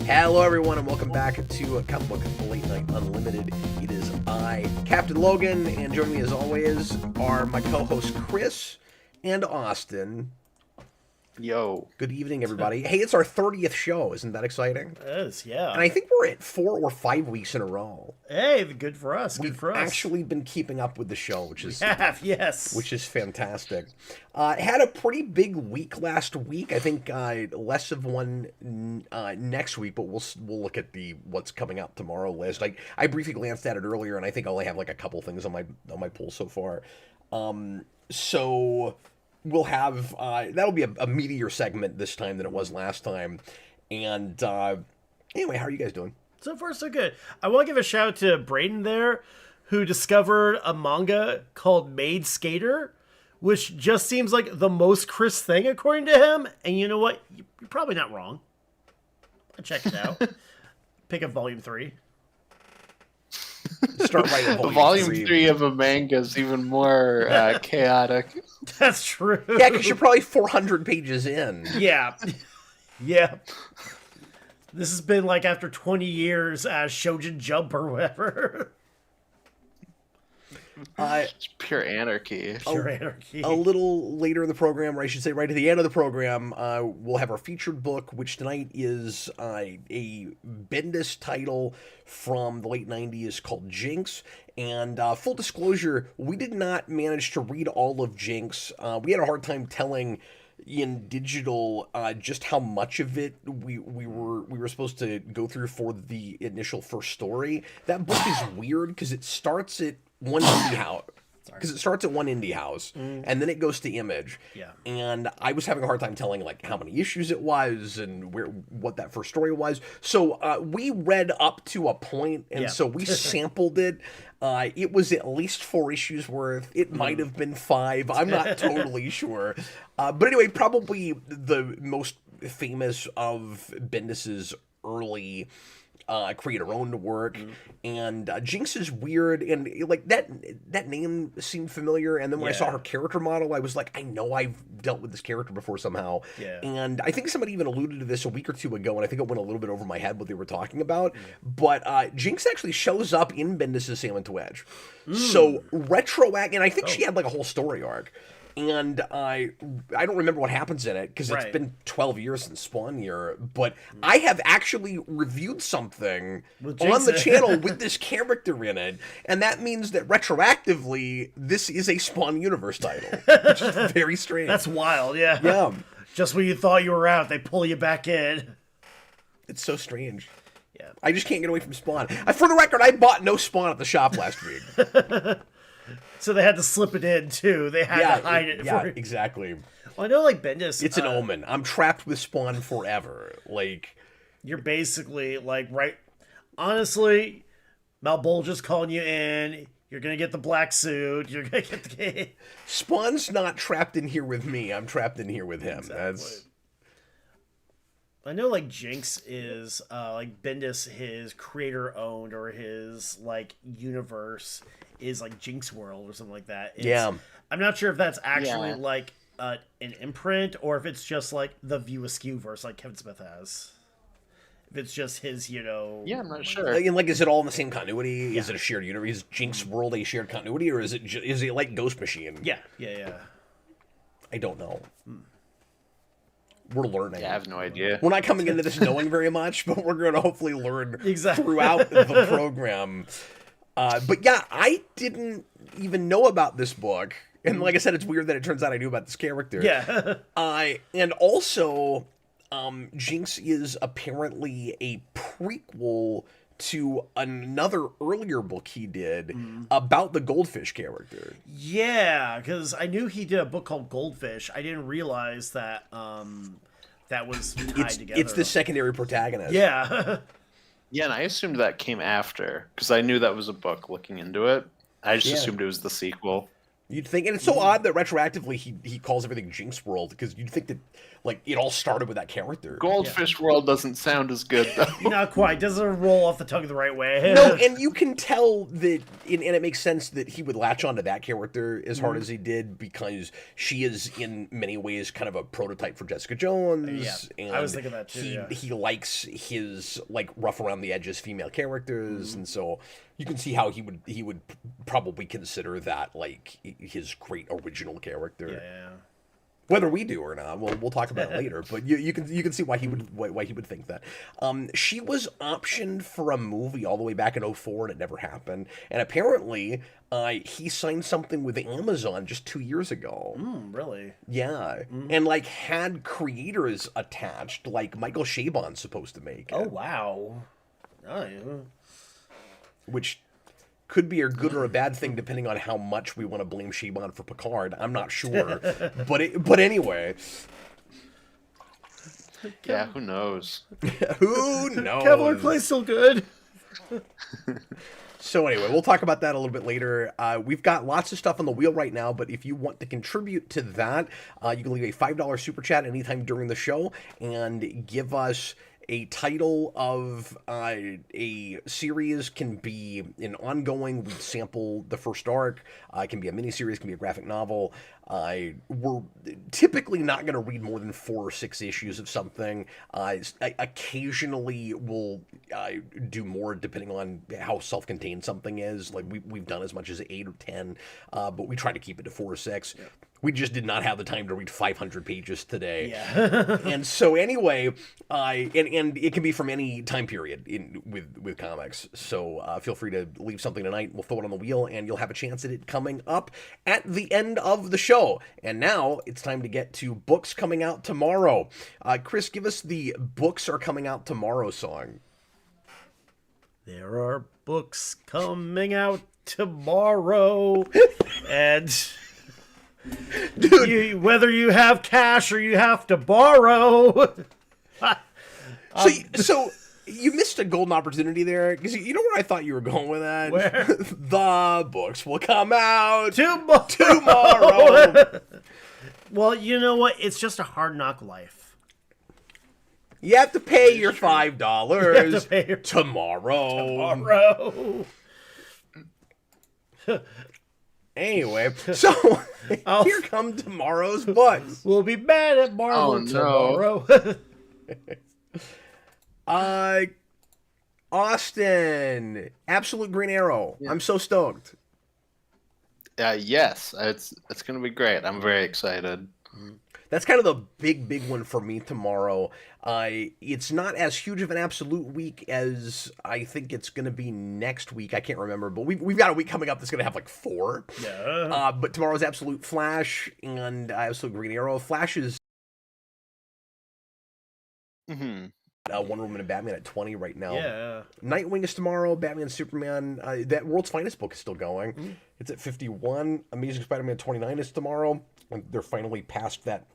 Hello, everyone, and welcome back to Comic Book Late Night Unlimited. It is I, Captain Logan, and joining me as always are my co-hosts Chris and Austin. Yo. Good evening, everybody. Hey, it's our 30th show. Isn't that exciting? It is, yeah. And I think we're at 4 or 5 weeks in a row. Hey, good for us. We've actually been keeping up with the show, which is yes, which is fantastic. Had a pretty big week last week. I think less of one next week, but we'll look at the what's coming up tomorrow list. I briefly glanced at it earlier, and I think I only have like a couple things on my poll so far. So we'll have that'll be a meatier segment this time than it was last time. And anyway, how are you guys doing? So far, so good. I want to give a shout out to Braden there, who discovered a manga called Maid Skater, which just seems like the most Chris thing according to him. And you know what? You're probably not wrong. I'll check it out. Pick up volume 3. Start right at volume 3 of a manga is even more chaotic. That's true. Yeah, because you're probably 400 pages in. Yeah. Yeah. This has been like after 20 years as Shoujin Jump or whatever. It's pure anarchy. Pure anarchy. A little later in the program, or I should say right at the end of the program, we'll have our featured book, which tonight is a Bendis title from the late 90s called Jinx. And full disclosure, we did not manage to read all of Jinx. We had a hard time telling in digital just how much of it we were supposed to go through for the initial first story. That book is weird because it starts at one indie house. Because it starts at one indie house, and then it goes to Image. Yeah. And I was having a hard time telling like how many issues it was and what that first story was. So we read up to a point, and so we sampled it. It was at least 4 issues worth. It might have been 5. I'm not totally sure. But anyway, probably the most famous of Bendis's early creator-owned work, and Jinx is weird, and like that name seemed familiar, and then when I saw her character model, I was like, I know I've dealt with this character before somehow. And I think somebody even alluded to this a week or two ago, and I think it went a little bit over my head what they were talking about, but Jinx actually shows up in Bendis' Salmon to Edge. So retroact, and I think she had like a whole story arc. And I don't remember what happens in it because it's been 12 years since Spawn Year, but I have actually reviewed something on the channel with this character in it, and that means that retroactively this is a Spawn Universe title, which is very strange. That's wild, yeah. Yeah. Just when you thought you were out, they pull you back in. It's so strange. Yeah. I just can't get away from Spawn. For the record, I bought no Spawn at the shop last week. So they had to slip it in, too. They had to hide it. Yeah, exactly. Well, I know, like, Bendis... It's an omen. I'm trapped with Spawn forever. Like... You're basically, like, right... Honestly, Malbolgia's calling you in. You're going to get the black suit. You're going to get the... Spawn's not trapped in here with me. I'm trapped in here with him. Exactly. I know, like, Jinx is, like, Bendis, his creator-owned, or his, like, universe is, like, Jinx World or something like that. I'm not sure if that's actually, like, an imprint, or if it's just, like, the View Askew verse, like Kevin Smith has. If it's just his, you know... Yeah, I'm not sure. And, like, is it all in the same continuity? Is it a shared universe? Is Jinx World a shared continuity, or is it like Ghost Machine? Yeah. I don't know. We're learning. Yeah, I have no idea. We're not coming into this knowing very much, but we're going to hopefully learn exactly throughout the program. But yeah, I didn't even know about this book. And like I said, it's weird that it turns out I knew about this character. Yeah. And also, Jinx is apparently a prequel to another earlier book he did about the Goldfish character. Yeah, because I knew he did a book called Goldfish. I didn't realize that that was tied together. It's the secondary protagonist. Yeah. Yeah, and I assumed that came after, because I knew that was a book looking into it. I just assumed it was the sequel. You'd think, and it's so odd that retroactively he calls everything Jinx World, because you'd think that like it all started with that character. Goldfish World doesn't sound as good though. Not quite. Doesn't roll off the tongue the right way. No, and you can tell that, and it makes sense that he would latch onto that character as hard as he did, because she is in many ways kind of a prototype for Jessica Jones. Yeah, and I was thinking that too. He likes his like rough around the edges female characters, and so you can see how he would probably consider that like his great original character. Yeah. Whether we do or not, we'll talk about it later. But you can see why he would think that. She was optioned for a movie all the way back in 2004, and it never happened. And apparently, he signed something with Amazon just 2 years ago. Really? Yeah, and like had creators attached, like Michael Chabon's supposed to make it. Oh wow. Oh, yeah. Which could be a good or a bad thing depending on how much we want to blame Chabon for Picard. I'm not sure, but anyway. Yeah, who knows? Who knows? Kevlar Clay's still good. So anyway, we'll talk about that a little bit later. We've got lots of stuff on the wheel right now, but if you want to contribute to that, you can leave a $5 super chat anytime during the show and give us a title of a series. Can be an ongoing. We sample the first arc. It can be a miniseries. Can be a graphic novel. We're typically not going to read more than 4 or 6 issues of something. Occasionally, we'll do more depending on how self-contained something is. Like we've done as much as 8 or 10, but we try to keep it to 4 or 6. Yeah. We just did not have the time to read 500 pages today. Yeah. And so anyway, and it can be from any time period with comics. So feel free to leave something tonight. We'll throw it on the wheel, and you'll have a chance at it coming up at the end of the show. And now it's time to get to books coming out tomorrow. Chris, give us the books are coming out tomorrow song. There are books coming out tomorrow, and... Dude, whether you have cash or you have to borrow. So you missed a golden opportunity there, because you know where I thought you were going with that? Where? The books will come out tomorrow. Well, you know what? It's just a hard knock life. You have to pay your $5 tomorrow. Anyway, so here come tomorrow's books. We'll be mad at Marvel tomorrow. Austin, Absolute Green Arrow. Yeah. I'm so stoked. Yes, it's going to be great. I'm very excited. That's kind of the big one for me tomorrow. It's not as huge of an Absolute week as I think it's going to be next week. I can't remember, but we've got a week coming up that's going to have like 4. Yeah. But tomorrow's Absolute Flash and Absolute Green Arrow. Flash is Wonder Woman and Batman at 20 right now. Yeah. Nightwing is tomorrow. Batman and Superman. That World's Finest book is still going. It's at 51. Amazing Spider-Man 29 is tomorrow. And they're finally past that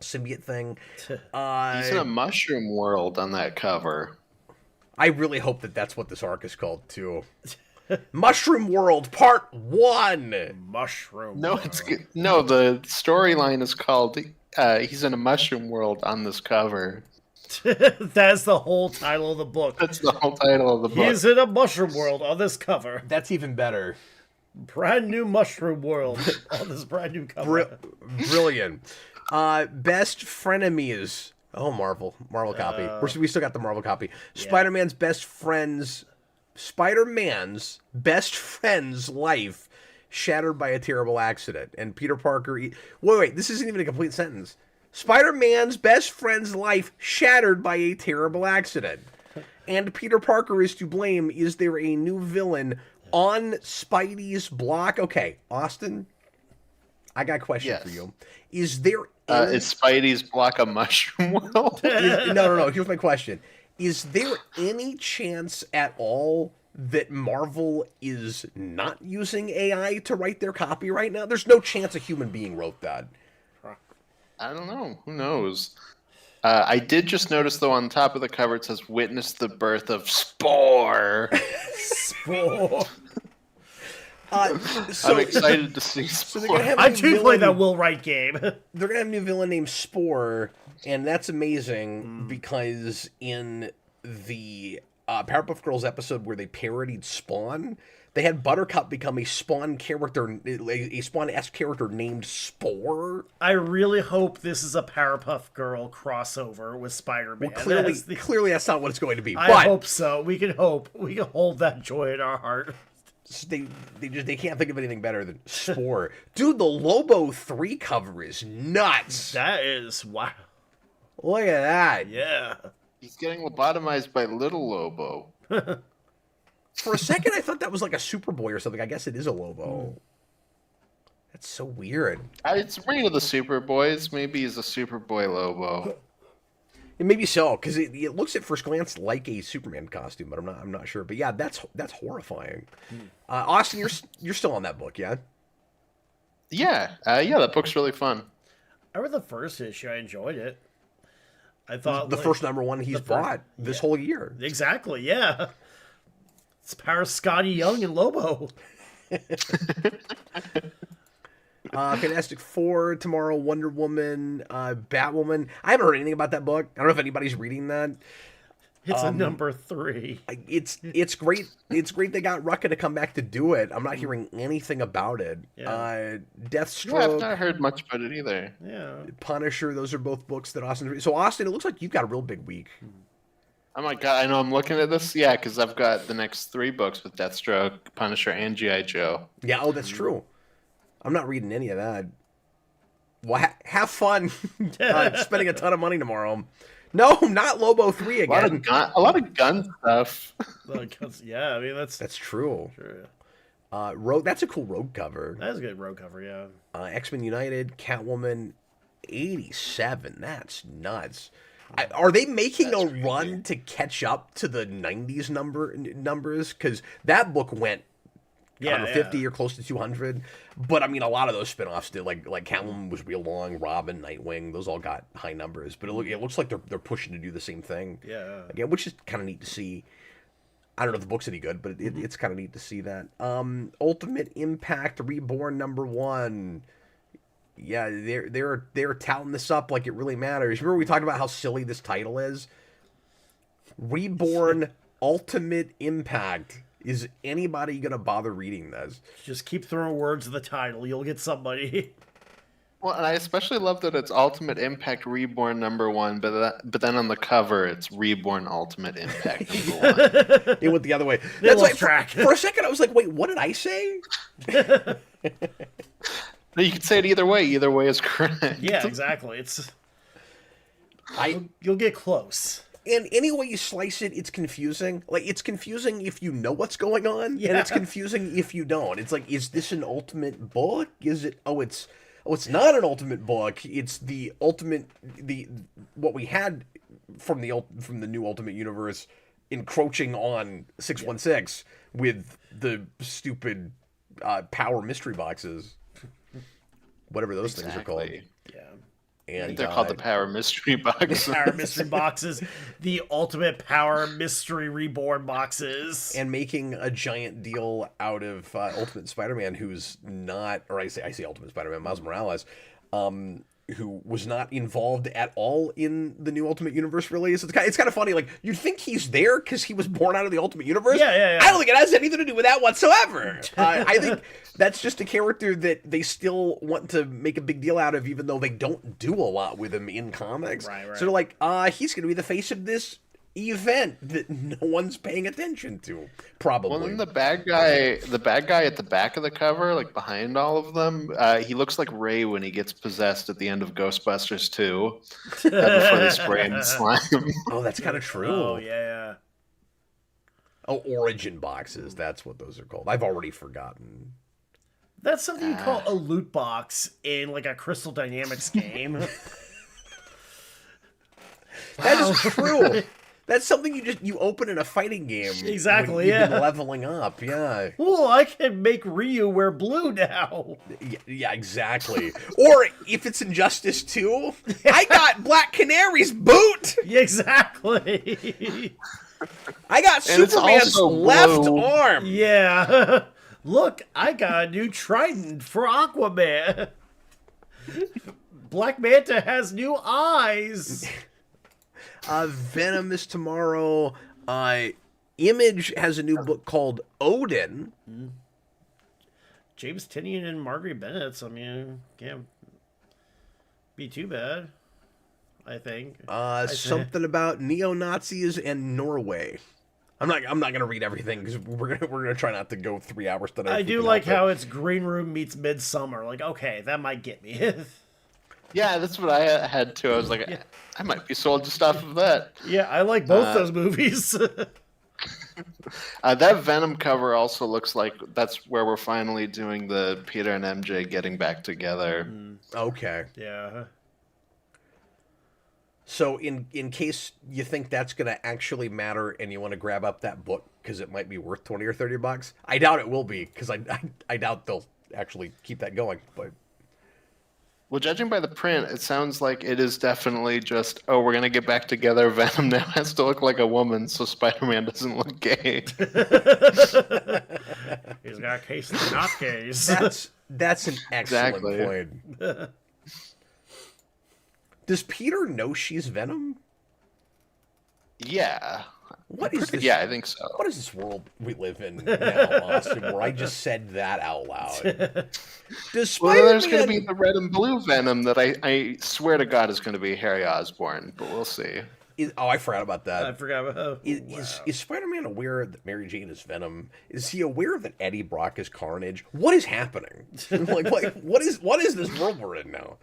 symbiote thing. He's in a mushroom world on that cover. I really hope that that's what this arc is called too. Mushroom World Part 1. Mushroom. No, no. The storyline is called "He's in a Mushroom World" on this cover. That's the whole title of the book. That's the whole title of the book. He's in a mushroom world on this cover. That's even better. Brand new mushroom world on this brand new cover. Brilliant. Best frenemies. Oh, Marvel copy. We still got the Marvel copy. Yeah. Spider-Man's best friend's life shattered by a terrible accident, and Peter Parker. Wait. This isn't even a complete sentence. Spider-Man's best friend's life shattered by a terrible accident, and Peter Parker is to blame. Is there a new villain on Spidey's block? Okay, Austin, I got a question for you. Is there is Spidey's block a mushroom world? No. Here's my question. Is there any chance at all that Marvel is not using AI to write their copy right now? There's no chance a human being wrote that. I don't know. Who knows? I did just notice, though, on top of the cover, it says, "Witness the birth of Spore." Spore. I'm excited to see So Spore. they're gonna have I a new do play villain- that Will Wright game. They're gonna have a new villain named Spore, and that's amazing because in the Powerpuff Girls episode where they parodied Spawn, they had Buttercup become a Spawn character, a Spawn-esque character named Spore. I really hope this is a Powerpuff Girl crossover with Spider-Man. Well, clearly that's not what it's going to be. I But hope so. We can hope. We can hold that joy in our heart. they can't think of anything better than Spore. Dude, the Lobo 3 cover is nuts. That is wow. Look at that. Yeah. He's getting lobotomized by Little Lobo. For a second, I thought that was like a Superboy or something. I guess it is a Lobo. That's so weird. It's Reign of the Superboys. Maybe he's a Superboy Lobo. It maybe so, because it looks at first glance like a Superman costume, but I'm not sure. But yeah, that's horrifying. Austin, you're still on that book, yeah? Yeah, that book's really fun. I read the first issue. I enjoyed it. I thought The first #1 he's bought this whole year. Exactly. Yeah. It's Power Scotty Young and Lobo. Fantastic Four tomorrow, Wonder Woman, Batwoman. I haven't heard anything about that book. I don't know if anybody's reading that. It's a number 3. It's great. It's great they got Rucka to come back to do it. I'm not hearing anything about it. Yeah. Deathstroke. Yeah, I've not heard much about it either. Yeah. Punisher. Those are both books that Austin's reading. So Austin, it looks like you've got a real big week. Oh my god, I know I'm looking at this. Yeah, because I've got the next 3 books with Deathstroke, Punisher, and G.I. Joe. Yeah, that's true. I'm not reading any of that. Well, have fun spending a ton of money tomorrow. No, not Lobo 3 again. A lot of gun stuff. Yeah, I mean That's true. True. Rogue. That's a cool Rogue cover. That is a good road cover. Yeah. X-Men United, Catwoman, 87. That's nuts. Are they making a run to catch up to the 90s numbers? Because that book went 150 or close to 200. But I mean, a lot of those spinoffs did. Like Catwoman was real long. Robin, Nightwing, those all got high numbers. But it looks like they're pushing to do the same thing. Yeah. Again, which is kind of neat to see. I don't know if the book's any good, but it's kind of neat to see that. Ultimate Impact Reborn #1. Yeah, they're touting this up like it really matters. Remember we talked about how silly this title is? Reborn Ultimate Impact. Is anybody gonna bother reading this? Just keep throwing words in the title. You'll get somebody. Well, and I especially love that it's Ultimate Impact Reborn #1, but then on the cover it's Reborn Ultimate Impact #1. It went the other way. They That's lost like track. for a second I was like, wait, what did I say? No, you can say it either way. Either way is correct. Yeah, exactly. You'll get close. And any way you slice it, it's confusing. Like, it's confusing if you know what's going on, and it's confusing if you don't. It's like, is this an ultimate book? Is it? Oh, it's not an ultimate book. It's the ultimate what we had from the new Ultimate Universe encroaching on 616 with the stupid power mystery boxes, whatever those things are called. Yeah. And they're called the Power Mystery Boxes. Power Mystery Boxes. The Ultimate Power Mystery Reborn Boxes. And making a giant deal out of Ultimate Spider-Man, who's not, or I say Ultimate Spider-Man, Miles Morales, who was not involved at all in the new Ultimate Universe release. It's kind of funny. Like, you'd think he's there because he was born out of the Ultimate Universe. Yeah. I don't think it has anything to do with that whatsoever. I think that's just a character that they still want to make a big deal out of, even though they don't do a lot with him in comics. Right. So they're like, he's going to be the face of this event that no one's paying attention to, probably. Well, then the bad guy at the back of the cover, like behind all of them, he looks like Ray when he gets possessed at the end of Ghostbusters 2, before they spray him with slime. Oh, that's kind of true. Oh, yeah. Oh, origin boxes. That's what those are called. I've already forgotten. That's something you call a loot box in like a Crystal Dynamics game. That is true. That's something you open in a fighting game. Exactly, when you've been leveling up, yeah. Well, I can make Ryu wear blue now. Yeah, exactly. Or if it's Injustice 2, I got Black Canary's boot. Exactly. I got Superman's left arm. Yeah. Look, I got a new trident for Aquaman. Black Manta has new eyes. Venom is tomorrow. Image has a new book called Odin. James Tynion and Marguerite Bennett. I mean, can't be too bad. I think. Something about neo-Nazis and Norway. I'm not gonna read everything because we're gonna try not to go 3 hours tonight. I do like how it's Green Room meets Midsummer. Like, okay, that might get me. Yeah, that's what I had too. I was like, I might be sold just off of that. Yeah, I like both those movies. That Venom cover also looks like that's where we're finally doing the Peter and MJ getting back together. Okay. Yeah. So in case you think that's going to actually matter and you want to grab up that book because it might be worth $20 or $30, I doubt it will be because I doubt they'll actually keep that going. But well, judging by the print, it sounds like it is definitely just, oh, we're going to get back together. Venom now has to look like a woman so Spider-Man doesn't look gay. He's got a case of not gays. That's an excellent point. Does Peter know she's Venom? Yeah. What is this? Yeah, I think so. What is this world we live in now, Austin, where I just said that out loud? Does Spider-Man... Well, there's going to be the red and blue Venom that I swear to God is going to be Harry Osborn, but we'll see. I forgot about that. I forgot about Is Spider-Man aware that Mary Jane is Venom? Is he aware that Eddie Brock is Carnage? What is happening? What is this world we're in now?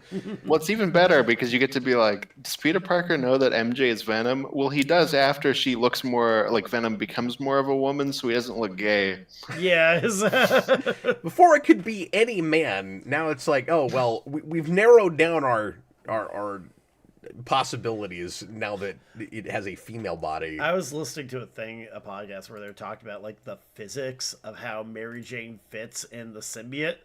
Well, it's even better because you get to be like, does Peter Parker know that MJ is Venom? Well, he does after she looks more like Venom becomes more of a woman, so he doesn't look gay. Yeah. Before it could be any man, now it's like, oh well, we've narrowed down our possibilities now that it has a female body. I was listening to a podcast where they were talking about like the physics of how Mary Jane fits in the symbiote.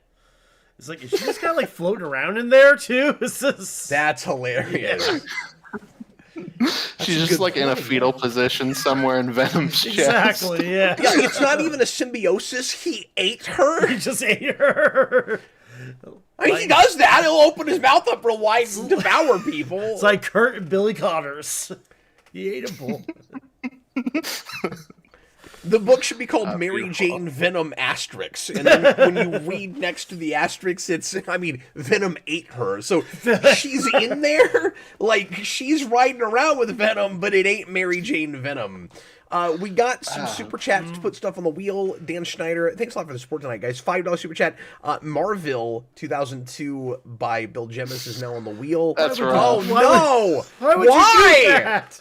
It's like, is she just kind of like floating around in there too? That's hilarious. She's just like in a fetal position somewhere in Venom's chest. Exactly, yeah. It's not even a symbiosis. He ate her. He just ate her. He does that. He'll open his mouth up real wide and devour people. It's like Kurt and Billy Connors. He ate a bull. The book should be called Mary Jane Venom Asterix. And then when you read next to the asterisk, Venom ate her. So she's in there, like, she's riding around with Venom, but it ain't Mary Jane Venom. We got some super chats to put stuff on the wheel. Dan Schneider, thanks a lot for the support tonight, guys. $5 super chat. Marvel 2002 by Bill Jemas is now on the wheel. That's right. Oh, no! Why would you do that?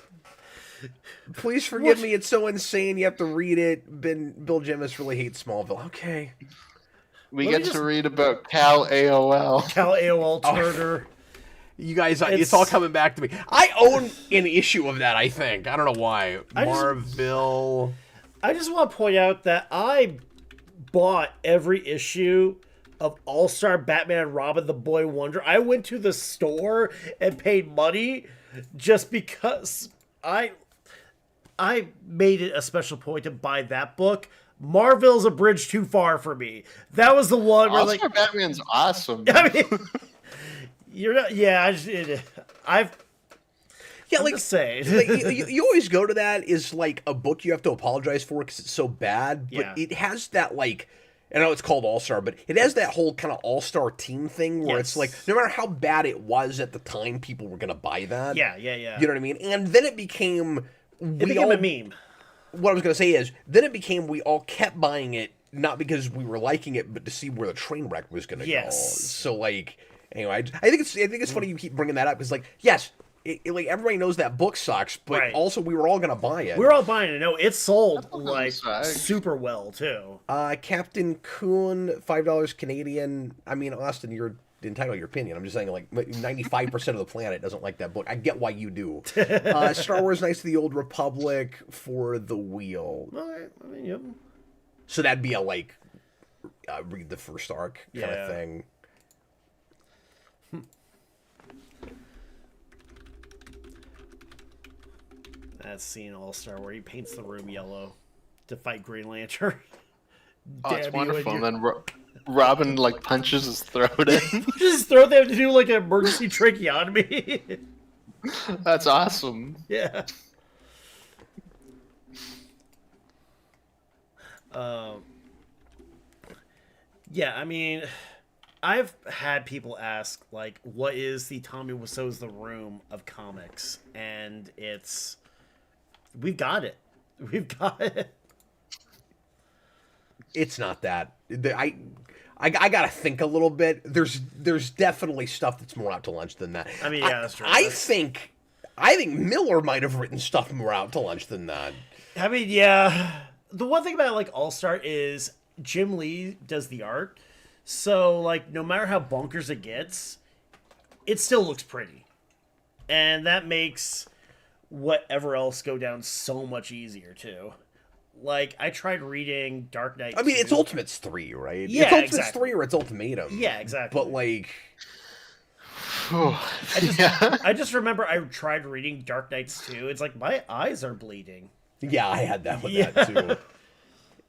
Please forgive me. It's so insane. You have to read it. Bill Jemas really hates Smallville. Okay. We get to read about Cal AOL. Cal AOL Turner. You guys, it's all coming back to me. I own an issue of that, I think. I don't know why. Marvel. I just want to point out that I bought every issue of All-Star Batman and Robin the Boy Wonder. I went to the store and paid money just because I made it a special point to buy that book. Marvel's a bridge too far for me. That was the one where All-Star Batman's awesome. I mean, you're not. Yeah, I'm just saying. you always go to that is like a book you have to apologize for because it's so bad, but it has that like. I know it's called All-Star, but it has that whole kind of all-star team thing where it's like, no matter how bad it was at the time, people were going to buy that. Yeah. You know what I mean? And then it became... a meme. What I was going to say is, then it became we all kept buying it, not because we were liking it, but to see where the train wreck was going to go. So, like, anyway, I think it's funny you keep bringing that up, because, like, yes... like everybody knows that book sucks, but also we were all gonna buy it. We were all buying it. No, it sold like super well too. Captain Coon, $5 Canadian. I mean, Austin, you're entitled to your opinion. I'm just saying, like 95% of the planet doesn't like that book. I get why you do. Star Wars: Knights of the Old Republic for the wheel. Okay. I mean, yep. So that'd be a like read the first arc kind of thing. That scene All-Star where he paints the room yellow to fight Green Lantern. Oh, it's Damn you wonderful. and And then Robin like punches his throat in. just throw them to do like an emergency tracheotomy. That's awesome. Yeah. Yeah, I mean, I've had people ask, like, what is the Tommy Wiseau's The Room of comics? And we've got it. We've got it. It's not that. I gotta think a little bit. There's definitely stuff that's more out to lunch than that. I mean, yeah, that's true. I think Miller might have written stuff more out to lunch than that. I mean, yeah. The one thing about, like, All-Star is Jim Lee does the art. So, like, no matter how bonkers it gets, it still looks pretty. And that makes whatever else go down so much easier, too. Like, I tried reading Dark Knight. I mean, 2. it's Ultimates 3, right? Yeah, it's Ultimates exactly. 3 or it's Ultimatum. Yeah, exactly. But, like... I just remember I tried reading Dark Knights 2. It's like, my eyes are bleeding. Yeah, I had that with that, too.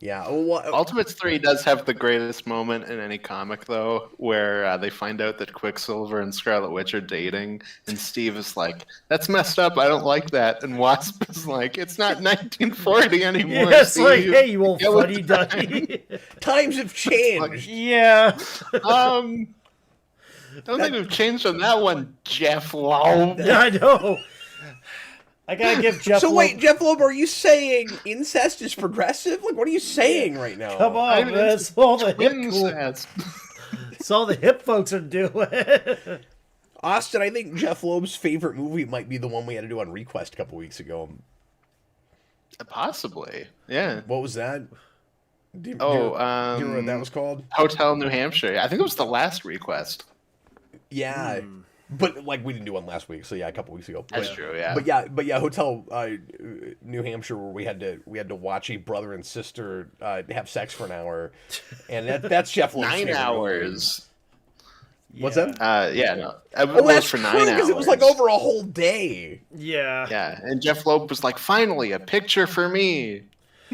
Yeah. Ultimates 3 does have the greatest moment in any comic, though, where they find out that Quicksilver and Scarlet Witch are dating, and Steve is like, that's messed up, I don't like that. And Wasp is like, it's not 1940 anymore, Yeah, it's Steve. like, hey, you old Get with the fuddy-duddy. Times have changed. Yeah. Don't think we've changed on that one, Jeff Loeb. Yeah, I know. I gotta give Jeff. So wait, Jeff Loeb, are you saying incest is progressive? Like, what are you saying right now? Come on, man. That's all the hip Incest. That's all the hip folks are doing. Austin, I think Jeff Loeb's favorite movie might be the one we had to do on Request a couple weeks ago. Possibly, yeah. What was that? Do you Oh, know what that was called? Hotel New Hampshire. I think it was the last Request. Yeah. But like we didn't do one last week, so yeah, a couple weeks ago. That's true, yeah. But yeah, Hotel New Hampshire, where we had to watch a brother and sister have sex for an hour, and that's Jeff Loeb's 9 favorite hours. movie. What's that? Yeah, no. Oh, It was that's for true 9 hours. because it was like over a whole day. Yeah. Yeah, and Jeff Loeb was like, finally, a picture for me.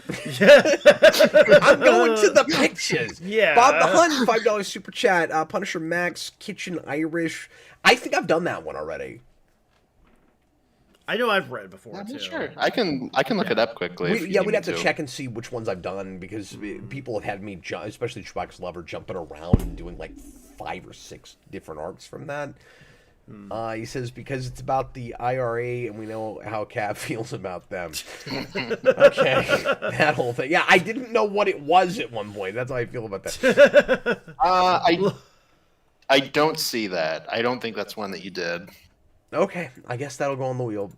I'm going to the pictures. Yeah. Bob the Hunt, $5 super chat. Punisher Max, Kitchen Irish. I think I've done that one already. I know I've read it before I'm too. not sure. I can look it up quickly. if you need We'd me have to check and see which ones I've done because people have had me, especially Chewbacca's Lover, jumping around and doing like 5 or 6 different arcs from that. He says because it's about the IRA and we know how Cap feels about them. Okay, that whole thing. Yeah, I didn't know what it was at one point. That's how I feel about that. I don't see that. I don't think that's one that you did. Okay, I guess that'll go on the wheel.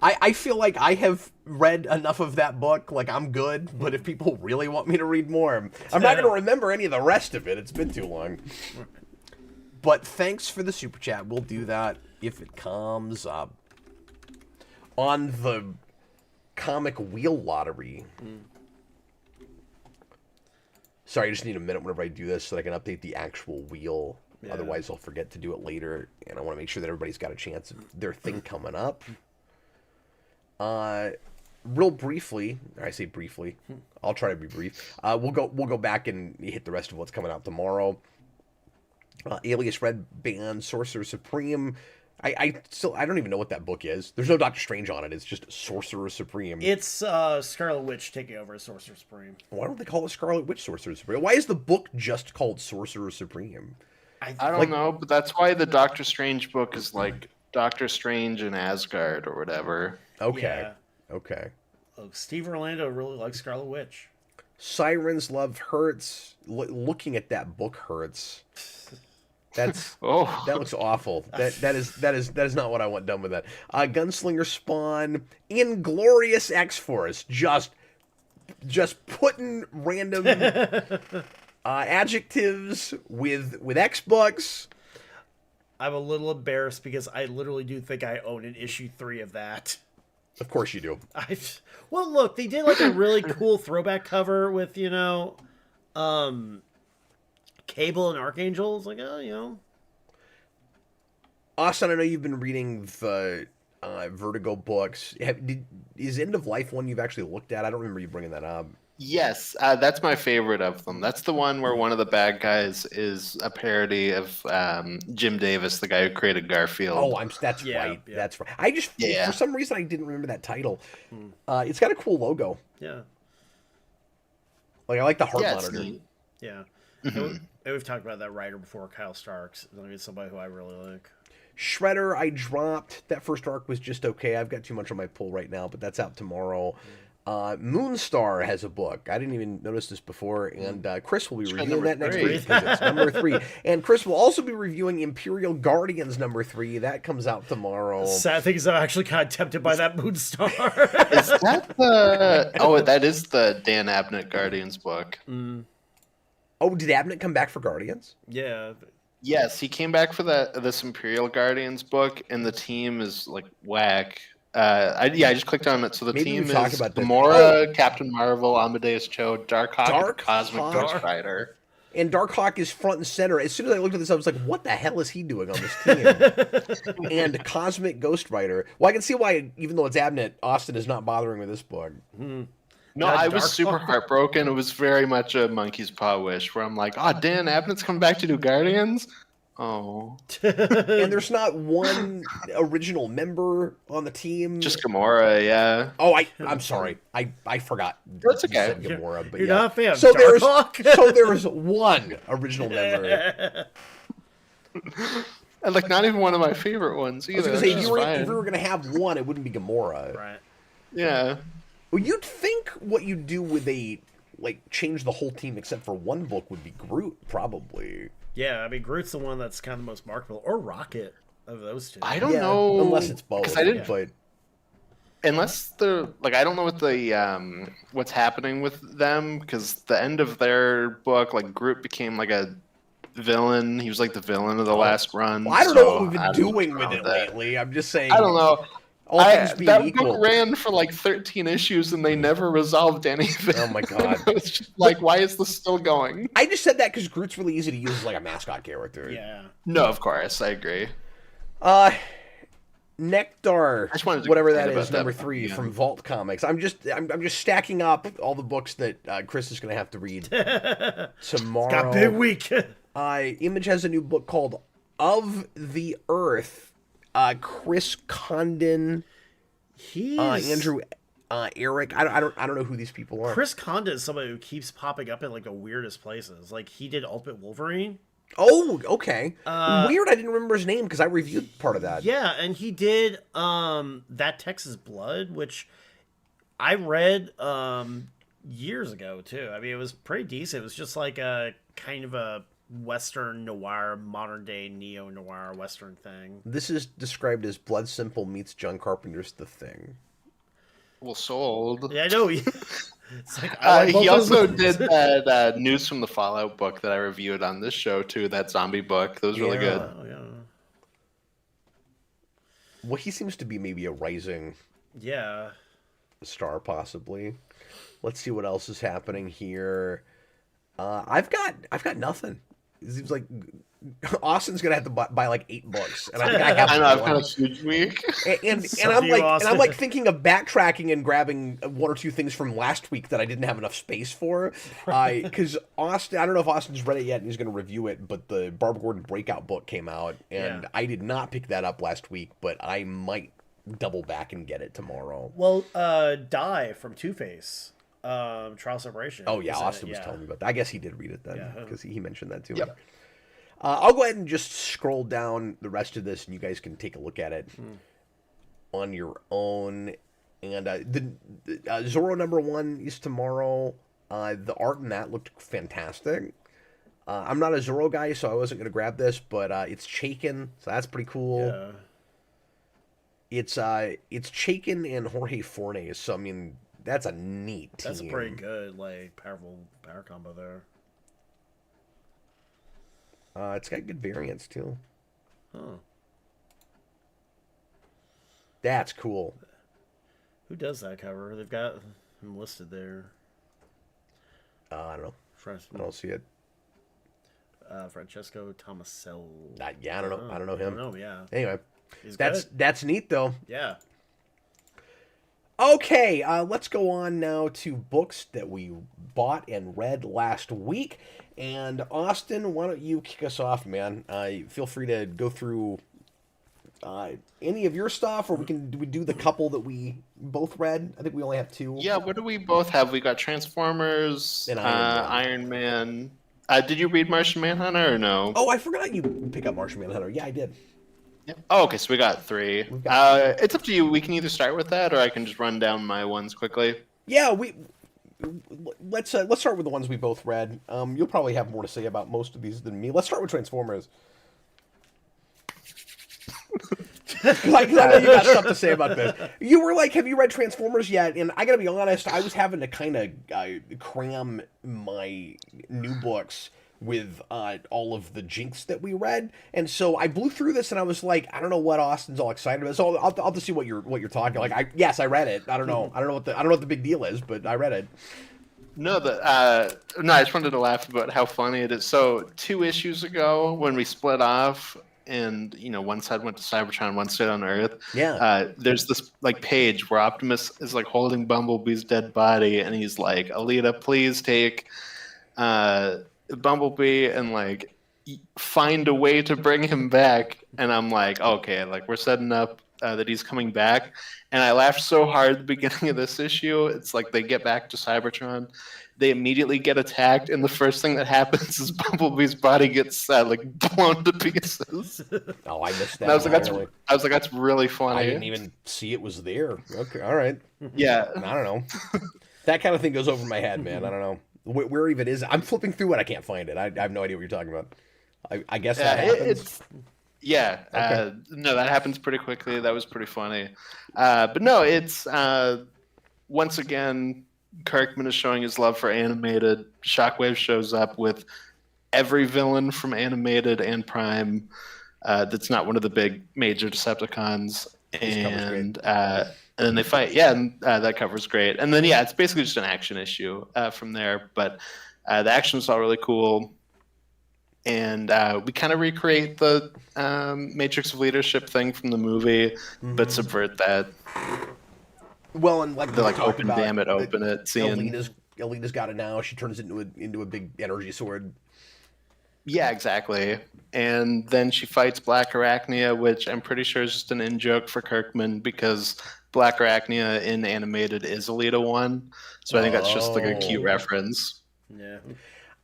I feel like I have read enough of that book, like I'm good, but if people really want me to read more, I'm not going to remember any of the rest of it. It's been too long. But thanks for the super chat. We'll do that if it comes up. On the comic wheel lottery. Sorry, I just need a minute whenever I do this so that I can update the actual wheel. Yeah. Otherwise, I'll forget to do it later, and I want to make sure that everybody's got a chance of their thing coming up. Real briefly, or I say briefly, I'll try to be brief. We'll go back and hit the rest of what's coming out tomorrow. Alias Red Band, Sorcerer Supreme. I don't even know what that book is. There's no Doctor Strange on it. It's just Sorcerer Supreme. It's Scarlet Witch taking over as Sorcerer Supreme. Why don't they call it Scarlet Witch Sorcerer Supreme? Why is the book just called Sorcerer Supreme? I don't know, but that's why the Doctor Strange book is like Doctor Strange in Asgard or whatever. Okay. Yeah. Okay. Look, Steve Orlando really likes Scarlet Witch. Sirens Love hurts. Looking at that book hurts. That's that looks awful. That is not what I want done with that. Gunslinger Spawn, Inglorious X-Force, just putting random adjectives with X-Books. I'm a little embarrassed because I literally do think I own an issue 3 of that. Of course you do. Well, look, they did like a really cool throwback cover with, Cable and Archangel. It's like, Austin, I know you've been reading the Vertigo books. Is End of Life one you've actually looked at? I don't remember you bringing that up. Yes, that's my favorite of them. That's the one where one of the bad guys is a parody of Jim Davis, the guy who created Garfield. Oh, that's right. Yeah. That's right. I just for some reason I didn't remember that title. It's got a cool logo. Yeah. Like I like the heart Yeah, monitor. neat. Yeah. And we've talked about that writer before, Kyle Starks. It's somebody who I really like. Shredder, I dropped. That first arc was just okay. I've got too much on my pull right now, but that's out tomorrow. Moonstar has a book. I didn't even notice this before, and Chris will be reviewing that next week because it's number 3. And Chris will also be reviewing Imperial Guardians number 3. That comes out tomorrow. Sad thing is, I'm actually kind of tempted by that Moonstar. Is that the? Oh, that is the Dan Abnett Guardians book. Oh, did Abnett come back for Guardians? Yeah. Yes, he came back for this Imperial Guardians book, and the team is like whack. I just clicked on it. So the Maybe team we've talked is about this. Gamora, Captain Marvel, Amadeus Cho, Darkhawk, and Cosmic Darkhawk. Ghost Rider. And Darkhawk is front and center. As soon as I looked at this, I was like, what the hell is he doing on this team? And Cosmic Ghost Rider. Well, I can see why, even though it's Abnett, Austin is not bothering with this book. No, I was super heartbroken. It was very much a monkey's paw wish, where I'm like, oh, Dan Abnett's coming back to do Guardians? Oh. And there's not one original member on the team. Just Gamora, yeah. Oh, I'm sorry. I forgot. That's you okay. said Gamora, but You're yeah. not a fan of so Darkhawk? there's one original member. And like not even one of my favorite ones either. I was gonna say, which if is you fine. were gonna have one, it wouldn't be Gamora. Right. Yeah. Well, you'd think what you do with change the whole team except for one book would be Groot, probably. Yeah, I mean, Groot's the one that's kind of the most marketable. Or Rocket, of those two. I don't know. Unless it's both. 'Cause I didn't but unless I don't know what the what's happening with them, because the end of their book, like Groot became like a villain. He was like the villain of the last run. Well, I don't know what we've been doing with it lately. I'm just saying. I don't know. All things being that equal. book ran for like 13 issues and they never resolved anything. Oh my god! It's just like, why is this still going? I just said that because Groot's really easy to use as like a mascot character. Yeah. No, of course, I agree. Nectar, I just wanted to whatever that complain is, about number that 3 book, from Vault Comics. I'm just stacking up all the books that Chris is going to have to read tomorrow. Got a big week. Image has a new book called Of the Earth. Chris Condon, Andrew, Eric. I don't know who these people are. Chris Condon is somebody who keeps popping up in like the weirdest places. Like he did Ultimate Wolverine. Oh, okay. Weird. I didn't remember his name because I reviewed part of that. Yeah, and he did That Texas Blood, which I read years ago too. I mean, it was pretty decent. It was just like a kind of a Western noir, modern day neo noir Western thing. This is described as Blood Simple meets John Carpenter's The Thing. Well, sold. Yeah, I know. It's like, I like both He of also them. did that News from the Fallout book that I reviewed on this show too. That zombie book. That was really good. Oh, yeah. Well, he seems to be maybe a rising Yeah. star, possibly. Let's see what else is happening here. I've got nothing. It seems like Austin's gonna have to buy like 8 books, and I think I have. I know I've one. got a huge week. And So I'm do like you, Austin. thinking of backtracking and grabbing 1 or 2 things from last week that I didn't have enough space for. Because Austin, I don't know if Austin's read it yet and he's going to review it, but the Barbara Gordon Breakout book came out, and Yeah. I did not pick that up last week, but I might double back and get it tomorrow. Well, Die from Two-Face, Trial Separation. Oh yeah, is in Austin it, was yeah. telling me about that. I guess he did read it then Yeah. because he mentioned that too. Yep. I'll go ahead and just scroll down the rest of this, and you guys can take a look at it on your own. And the Zorro #1 is tomorrow. The art in that looked fantastic. I'm not a Zorro guy, so I wasn't going to grab this, but it's Chaykin, so that's pretty cool. Yeah. It's Chaykin and Jorge Fornes, so I mean that's a neat team. That's a pretty good, like, powerful power combo there. It's got good variants too. Huh. That's cool. Who does that cover? They've got him listed there. I don't know. I don't see it. Francesco Tomasello. Yeah, I don't know. I don't know him. I don't know, yeah. Anyway, That's neat though. Yeah. Okay, let's go on now to books that we bought and read last week. And Austin, why don't you kick us off, man? Feel free to go through any of your stuff, or we do the couple that we both read. I think we only have two. Yeah, what do we both have? We got Transformers, and Iron Man. Did you read Martian Manhunter or no? Oh, I forgot you pick up Martian Manhunter. Yeah, I did. Oh, okay, so we got three. It's up to you. We can either start with that, or I can just run down my ones quickly. Yeah, let's start with the ones we both read. You'll probably have more to say about most of these than me. Let's start with Transformers. Like, I know you got stuff to say about this. You were like, have you read Transformers yet? And I gotta be honest, I was having to kind of cram my new books with all of the Jinx that we read, and so I blew through this, and I was like, I don't know what Austin's all excited about. So I'll just see what you're talking. Like, I read it. I don't know what the big deal is, but I read it. No, I just wanted to laugh about how funny it is. So 2 issues ago, when we split off, and one side went to Cybertron, one stayed on Earth. Yeah. There's this like page where Optimus is like holding Bumblebee's dead body, and he's like, Alita, please take Bumblebee and like find a way to bring him back. And I'm like, okay, like we're setting up that he's coming back. And I laughed so hard at the beginning of this issue. It's like they get back to Cybertron, they immediately get attacked, and the first thing that happens is Bumblebee's body gets like blown to pieces. Oh, I missed that. And I was like, that's really funny. I didn't even see it was there. Okay, all right. Yeah, I don't know. That kind of thing goes over my head, man. I don't know where even is it? I'm flipping through it. I can't find it. I have no idea what you're talking about. I guess that happens. Okay. No, that happens pretty quickly. That was pretty funny. But no, it's once again, Kirkman is showing his love for animated. Shockwave shows up with every villain from animated and Prime that's not one of the big major Decepticons. And then they fight. Yeah, and that cover's great. And then, it's basically just an action issue from there. But the action was all really cool. And we kind of recreate the Matrix of Leadership thing from the movie, but subvert that. Well, and like the open damn it, open it scene. Alita's got it now. She turns it into a big energy sword. Yeah, exactly. And then she fights Black Arachnia, which I'm pretty sure is just an in-joke for Kirkman, because Black Arachnia in animated is Alita 1. So I think that's just like a cute reference. Yeah.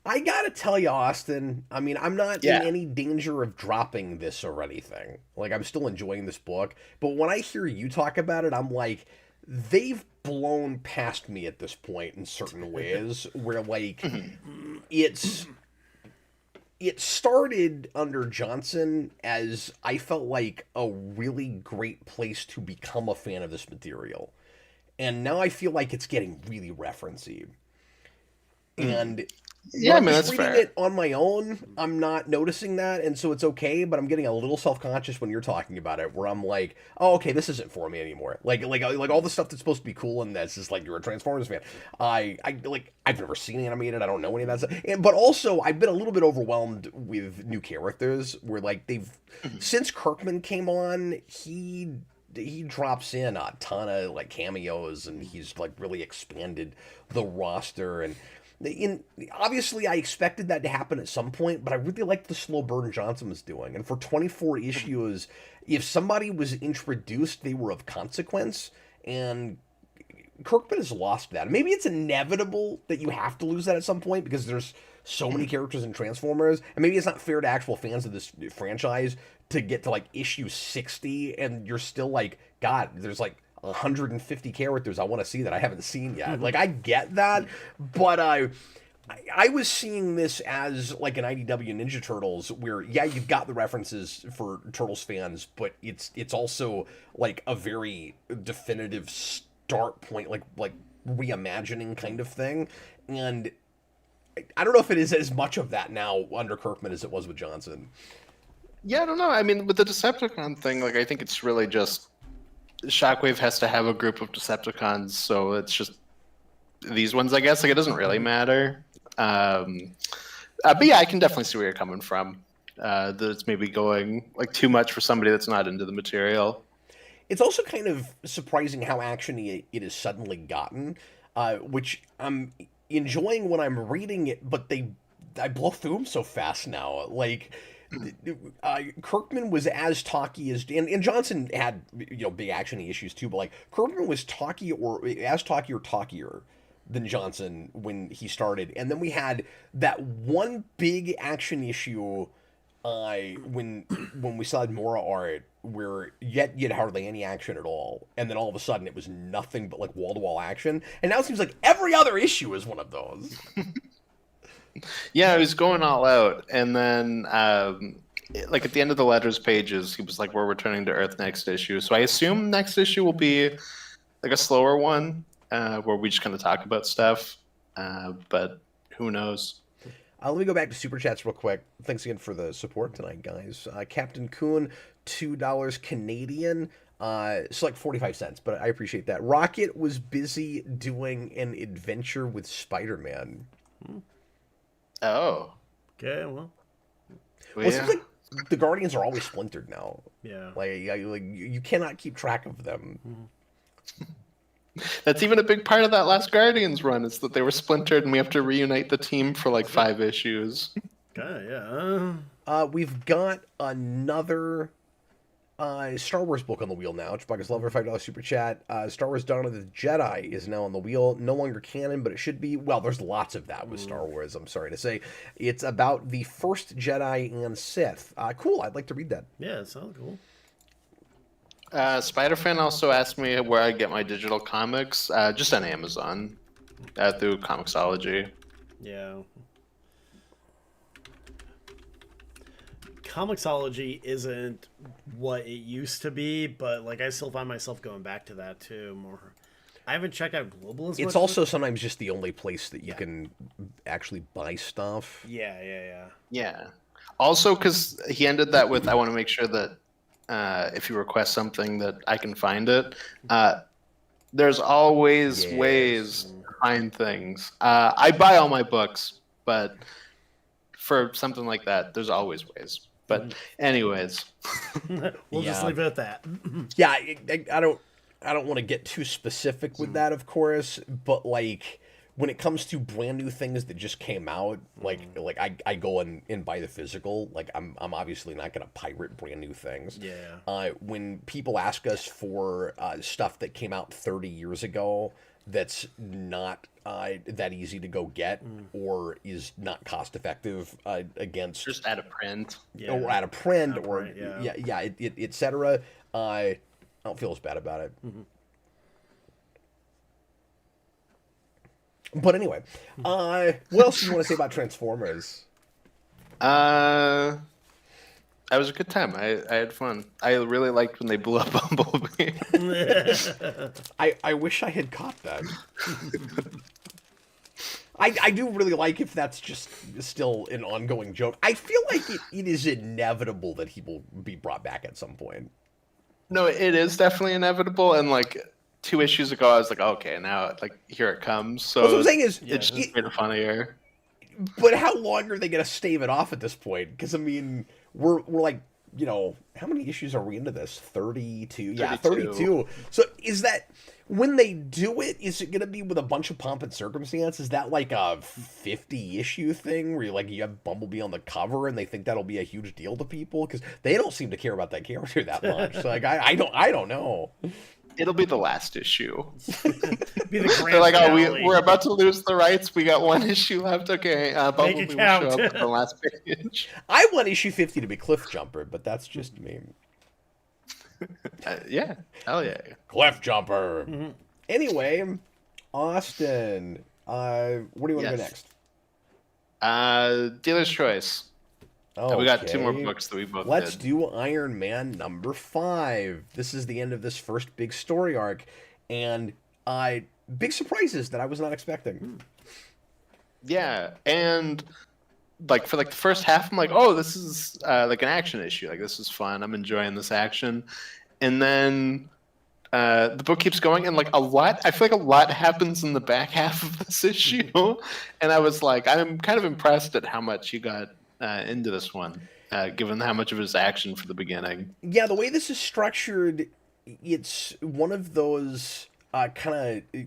I gotta tell you, Austin, I mean, I'm not in any danger of dropping this or anything. Like, I'm still enjoying this book. But when I hear you talk about it, I'm like, they've blown past me at this point in certain ways where, like, it started under Johnson as I felt like a really great place to become a fan of this material. And now I feel like it's getting really referencey. And I'm just reading it on my own, I'm not noticing that, and so it's okay, but I'm getting a little self-conscious when you're talking about it, where I'm like, oh, okay, this isn't for me anymore. Like all the stuff that's supposed to be cool in this is like, you're a Transformers fan. I've never seen animated, I don't know any of that stuff. But also, I've been a little bit overwhelmed with new characters, where like since Kirkman came on, he drops in a ton of like cameos, and he's like really expanded the roster. And obviously I expected that to happen at some point, but I really liked the slow burn Johnson was doing. And for 24 issues, if somebody was introduced, they were of consequence, and Kirkman has lost that. Maybe it's inevitable that you have to lose that at some point, because there's so many characters in Transformers, and maybe it's not fair to actual fans of this franchise to get to like issue 60 and you're still like, God, there's like 150 characters I want to see that I haven't seen yet. Like, I get that, but I was seeing this as like an IDW Ninja Turtles, where you've got the references for Turtles fans, but it's also like a very definitive start point, like reimagining kind of thing. And I don't know if it is as much of that now under Kirkman as it was with Johnson. Yeah, I don't know. I mean, with the Decepticon thing, like, I think it's really just Shockwave has to have a group of Decepticons, so it's just these ones, I guess. Like, it doesn't really matter. But yeah, I can definitely see where you're coming from. that it's maybe going like too much for somebody that's not into the material. It's also kind of surprising how actiony it has suddenly gotten, which I'm enjoying when I'm reading it, but I blow through them so fast now. Like, Kirkman was as talky as, and Johnson had big actiony issues too, but like Kirkman was talky or as talky or talkier than Johnson when he started, and then we had that one big action issue when we saw Mora art where yet hardly any action at all, and then all of a sudden it was nothing but like wall-to-wall action, and now it seems like every other issue is one of those. Yeah, he was going all out, and then like at the end of the letters pages, he was like, "We're returning to Earth next issue." So I assume next issue will be like a slower one, where we just kind of talk about stuff, but who knows? Let me go back to Super Chats real quick. Thanks again for the support tonight, guys. Captain Coon, $2 Canadian. It's like 45 cents, but I appreciate that. Rocket was busy doing an adventure with Spider-Man. Oh. Okay, well. It seems like the Guardians are always splintered now. Yeah. Like you cannot keep track of them. That's even a big part of that last Guardians run, is that they were splintered and we have to reunite the team for like 5 issues. Okay, yeah. We've got another Star Wars book on the wheel now. Chewbacca's Lover, $5 Super Chat. Star Wars Dawn of the Jedi is now on the wheel. No longer canon, but it should be. Well, there's lots of that with Star Wars, I'm sorry to say. It's about the first Jedi and Sith. Cool, I'd like to read that. Yeah, it sounds cool. Spider-Fan also asked me where I get my digital comics. Just on Amazon, through Comixology. Yeah. Comixology isn't what it used to be, but like I still find myself going back to that too more. I haven't checked out Global as much. It's also sometimes just the only place that you can actually buy stuff. Yeah. Also, because he ended that with, I want to make sure that if you request something that I can find it. There's always ways to find things. I buy all my books, but for something like that, there's always ways. But anyways, we'll just leave it at that. Yeah, I don't want to get too specific with that, of course, but like when it comes to brand new things that just came out, like I go and buy the physical. Like I'm obviously not going to pirate brand new things. Yeah. When people ask us for stuff that came out 30 years ago that's not that easy to go get or is not cost effective against just out of print, or out of print, or etc. I don't feel as bad about it. But anyway, what else do you want to say about Transformers? That was a good time. I had fun. I really liked when they blew up Bumblebee. I wish I had caught that. I do really like if that's just still an ongoing joke. I feel like it is inevitable that he will be brought back at some point. No, it is definitely inevitable. And like 2 issues ago, I was like, okay, now like here it comes. So what I'm saying is, it's just made it funnier. But how long are they going to stave it off at this point? Because I mean, we're like, how many issues are we into this? 32. Yeah, 32. So is that when they do it? Is it going to be with a bunch of pomp and circumstance? Is that like a 50 issue thing where you have Bumblebee on the cover and they think that'll be a huge deal to people? Because they don't seem to care about that character that much. So like I don't know. It'll be the last issue. Be the They're like, oh, we're about to lose the rights. We got 1 issue left. Okay, Bumblebee will show up at the last page. I want issue 50 to be Cliff Jumper, but that's just me. Yeah, hell yeah. Cliff Jumper. Mm-hmm. Anyway, Austin, where do you want to go next? Dealer's Choice. Okay. We got 2 more books that we both Let's do Iron Man number 5. This is the end of this first big story arc, and big surprises that I was not expecting. Yeah, and like for like the first half, I'm like, oh, this is like an action issue. Like this is fun. I'm enjoying this action, and then the book keeps going, and like I feel like a lot happens in the back half of this issue, and I was like, I'm kind of impressed at how much you got into this one, given how much of his action for the beginning. Yeah, the way this is structured, it's one of those kind of.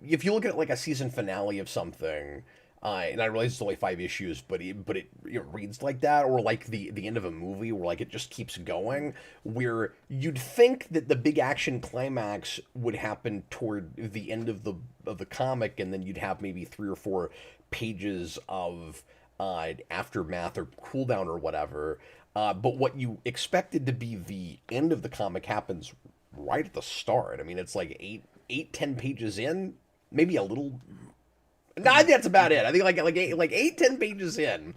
If you look at it like a season finale of something, and I realize it's only 5 issues, but it reads like that, or like the end of a movie where like it just keeps going, where you'd think that the big action climax would happen toward the end of the comic, and then you'd have maybe 3 or 4 pages of aftermath or cooldown or whatever. But what you expected to be the end of the comic happens right at the start. I mean, it's like 10 pages in, maybe a little. No, I think that's about it. I think like 8, 10 pages in,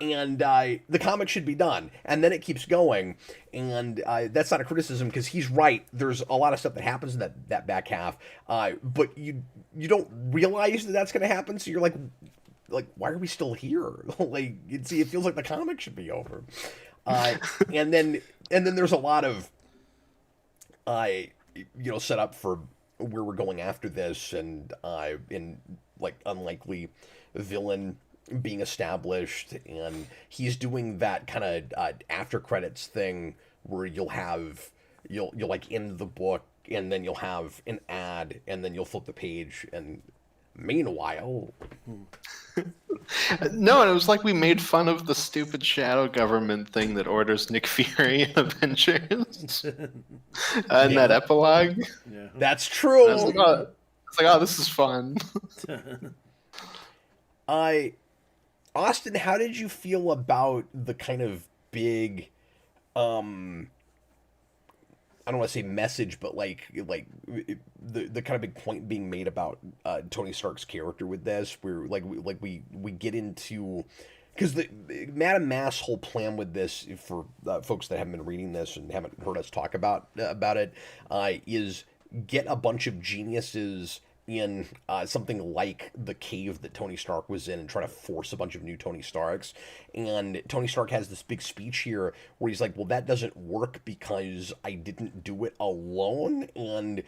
and the comic should be done, and then it keeps going. And that's not a criticism, because he's right. There's a lot of stuff that happens in that back half, but you don't realize that that's going to happen. So you're like, why are we still here? Like, it feels like the comic should be over. And then there's a lot of set up for where we're going after this, and in like unlikely villain being established, and he's doing that kind of after credits thing where you'll like end the book, and then you'll have an ad, and then you'll flip the page, and meanwhile. No, and it was like we made fun of the stupid shadow government thing that orders Nick Fury in Avengers. And that epilogue. Yeah. That's true. I was like, oh, this is fun. Austin, how did you feel about the kind of big, I don't want to say message, but like the kind of big point being made about Tony Stark's character with this, where we get into, because the Madame Mass' whole plan with this, for folks that haven't been reading this and haven't heard us talk about it, is get a bunch of geniuses in something like the cave that Tony Stark was in, and try to force a bunch of new Tony Starks. And Tony Stark has this big speech here where he's like, well, that doesn't work because I didn't do it alone, and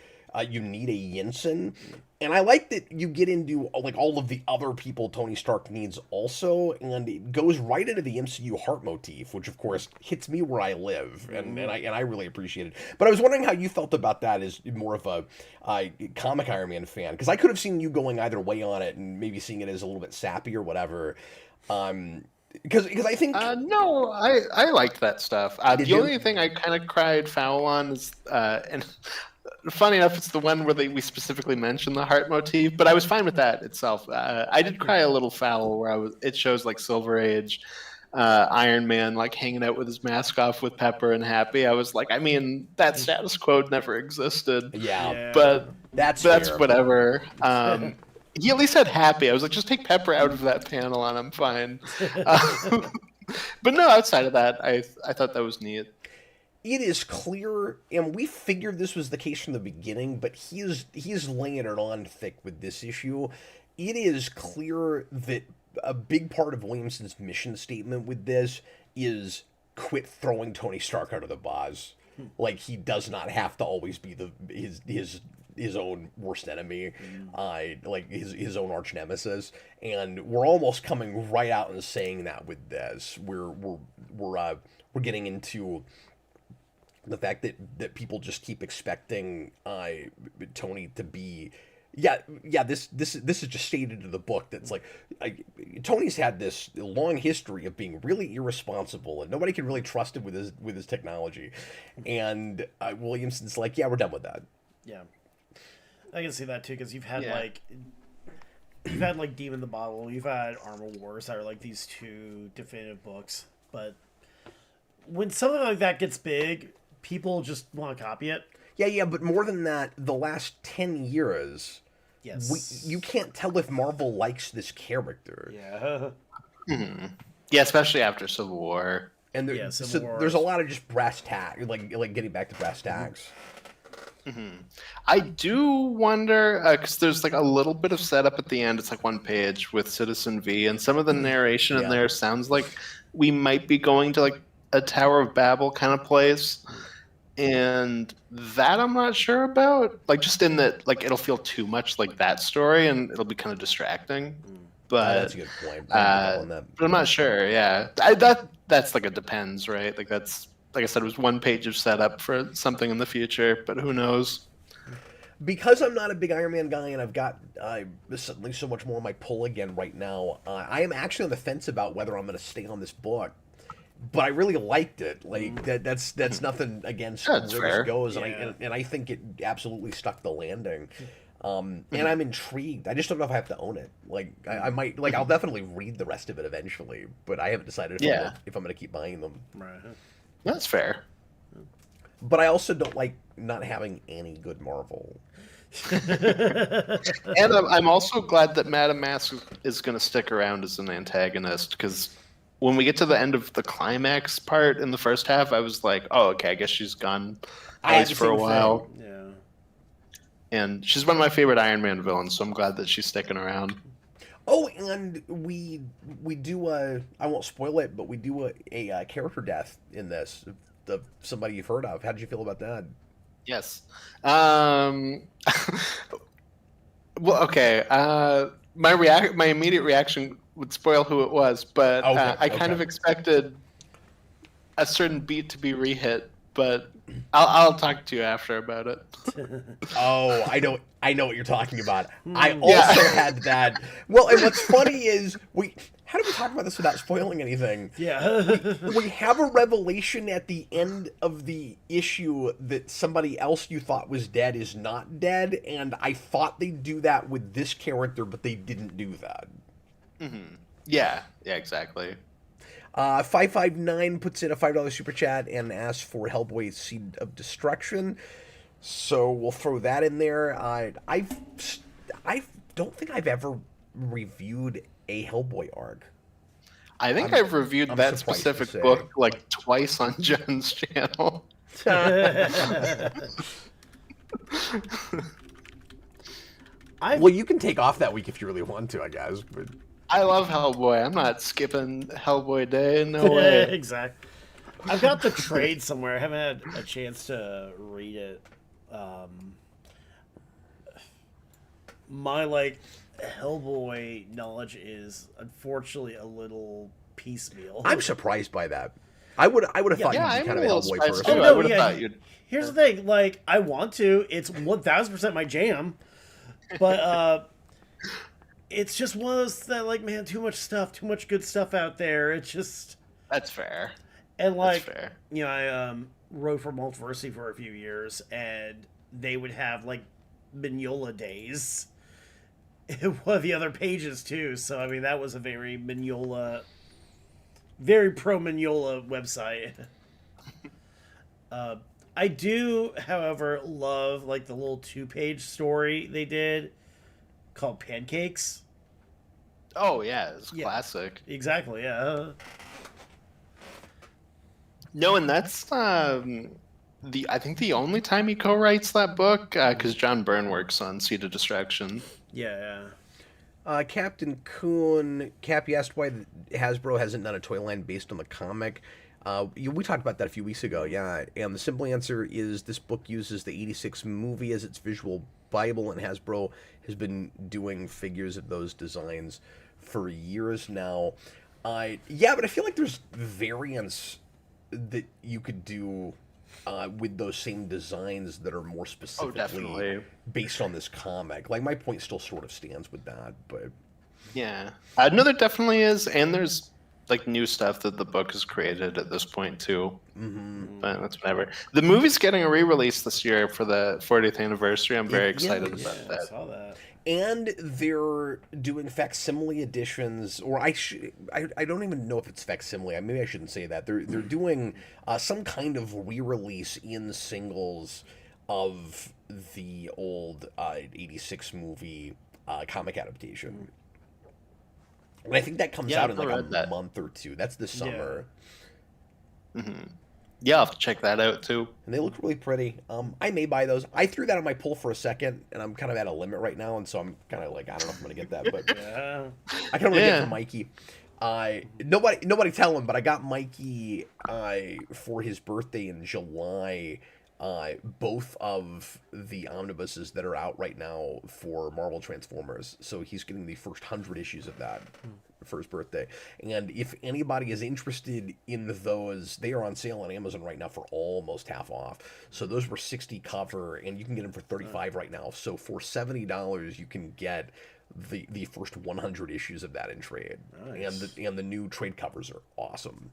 you need a Yinsen. And I like that you get into like all of the other people Tony Stark needs also, and it goes right into the MCU heart motif, which of course hits me where I live, and I really appreciate it. But I was wondering how you felt about that as more of a comic Iron Man fan, because I could have seen you going either way on it, and maybe seeing it as a little bit sappy or whatever. Because I think no, I liked that stuff. The only thing I kind of cried foul on is and funny enough, it's the one where we specifically mention the heart motif, but I was fine with that itself. I did cry a little foul where it shows like Silver Age Iron Man like hanging out with his mask off with Pepper and Happy. I was like, I mean, that status quo never existed. Yeah. But that's fair. Whatever. He at least had Happy. I was like, just take Pepper out of that panel and I'm fine. But no, outside of that, I thought that was neat. It is clear, and we figured this was the case from the beginning, but he is laying it on thick with this issue. It is clear that a big part of Williamson's mission statement with this is quit throwing Tony Stark under the bus. Like, he does not have to always be his own worst enemy, like his own arch nemesis. And we're almost coming right out and saying that with this. We're getting into the fact that people just keep expecting Tony to be, this is just stated in the book, that's like, Tony's had this long history of being really irresponsible, and nobody can really trust him with his technology. And Williamson's like, yeah, we're done with that. Yeah, I can see that too, because you've had like Demon the Bottle, you've had Armor Wars, that are like these two definitive books, but when something like that gets big, people just want to copy it. Yeah, but more than that, the last 10 years, yes, you can't tell if Marvel likes this character. Yeah. Mm-hmm. Yeah, especially after Civil War. And there's a lot of just brass tacks, like getting back to brass tacks. Mm-hmm. I do wonder, because there's like a little bit of setup at the end. It's like one page with Citizen V, and some of the narration in there sounds like we might be going to like a Tower of Babel kind of place. And that I'm not sure about. Like, just in that, like, it'll feel too much like that story, and it'll be kind of distracting. But that's a good point. I didn't pick up on that. But I'm not sure. Yeah, that's like it depends, right? Like that's like I said, it was one page of setup for something in the future, but who knows? Because I'm not a big Iron Man guy and I've got suddenly so much more on my pull again right now, I am actually on the fence about whether I'm going to stay on this book. But I really liked it. Like that's nothing against That's where fair. this goes, Yeah. and I think it absolutely stuck the landing. And I'm intrigued. I just don't know if I have to own it. Like I might, like I'll definitely read the rest of it eventually, but I haven't decided if I'm going to keep buying them. Right. That's fair. But I also don't like not having any good Marvel. And I'm also glad that Madame Mask is going to stick around as an antagonist, because when we get to the end of the climax part in the first half, I was like, oh, okay, I guess she's gone I ice for a while. Yeah. And she's one of my favorite Iron Man villains, so I'm glad that she's sticking around. Oh, and we do I won't spoil it, but we do a character death in this of somebody you've heard of. How did you feel about that? Yes. Well, okay. My immediate reaction would spoil who it was, but I kind of expected a certain beat to be re-hit, but I'll talk to you after about it. Oh, I know what you're talking about. I also had that. Well, and what's funny is how do we talk about this without spoiling anything? Yeah. We have a revelation at the end of the issue that somebody else you thought was dead is not dead, and I thought they'd do that with this character, but they didn't do that. Mm-hmm. Yeah, exactly. 559 puts in a $5 super chat and asks for Hellboy Seed of Destruction. So we'll throw that in there. I don't think I've ever reviewed a Hellboy arc. I think I've reviewed that specific book like twice on Jen's channel. Well, you can take off that week if you really want to, I guess. But I love Hellboy. I'm not skipping Hellboy Day. No way. Exactly. I've got the trade somewhere. I haven't had a chance to read it. My Hellboy knowledge is unfortunately a little piecemeal. I'm surprised by that. I would have thought you'd be kind of a Hellboy person. Too. I would have thought you'd. Here's the thing, I want to. It's 1000% my jam, but it's just one of those that man, too much stuff, too much good stuff out there. It's just That's fair. And That's fair. I wrote for Multiversity for a few years, and they would have Mignola days in one of the other pages too. So I mean, that was a very Mignola, very pro Mignola website. I do, however, love the little 2-page story they did called Pancakes. Oh yeah, it's classic. Exactly. Yeah. No, and that's I think the only time he co-writes that book, because John Byrne works on Seed of Destruction. Yeah. Captain Coon, Cappy asked why Hasbro hasn't done a toy line based on the comic. We talked about that a few weeks ago, yeah. And the simple answer is this book uses the 86 movie as its visual Bible, and Hasbro has been doing figures of those designs for years now. Yeah, but I feel like there's variants that you could do with those same designs that are more specifically based on this comic. My point still sort of stands with that, but yeah, no, there definitely is, and there's new stuff that the book has created at this point too. Mm-hmm. But that's whatever. The movie's getting a re-release this year for the 40th anniversary. I'm very excited about that. I saw that. And they're doing facsimile editions, or I don't even know if it's facsimile. Maybe I shouldn't say that. They're doing some kind of re-release in singles of the old 86 movie comic adaptation. And I think that comes out in a month or two. That's this summer. Yeah. Mm-hmm. Yeah, I'll have to check that out too. And they look really pretty. I may buy those. I threw that on my pull for a second, and I'm kind of at a limit right now, and so I'm kind of I don't know if I'm going to get that, but I kind of want to get it for Mikey. Nobody tell him, but I got Mikey for his birthday in July both of the omnibuses that are out right now for Marvel Transformers. So he's getting the first 100 issues of that for his birthday. And if anybody is interested in those, they are on sale on Amazon right now for almost half off. So those were 60 cover, and you can get them for 35 right now. So for $70, you can get the first 100 issues of that in trade. Nice. And the new trade covers are awesome.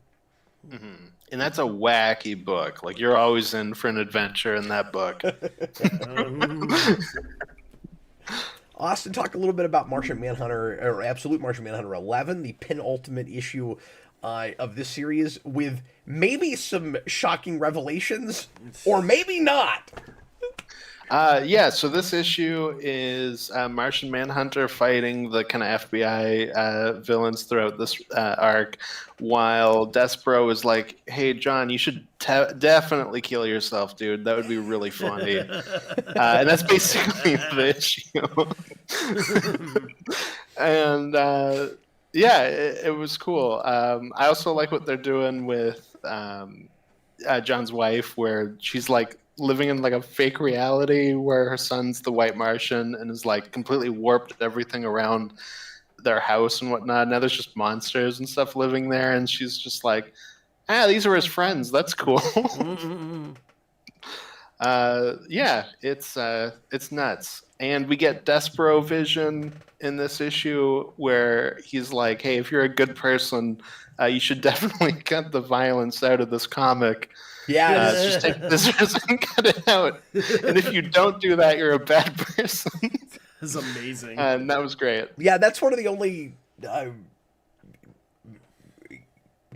Mm-hmm. And that's a wacky book. Like, you're always in for an adventure in that book. Austin, talk a little bit about Martian Manhunter, or Absolute Martian Manhunter 11, the penultimate issue of this series, with maybe some shocking revelations, or maybe not. Yeah, so this issue is Martian Manhunter fighting the kind of FBI villains throughout this arc, while Despero is like, hey, John, you should definitely kill yourself, dude. That would be really funny. And that's basically the issue. And yeah, it was cool. I also like what they're doing with John's wife, where she's like living in like a fake reality where her son's the White Martian and is like completely warped everything around their house and whatnot. Now there's just monsters and stuff living there, and she's just like, these are his friends. That's cool. Yeah, it's nuts. And we get Despero Vision in this issue where he's like, hey, if you're a good person, you should definitely cut the violence out of this comic. Yeah, just take the scissors and cut it out. And if you don't do that, you're a bad person. That's amazing. And that was great. Yeah, that's one of the only kind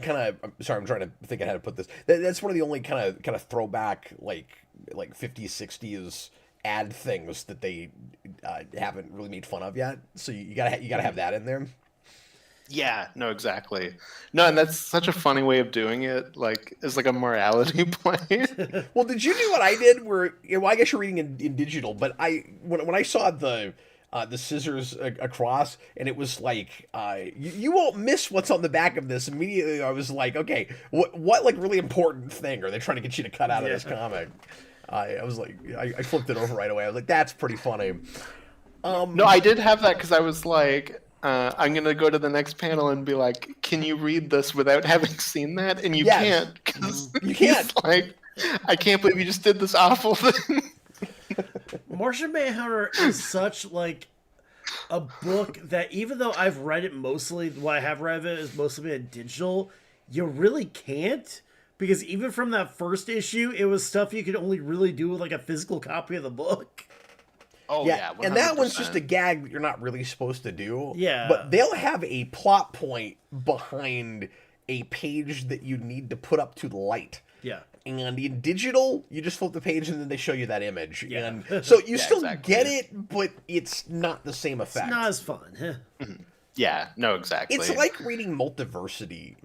of. Sorry, I'm trying to think of how to put this. That's one of the only kind of throwback like 50s, 60s ad things that they haven't really made fun of yet. So you gotta have that in there. Yeah, no, exactly. No, and that's such a funny way of doing it. Like, it's like a morality play. Well, did you do what I did? Where, well, I guess you're reading in digital, but when I saw the scissors across, and it was like, you won't miss what's on the back of this. Immediately, I was like, okay, what like really important thing are they trying to get you to cut out of this comic? I was like, I flipped it over right away. I was like, that's pretty funny. No, I did have that because I was like, I'm going to go to the next panel and be like, can you read this without having seen that? And you can't. Cause you can't. Like, I can't believe you just did this awful thing. Martian Manhunter is such like a book that even though I've read it mostly, what I have read of it is mostly been digital, you really can't. Because even from that first issue, it was stuff you could only really do with like a physical copy of the book. Oh, yeah. 100%. And that one's just a gag that you're not really supposed to do. Yeah. But they'll have a plot point behind a page that you need to put up to the light. Yeah. And in digital, you just flip the page and then they show you that image. Yeah. And so you still exactly. get it, but it's not the same effect. It's not as fun. Mm-hmm. Yeah, no, exactly. It's like reading Multiversity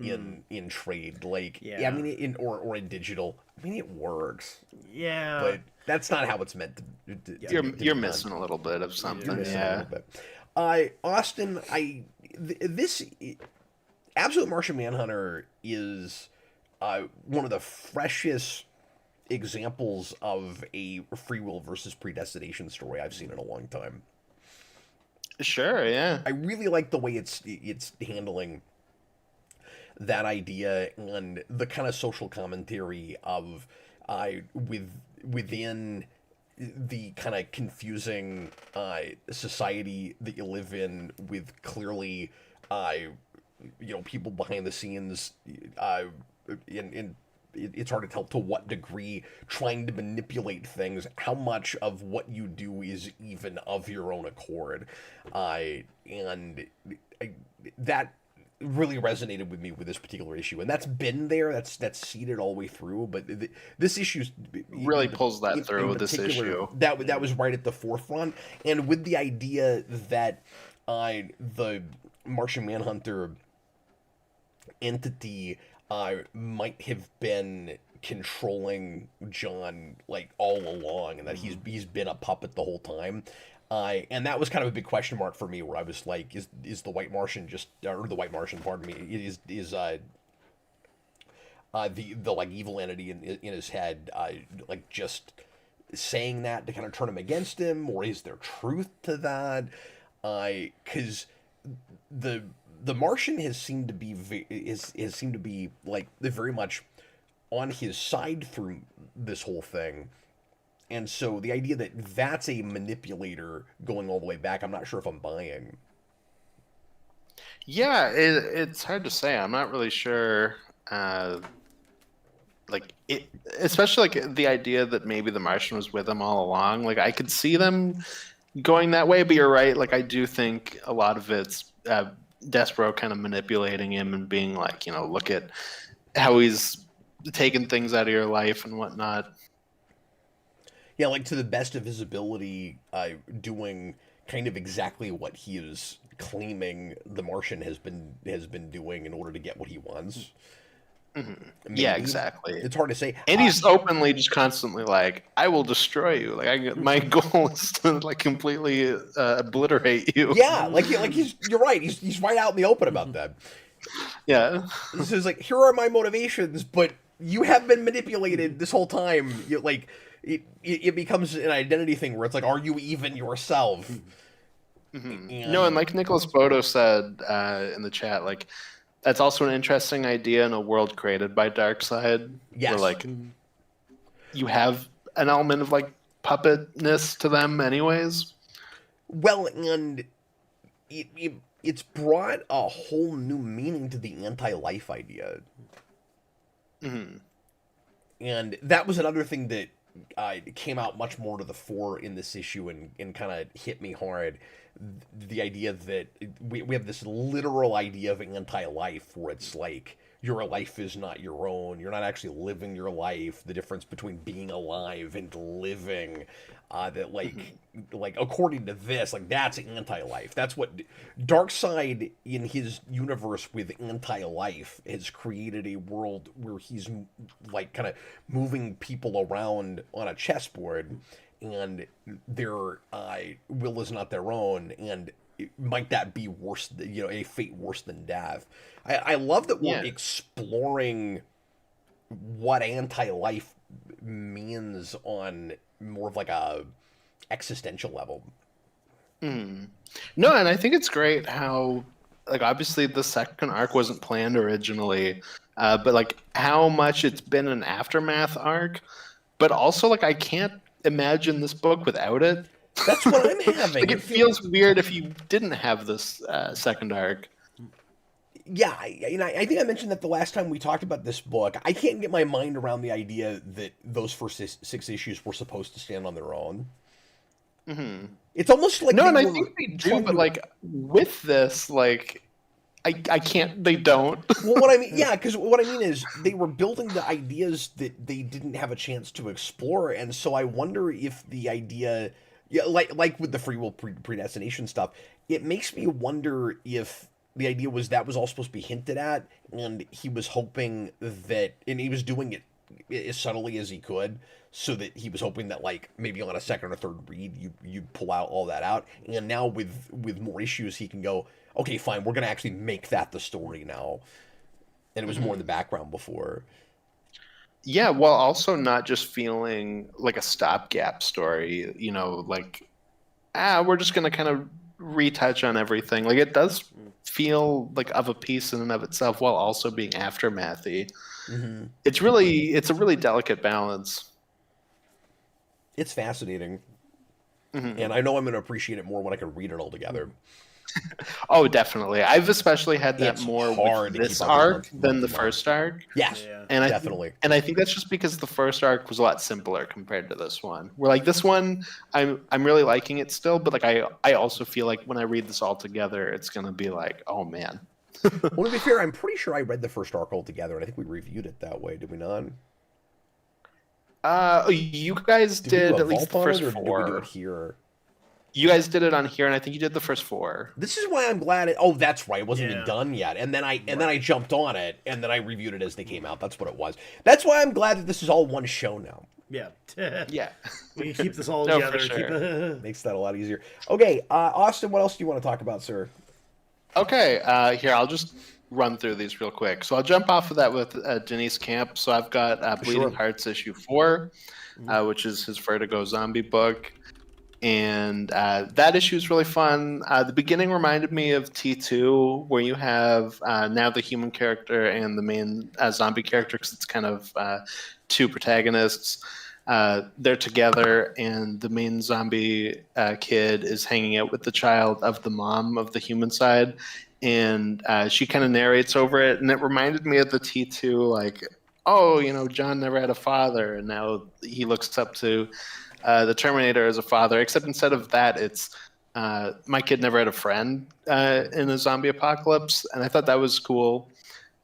in trade. Like, I mean, or in digital. I mean, it works. Yeah. But that's not how it's meant to You're missing a little bit of something. Yeah. Austin, this Absolute Martian Manhunter is one of the freshest examples of a free will versus predestination story I've seen in a long time. Sure, yeah. I really like the way it's handling that idea and the kind of social commentary of within the kind of confusing society that you live in, with clearly people behind the scenes in it's hard to tell to what degree trying to manipulate things, how much of what you do is even of your own accord. That really resonated with me with this particular issue, and that's been there, that's seeded all the way through, but this issue really pulls that through with this issue. That was right at the forefront, and with the idea that the Martian Manhunter entity might have been controlling John like all along, and that he's been a puppet the whole time. And that was kind of a big question mark for me, where I was like, is the White Martian pardon me, is the like evil entity in his head, like just saying that to kind of turn him against him, or is there truth to that? Because the Martian has seemed to be has seemed to be like very much on his side through this whole thing. And so the idea that that's a manipulator going all the way back, I'm not sure if I'm buying. Yeah, it's hard to say. I'm not really sure. Like it, especially like the idea that maybe the Martian was with him all along. Like I could see them going that way, but you're right. Like I do think a lot of it's Despero kind of manipulating him and being like, look at how he's taking things out of your life and whatnot. Yeah, like to the best of his ability, doing kind of exactly what he is claiming the Martian has been doing in order to get what he wants. Mm-hmm. Yeah, exactly. It's hard to say. And he's openly just constantly like, "I will destroy you." Like, my goal is to like completely obliterate you. Yeah, you're right. He's right out in the open about that. Yeah. This is like, here are my motivations, but you have been manipulated this whole time. It becomes an identity thing where it's like, are you even yourself? Mm-hmm. No, and like Nicholas Bodo said in the chat, like that's also an interesting idea in a world created by Darkseid. Yes. Where like you have an element of like puppetness to them, anyways. Well, and it's brought a whole new meaning to the anti-life idea. Mm-hmm. And that was another thing that came out much more to the fore in this issue and kind of hit me hard. The idea that we have this literal idea of anti-life where it's like your life is not your own. You're not actually living your life. The difference between being alive and living, that like according to this, like that's anti-life. That's what Darkseid in his universe with anti-life has created a world where he's like kind of moving people around on a chessboard, and their will is not their own, and might that be worse, a fate worse than death? I love that we're exploring what anti-life means on more of like a existential level. No, and I think it's great how, like, obviously the second arc wasn't planned originally, but like how much it's been an aftermath arc, but also like I can't imagine this book without it. That's what I'm having. Like, it feels weird if you didn't have this second arc. Yeah, I think I mentioned that the last time we talked about this book. I can't get my mind around the idea that those first six issues were supposed to stand on their own. Mm-hmm. It's almost like no, and I think they do, but like with this, like I can't. They don't. Well, what I mean, yeah, because what I mean is they were building the ideas that they didn't have a chance to explore, and so I wonder if the idea, yeah, like with the free will predestination stuff, it makes me wonder if the idea was that was all supposed to be hinted at, and he was hoping that, and he was doing it as subtly as he could, so that he was hoping that like maybe on a second or third read you pull out all that out, and now with more issues he can go, okay, fine, we're gonna actually make that the story now, and it was more in the background before. Yeah, while also not just feeling like a stopgap story, like we're just gonna kind of retouch on everything. Like it does feel like of a piece in and of itself while also being aftermathy. Mm-hmm. It's a really delicate balance. It's fascinating. Mm-hmm. And I know I'm going to appreciate it more when I can read it all together. Oh, definitely. I've especially had that more with this arc than the first arc. Yes, yeah. And definitely. I think that's just because the first arc was a lot simpler compared to this one. Where like this one, I'm really liking it still, but like I also feel like when I read this all together, it's gonna be like, oh man. Well, to be fair, I'm pretty sure I read the first arc all together, and I think we reviewed it that way. Did we not? You guys did at least the first 4. Did we do it here? You guys did it on here, and I think you did the first 4. This is why I'm glad. Oh, that's right. It wasn't even done yet, and then I jumped on it, and then I reviewed it as they came out. That's what it was. That's why I'm glad that this is all one show now. Yeah. Yeah. We can keep this all together. For sure. Makes that a lot easier. Okay, Austin, what else do you want to talk about, sir? Okay, here, I'll just run through these real quick. So I'll jump off of that with Denise Camp. So I've got Bleeding Hearts issue 4, which is his Vertigo zombie book. And that issue is really fun. The beginning reminded me of T2, where you have now the human character and the main zombie character, because it's kind of two protagonists. They're together, and the main zombie kid is hanging out with the child of the mom of the human side, and she kind of narrates over it, and it reminded me of the T2, like, oh, John never had a father, and now he looks up to the Terminator as a father, except instead of that, it's my kid never had a friend in a zombie apocalypse, and I thought that was cool.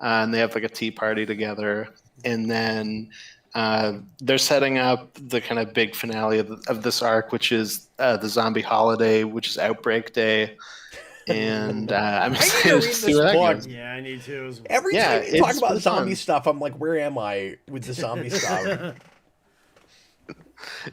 And they have like a tea party together, and then they're setting up the kind of big finale of this arc, which is the zombie holiday, which is Outbreak Day. And I'm excited to see where that goes. Yeah, I need to. Every time you talk about zombie stuff, I'm like, where am I with the zombie stuff?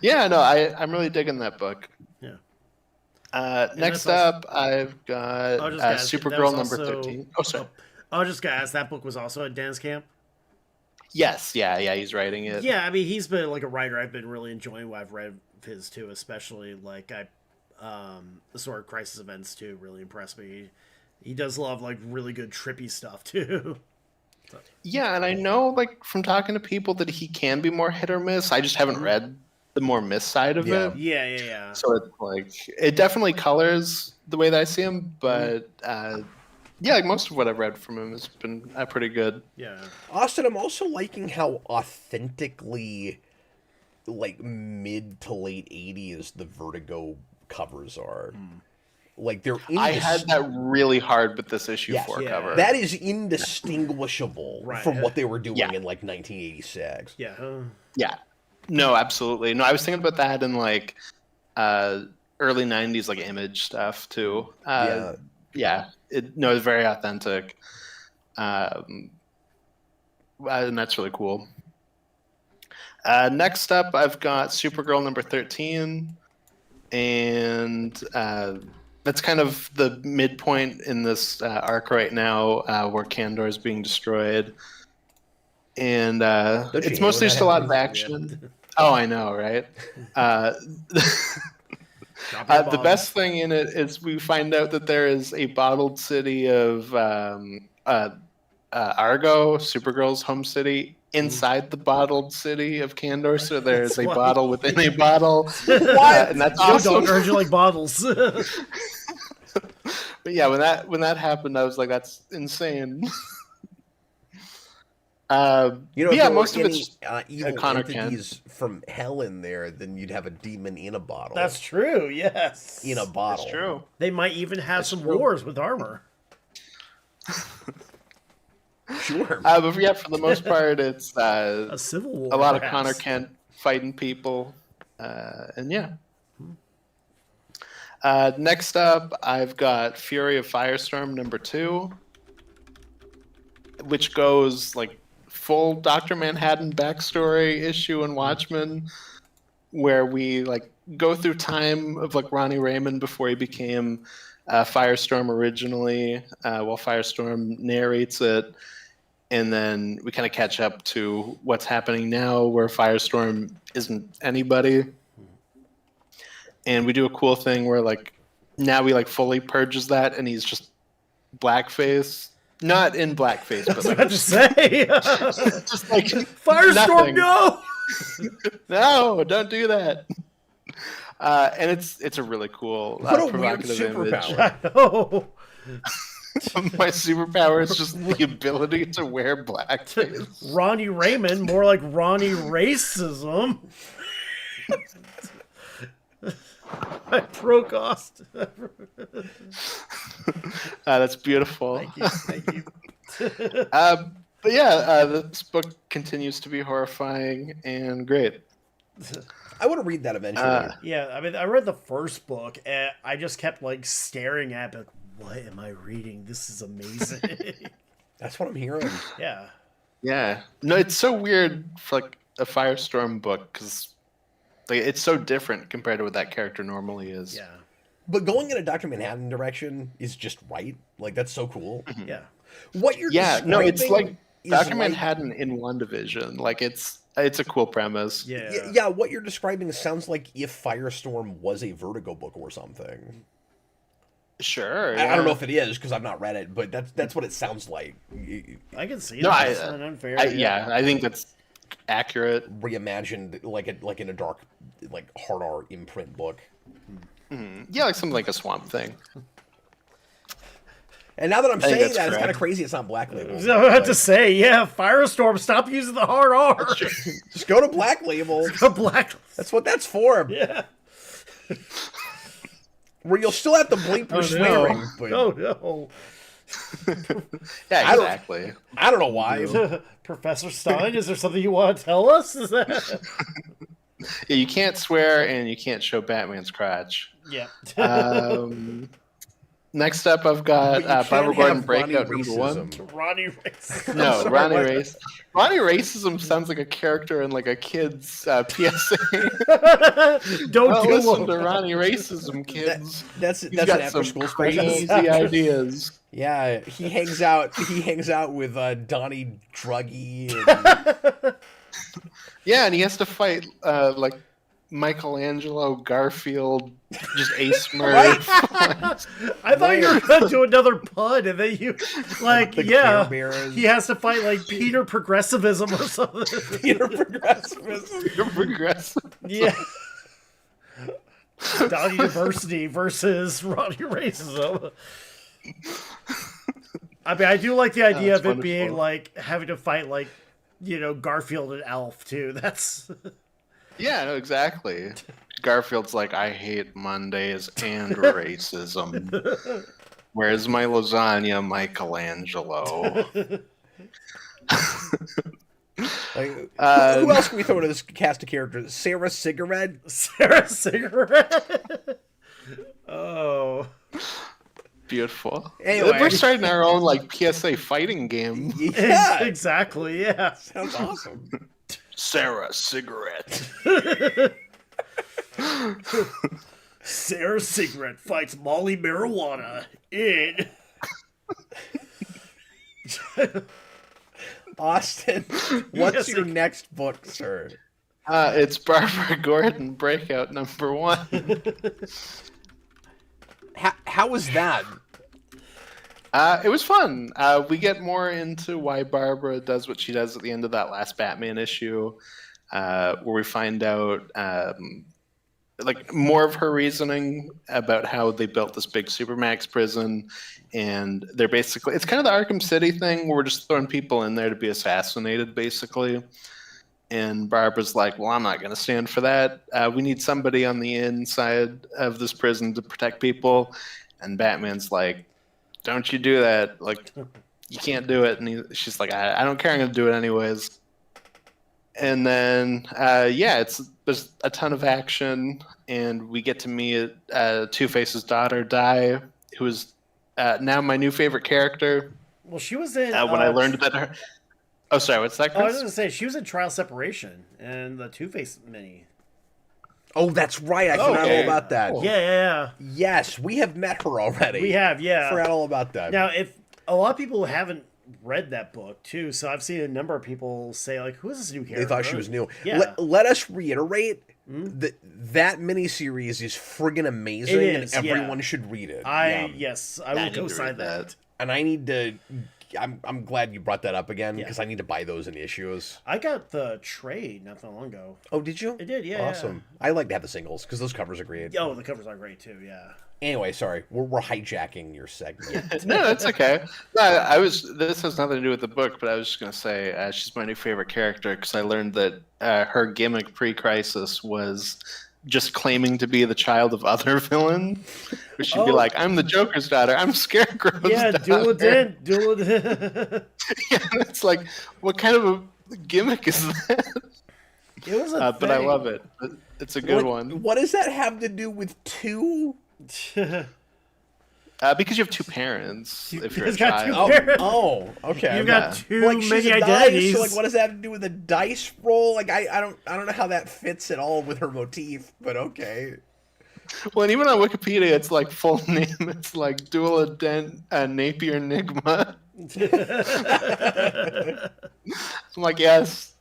Yeah, no, I'm really digging that book. Yeah. Next up, I've got Supergirl number 13. Oh, sorry. I was just gonna ask. That book was also at Dan's camp. Yes, yeah, he's writing it. Yeah, I mean, he's been like a writer. I've been really enjoying what I've read of his too, especially like the Sword of Crisis events too. Really impressed me. He does love like really good trippy stuff too. Yeah, and I know like from talking to people that he can be more hit or miss. I just haven't read the more miss side of it. Yeah. So it's like it definitely colors the way that I see him, but yeah, like most of what I've read from him has been pretty good. Yeah. Austin, I'm also liking how authentically like mid to late 80s the Vertigo covers are. Like they're I had that really hard with this issue 4 cover. That is indistinguishable from what they were doing in like 1986. Yeah. Yeah. No, absolutely. No, I was thinking about that in like early 90s like Image stuff too. Yeah. It's very authentic. And that's really cool. Next up, I've got Supergirl number 13. And that's kind of the midpoint in this arc right now where Kandor is being destroyed. And it's mostly just a lot of action. Oh, I know, right? The best thing in it is we find out that there is a bottled city of Argo, Supergirl's home city, inside the bottled city of Kandor. So there's a bottle within a bottle. What? And that's awesome. I heard you like bottles. But yeah, when that happened, I was like, that's insane. If most there of were it's evil Connor entities from hell in there, then you'd have a demon in a bottle. That's true. Yes, in a bottle. That's true. They might even have some wars with armor. Sure. But yeah, for the most part, it's A civil war. a lot of perhaps. Connor Kent fighting people, and yeah. Next up, I've got Fury of Firestorm number 2, which goes like full Dr. Manhattan backstory issue in Watchmen, where we like go through time of like Ronnie Raymond before he became Firestorm originally, while Firestorm narrates it, and then we kind of catch up to what's happening now, where Firestorm isn't anybody. And we do a cool thing where like now we like fully purges that, and he's just blackface. Not in blackface, but like What to say? just like Firestorm, nothing. no! No, don't do that. And it's a really cool, What a weird provocative image. superpower. Oh, My superpower is just the ability to wear blackface. Ronnie Raymond, more like Ronnie Racism. I Procost. That's beautiful. Thank you. But yeah, this book continues to be horrifying and great. I want to read that eventually. Yeah, I mean, I read the first book, and I just kept like staring at it, like, what am I reading? This is amazing. That's what I'm hearing. Yeah. Yeah. No, it's so weird for like a Firestorm book because like it's so different compared to what that character normally is. Yeah. But going in a Dr. Manhattan direction is just right. Like, that's so cool. Yeah. What you're it's like is Dr. like, Manhattan in WandaVision. Like it's a cool premise. Yeah. What you're describing sounds like if Firestorm was a Vertigo book or something. Sure. I don't know if it is because I've not read it, but that's what it sounds like. I can see No, that. It's not unfair. I think that's accurate. Reimagined like in a dark, like hard art imprint book. Yeah, like something like a Swamp Thing. And now that I'm think saying that's that, it's kind of correct. crazy. It's not Black Label. I was about to say, yeah, Firestorm, stop using the hard R. Just go to Black Label. Black. That's what that's for. Yeah. Where you'll still have to bleep your swearing. But Oh no. Yeah, exactly. I don't know why. Professor Stein, is there something you want to tell us? Is that? Yeah, you can't swear and you can't show Batman's crotch. Yeah. Next up, I've got Barbara Gordon Breakout number 1. Ronnie Race. No, Ronnie Race. Ronnie Racism sounds like a character in like a kid's PSA. Don't do listen to Ronnie Racism, kids. That's He's an got after some school special. crazy ideas. Yeah, he hangs out with Donnie Druggy. And... Yeah, and he has to fight like Michelangelo, Garfield, just Ace Smurf. I thought you were going to do another pun, and then you, like, The yeah, Care Bears. he has to fight, like, Peter Progressivism or something. Peter Progressivism. You're progressive. Yeah. Donnie Diversity versus Ronnie Racism. I mean, I do like the idea of it being, like, having to fight, like, you know, Garfield and Elf, too. That's... Yeah, no, exactly. Garfield's like, I hate Mondays and racism. Where's my lasagna, Michelangelo? Like, who else can we throw into this cast of characters? Sarah Cigarette? Sarah Cigarette? Oh. Beautiful. Anyway. We're starting our own like PSA fighting game. Yeah, Exactly, yeah. sounds awesome. Sarah Cigarette. Sarah Cigarette fights Molly Marijuana in... Austin, what's Yes, your next book, sir? It's Barbara Gordon Breakout number 1. How was that? It was fun. We get more into why Barbara does what she does at the end of that last Batman issue, where we find out like more of her reasoning about how they built this big Supermax prison, and they're basically, it's kind of the Arkham City thing where we're just throwing people in there to be assassinated, basically. And Barbara's like, well, I'm not going to stand for that. We need somebody on the inside of this prison to protect people. And Batman's like, don't you do that. Like, you can't do it. And she's like, I don't care. I'm going to do it anyways. And then, there's a ton of action. And we get to meet Two-Face's daughter, Di, who is now my new favorite character. Well, she was in... When I learned that her... Oh, sorry, what's that, Chris? I was going to say, she was in Trial Separation and the Two-Face mini. Oh, that's right. I forgot all about that. Yeah. Yes, we have met her already. We have, yeah. Forgot all about that. Now, if a lot of people haven't read that book, too, so I've seen a number of people say, like, who is this new character? They thought she was new. Yeah. Let us reiterate that miniseries is friggin' amazing, It is, and everyone should read it. Yes, I will need to co-sign read that. And I need to... I'm glad you brought that up again, because I need to buy those in issues. I got the trade not that long ago. Oh, did you? I did, yeah. Awesome. I like to have the singles, because those covers are great. Oh, the covers are great, too, yeah. Anyway, sorry. We're hijacking your segment. No, that's okay. No, this has nothing to do with the book, but I was just going to say she's my new favorite character because I learned that her gimmick pre-Crisis was just claiming to be the child of other villain. Where she'd be like, I'm the Joker's daughter. I'm Scarecrow's daughter. Duladin. Yeah, it's like, what kind of a gimmick is that? It was a but I love it. It's a good one. What does that have to do with two? Because you have two parents if you're a He's got two child. parents. Oh, okay. You've got too Like, she's many a identities. dice, so like, what does that have to do with a dice roll? Like, I don't know how that fits at all with her motif, but okay. Well, and even on Wikipedia, it's like full name. It's like Dual Dent Napier Enigma. I'm like, yes,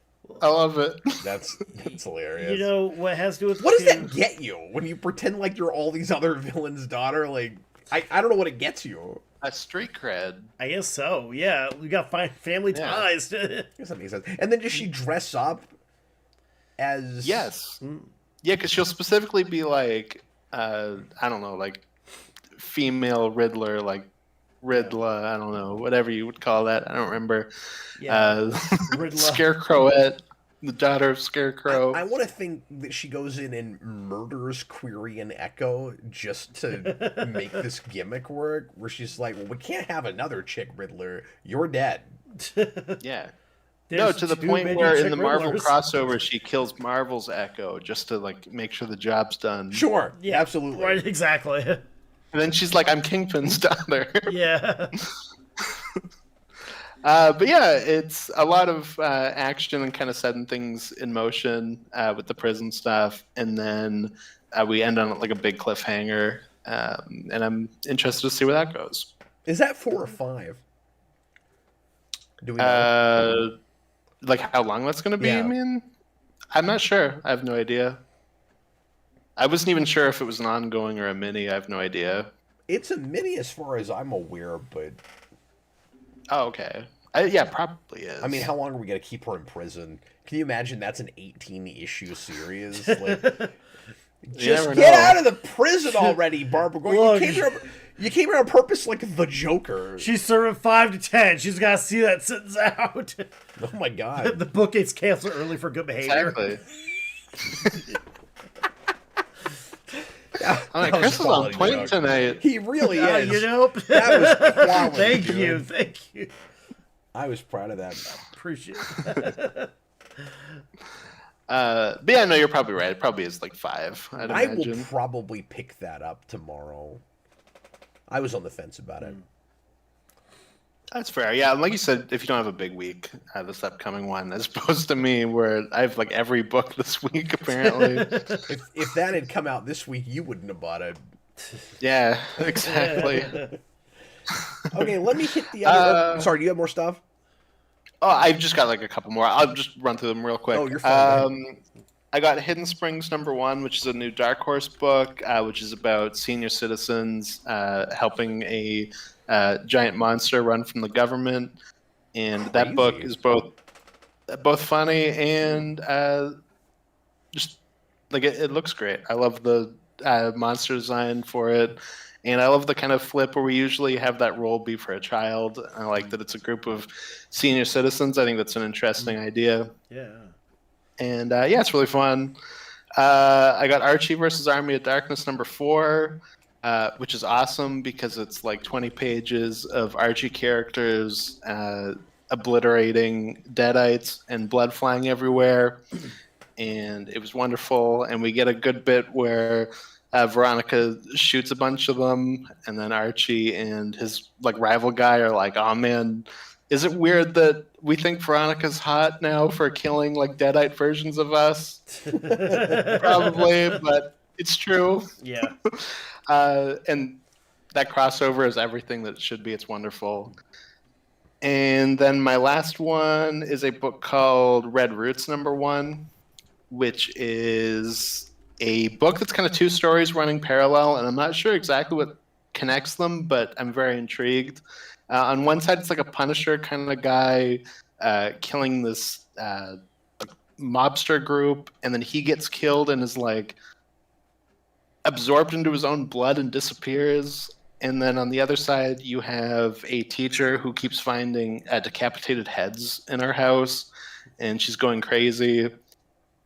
I love it. That's hilarious. You know what has to do with what does that get you when you pretend like you're all these other villains' daughter? Like, I don't know what it gets you. A street cred. I guess so. Yeah, we got family ties. I guess that makes sense. And then does she dress up as? Yes. Yeah, because she'll specifically be like, I don't know, like female Riddler, like Riddler. I don't know, whatever you would call that. I don't remember. Yeah, Riddler. Scarecrowette, the daughter of Scarecrow. I want to think that she goes in and murders Query and Echo just to make this gimmick work, where she's like, well, we can't have another chick Riddler. You're dead. Yeah. There's no, to the too point many where in chick the Marvel Riddlers. crossover, she kills Marvel's Echo just to like make sure the job's done. Sure. Yeah, Absolutely. Right, exactly. And then she's like, I'm Kingpin's daughter. Yeah. But yeah, it's a lot of action and kind of setting things in motion with the prison stuff, and then we end on like a big cliffhanger, and I'm interested to see where that goes. Is that 4 or 5? Do we know? Like how long that's going to be? Yeah. I mean, I'm not sure. I have no idea. I wasn't even sure if it was an ongoing or a mini. I have no idea. It's a mini as far as I'm aware, but Oh, okay. Yeah, probably is. I mean, how long are we going to keep her in prison? Can you imagine that's an 18-issue series? Like, just never get know. out of the prison already, Barbara Gordon. Look. You came here on purpose like the Joker. She's serving 5 to 10. She's got to see that sentence out. Oh my god. The book gets canceled early for good behavior. Exactly. That I'm like, was Chris is on quality point joke. tonight. He really Yeah, is. you know? That was quality, Thank dude. you. Thank you. I was proud of that. Appreciate it. But yeah, no, you're probably right. It probably is like 5. I'd I will imagine. probably pick that up tomorrow. I was on the fence about it. That's fair. Yeah, and like you said, if you don't have a big week, this upcoming one, as opposed to me, where I have like every book this week, apparently. If that had come out this week, you wouldn't have bought it. Yeah, exactly. Okay, let me hit the other. Sorry, do you have more stuff? Oh, I've just got like a couple more. I'll just run through them real quick. Oh, you're fine. I got Hidden Springs #1, which is a new Dark Horse book, which is about senior citizens helping a giant monster run from the government, and that book Crazy. is both funny and just like it looks great. I love the monster design for it, and I love the kind of flip where we usually have that role be for a child. I like that it's a group of senior citizens. I think that's an interesting idea. Yeah. And yeah, it's really fun. I got Archie versus Army of Darkness #4, which is awesome because it's like 20 pages of Archie characters obliterating deadites and blood flying everywhere. And it was wonderful. And we get a good bit where Veronica shoots a bunch of them, and then Archie and his like rival guy are like, "Oh man, is it weird that we think Veronica's hot now for killing like deadite versions of us?" Probably, but it's true. Yeah. And that crossover is everything that it should be. It's wonderful. And then my last one is a book called Red Roots #1, which is a book that's kind of 2 stories running parallel, and I'm not sure exactly what connects them, but I'm very intrigued. On one side, it's like a Punisher kind of guy killing this mobster group, and then he gets killed and is like absorbed into his own blood and disappears. And then on the other side, you have a teacher who keeps finding decapitated heads in her house, and she's going crazy.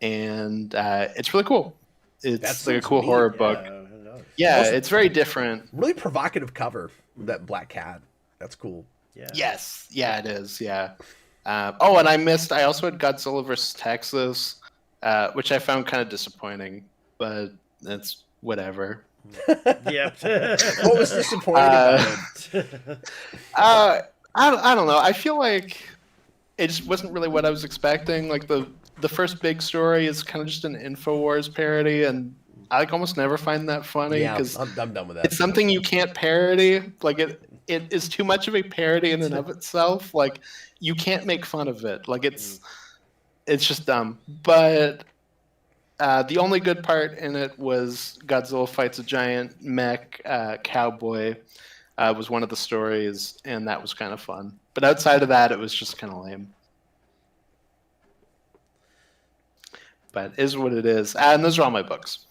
And it's really cool. It's That like a sounds cool neat. horror book. Yeah, Also- it's very different. Really provocative cover with that black cat. That's cool. Yeah. Yes, yeah, it is. Yeah. Oh, and I also had Godzilla vs. Texas, which I found kind of disappointing, but it's whatever. Yeah. What was disappointing about it? I don't know. I feel like it just wasn't really what I was expecting. Like the first big story is kind of just an InfoWars parody, and I like almost never find that funny Yeah, because I'm done with that. it's something you can't parody. Like it is too much of a parody in and of itself. Like you can't make fun of it. Like it's just dumb. But the only good part in it was Godzilla fights a giant mech cowboy. Was one of the stories, and that was kind of fun. But outside of that, it was just kind of lame. But it is what it is. And those are all my books.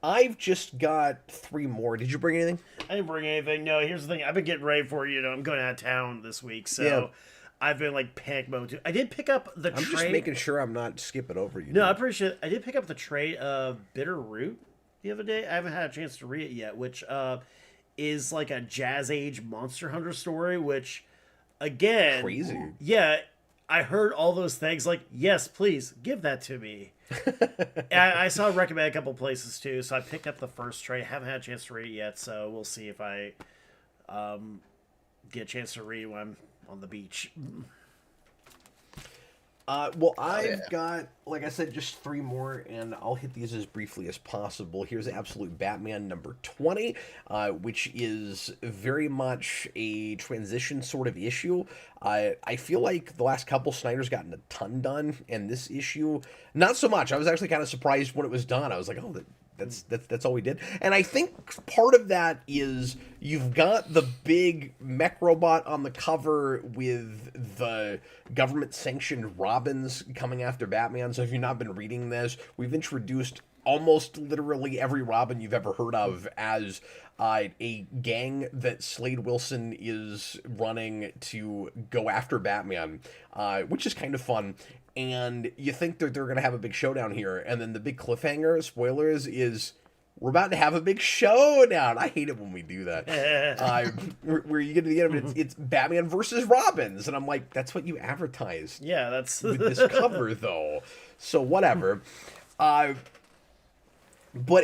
I've just got 3 more. Did you bring anything? I didn't bring anything. No, here's the thing. I've been getting ready for, I'm going out of town this week, so Yeah. I've been like panic mode too. I did pick up the I'm trade. just making sure I'm not skipping over you. No, I appreciate it. I did pick up the trade of Bitter Root the other day. I haven't had a chance to read it yet, which is like a Jazz Age Monster Hunter story, which, again... Crazy. Yeah, I heard all those things like, yes, please, give that to me. I saw it recommended a couple places too, so I picked up the first trade. Haven't had a chance to read it yet, so we'll see if I get a chance to read when I'm on the beach. Well, I've got, like I said, just 3 more, and I'll hit these as briefly as possible. Here's Absolute Batman number 20, which is very much a transition sort of issue. I feel like the last couple Snyder's gotten a ton done, and this issue, not so much. I was actually kind of surprised when it was done. I was like, oh, that's all we did. And I think part of that is you've got the big mech robot on the cover with the government-sanctioned Robins coming after Batman. So if you've not been reading this, we've introduced almost literally every Robin you've ever heard of as a gang that Slade Wilson is running to go after Batman, which is kind of fun. And you think that they're going to have a big showdown here, and then the big cliffhanger, spoilers, is we're about to have a big showdown. I hate it when we do that. Where you get to the end of it, it's Batman versus Robins, and I'm like, that's what you advertised. Yeah, that's with this cover, though. So whatever. But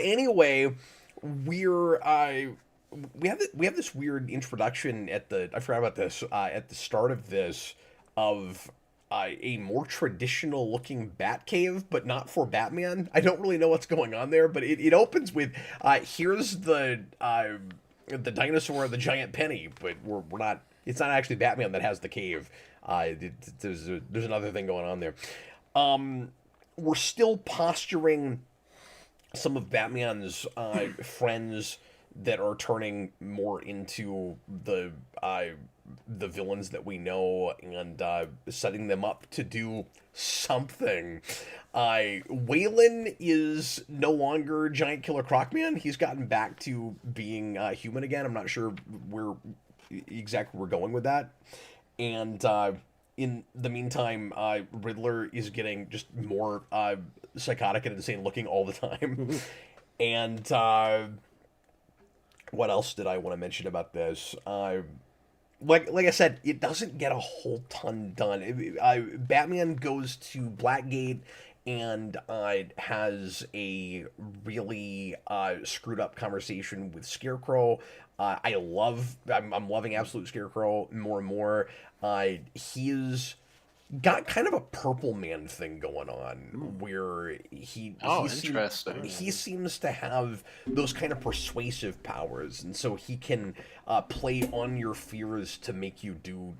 anyway, we have this weird introduction I forgot about this at the start of this of a more traditional looking Batcave, but not for Batman. I don't really know what's going on there, but it opens with here's the dinosaur, the giant penny, but we're not. It's not actually Batman that has the cave. There's another thing going on there. We're still posturing some of Batman's friends that are turning more into the villains that we know, and setting them up to do something. Waylon is no longer Giant Killer Crocman. He's gotten back to being human again. I'm not sure where exactly we're going with that. And in the meantime, Riddler is getting just more psychotic and insane looking all the time. And what else did I want to mention about this? Like I said, it doesn't get a whole ton done. Batman goes to Blackgate and has a really screwed up conversation with Scarecrow. I'm loving Absolute Scarecrow more and more. He's got kind of a Purple Man thing going on where interesting. He seems to have those kind of persuasive powers, and so he can play on your fears to make you do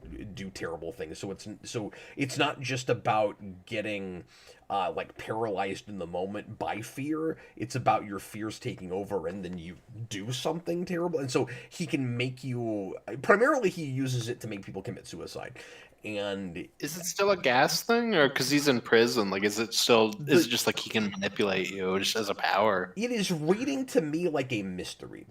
terrible things. So it's not just about getting like paralyzed in the moment by fear. It's about your fears taking over, and then you do something terrible. And so he can make you. Primarily, he uses it to make people commit suicide. And is it still a gas thing, or because he's in prison? Like, is it just like he can manipulate you just as a power? It is reading to me like a mystery.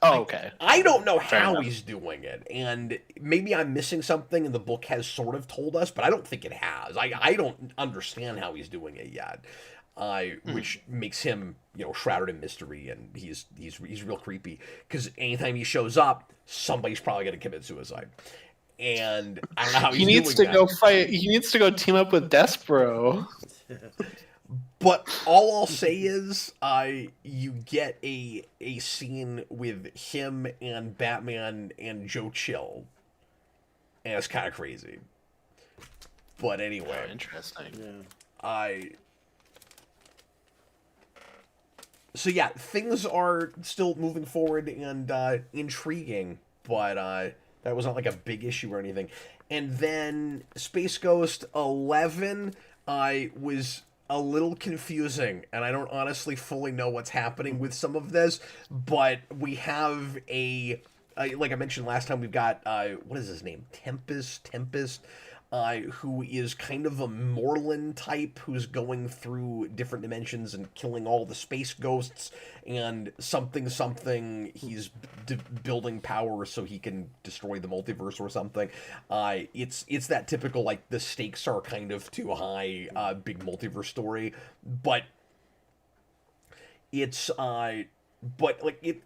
Oh, okay. I don't know how he's doing it, and maybe I'm missing something, and the book has sort of told us, but I don't think it has. I don't understand how he's doing it yet, which makes him shrouded in mystery, and he's real creepy because anytime he shows up, somebody's probably going to commit suicide. And I don't know how he needs to go fight. He needs to go team up with Despero. But all I'll say is, you get a scene with him and Batman and Joe Chill, and it's kind of crazy. But anyway, interesting. Yeah. So yeah, things are still moving forward and intriguing, but that was not like a big issue or anything. And then Space Ghost 11 was a little confusing, and I don't honestly fully know what's happening with some of this, but we have like I mentioned last time, we've got what is his name? Tempest, who is kind of a Morlin type who's going through different dimensions and killing all the space ghosts, and something he's building power so he can destroy the multiverse or something. It's that typical, like, the stakes are kind of too high, big multiverse story, but it's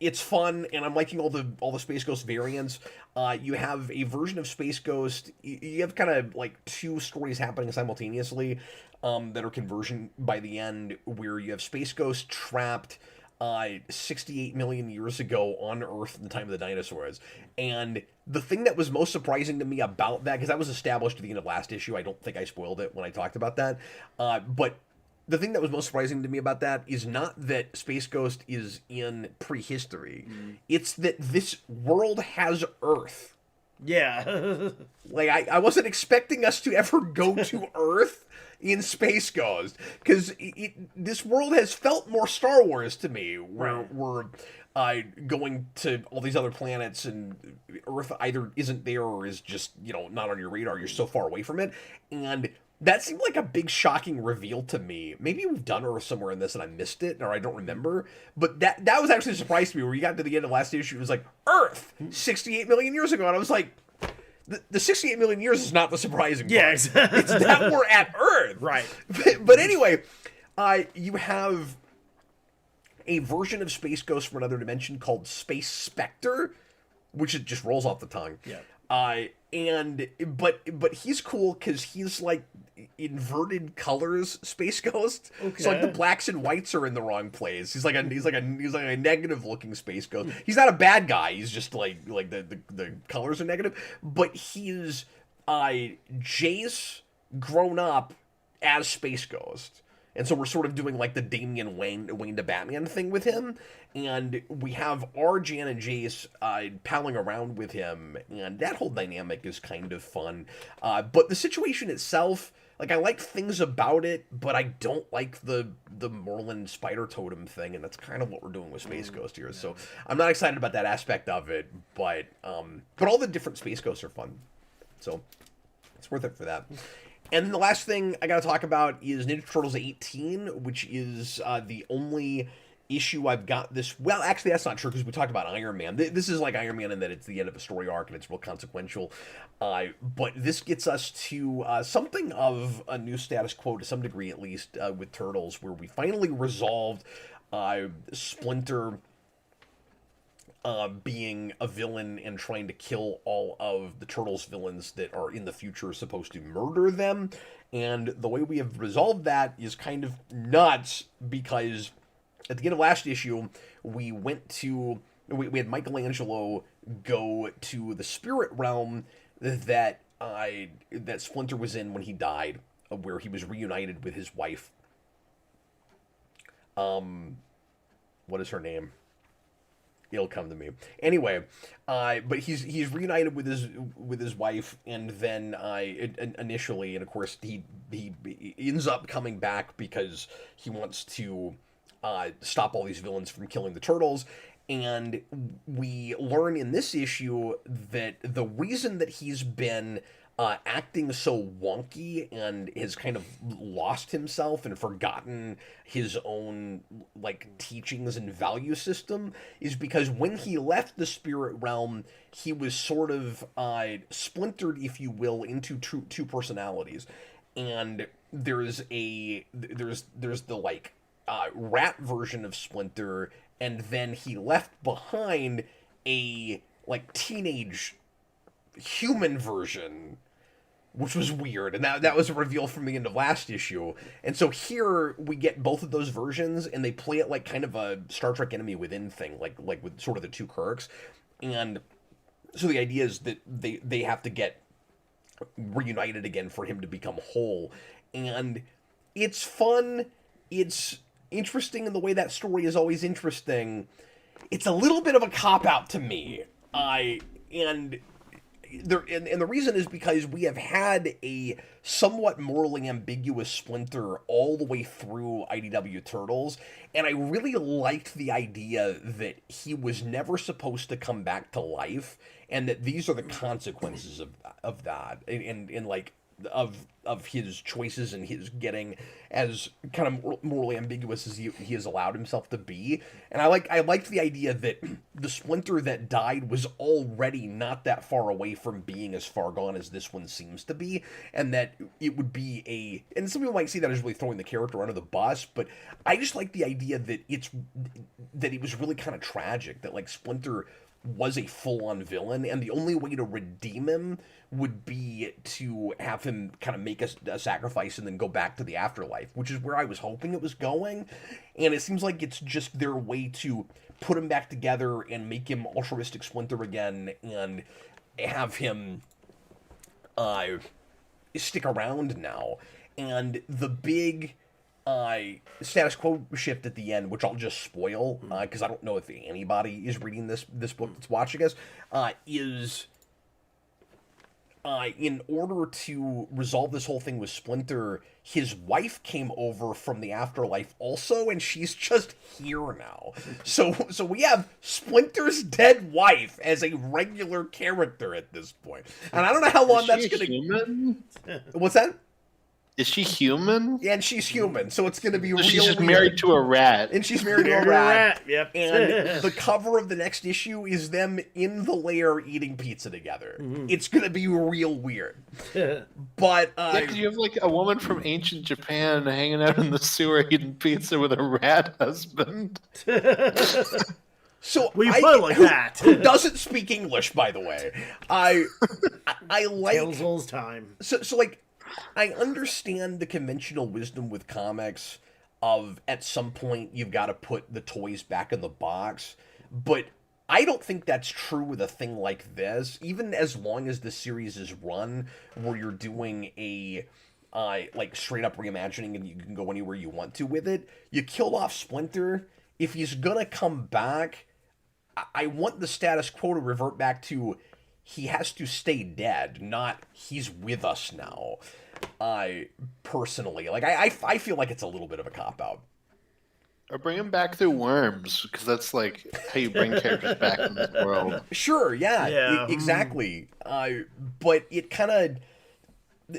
it's fun, and I'm liking all the Space Ghost variants. You have a version of Space Ghost. You have kind of like two stories happening simultaneously that are conversion by the end, where you have Space Ghost trapped 68 million years ago on Earth in the time of the dinosaurs. And the thing that was most surprising to me about that, because that was established at the end of last issue, I don't think I spoiled it when I talked about that, but the thing that was most surprising to me about that is not that Space Ghost is in prehistory. It's that this world has Earth. Yeah. Like, I wasn't expecting us to ever go to Earth in Space Ghost, because this world has felt more Star Wars to me, where we're going to all these other planets, and Earth either isn't there or is just, not on your radar. You're so far away from it. And that seemed like a big shocking reveal to me. Maybe we've done Earth somewhere in this and I missed it, or I don't remember. But that was actually a surprise to me, where you got to the end of last issue, it was like, Earth, 68 million years ago. And I was like, the 68 million years is not the surprising part. Yeah, exactly. It's that we're at Earth. Right. But anyway, you have a version of Space Ghost from another dimension called Space Spectre, which it just rolls off the tongue. Yeah. But he's cool because he's like inverted colors Space Ghost. Okay. So like the blacks and whites are in the wrong place. He's like a negative looking Space Ghost. He's not a bad guy. He's just like the colors are negative. But he's Jace grown up as Space Ghost. And so we're sort of doing like the Damian Wayne to Batman thing with him. And we have Arjan and Jace palling around with him. And that whole dynamic is kind of fun. But the situation itself, like, I like things about it, but I don't like the Merlin spider totem thing. And that's kind of what we're doing with Space Ghost here. So I'm not excited about that aspect of it. But all the different Space Ghosts are fun. So it's worth it for that. And then the last thing I got to talk about is Ninja Turtles 18, which is the only issue I've got this... Well, actually, that's not true, because we talked about Iron Man. This is like Iron Man in that it's the end of a story arc, and it's real consequential. But this gets us to something of a new status quo, to some degree at least, with Turtles, where we finally resolved Splinter being a villain and trying to kill all of the Turtles villains that are in the future supposed to murder them. And the way we have resolved that is kind of nuts, because at the end of last issue, we had Michelangelo go to the spirit realm that Splinter was in when he died, where he was reunited with his wife. What is her name? It'll come to me. Anyway, but he's reunited with his wife, and then initially, and of course he ends up coming back because he wants to stop all these villains from killing the Turtles. And we learn in this issue that the reason that he's been acting so wonky and has kind of lost himself and forgotten his own like teachings and value system is because when he left the spirit realm, he was sort of splintered, if you will, into two personalities. And there's the like rat version of Splinter, and then he left behind a like teenage human version, which was weird, and that was a reveal from the end of last issue. And so here we get both of those versions, and they play it like kind of a Star Trek Enemy Within thing, like with sort of the two Kirks. And so the idea is that they have to get reunited again for him to become whole. And it's fun. It's interesting in the way that story is always interesting, it's a little bit of a cop-out to me. And the reason is because we have had a somewhat morally ambiguous Splinter all the way through IDW Turtles, and I really liked the idea that he was never supposed to come back to life, and that these are the consequences of that, and like of his choices and his getting as kind of morally ambiguous as he has allowed himself to be. And I liked the idea that the Splinter that died was already not that far away from being as far gone as this one seems to be, and that it would be and some people might see that as really throwing the character under the bus, but I just like the idea that it was really kind of tragic, that like Splinter was a full-on villain, and the only way to redeem him would be to have him kind of make a sacrifice and then go back to the afterlife, which is where I was hoping it was going. And it seems like it's just their way to put him back together and make him altruistic Splinter again, and have him stick around now. And the big status quo shift at the end, which I'll just spoil because I don't know if anybody is reading this book that's watching us, is in order to resolve this whole thing with Splinter, his wife came over from the afterlife also, and she's just here now. So we have Splinter's dead wife as a regular character at this point, and I don't know how long that's going to. What's that? Is she human? Yeah, and she's human, so it's going to be real she's just weird. Married to a rat. And she's married to a rat. Yep. And the cover of the next issue is them in the lair eating pizza together. Mm-hmm. It's going to be real weird. But because you have like a woman from ancient Japan hanging out in the sewer eating pizza with a rat husband. So we put it like that. Who doesn't speak English, by the way? I like Tales old time. So like, I understand the conventional wisdom with comics of at some point you've got to put the toys back in the box, but I don't think that's true with a thing like this. Even as long as the series is run, where you're doing a like straight up reimagining and you can go anywhere you want to with it, you killed off Splinter. If he's gonna come back, I want the status quo to revert back to he has to stay dead, not he's with us now. Personally, like I feel like it's a little bit of a cop-out. Or bring him back through worms, because that's like how you bring characters back in this world. Sure, yeah. Exactly. But it kind of,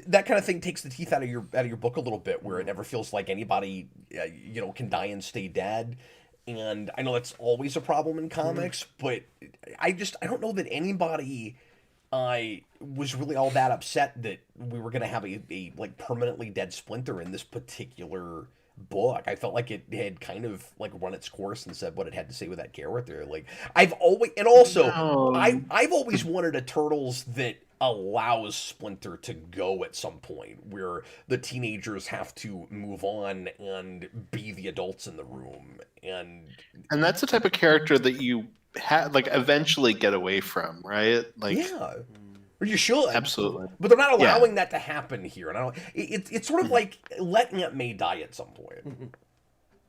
that kind of thing takes the teeth out of your book a little bit, where it never feels like anybody can die and stay dead. And I know that's always a problem in comics, but I don't know that anybody was really all that upset that we were going to have a like permanently dead Splinter in this particular book. I felt like it had kind of like run its course and said what it had to say with that character. Like I've always wanted a Turtles that allows Splinter to go at some point, where the teenagers have to move on and be the adults in the room, and that's the type of character that you eventually get away from, right? Like, yeah, or you should, absolutely, but they're not allowing that to happen here. And it's sort of like let Aunt May die at some point.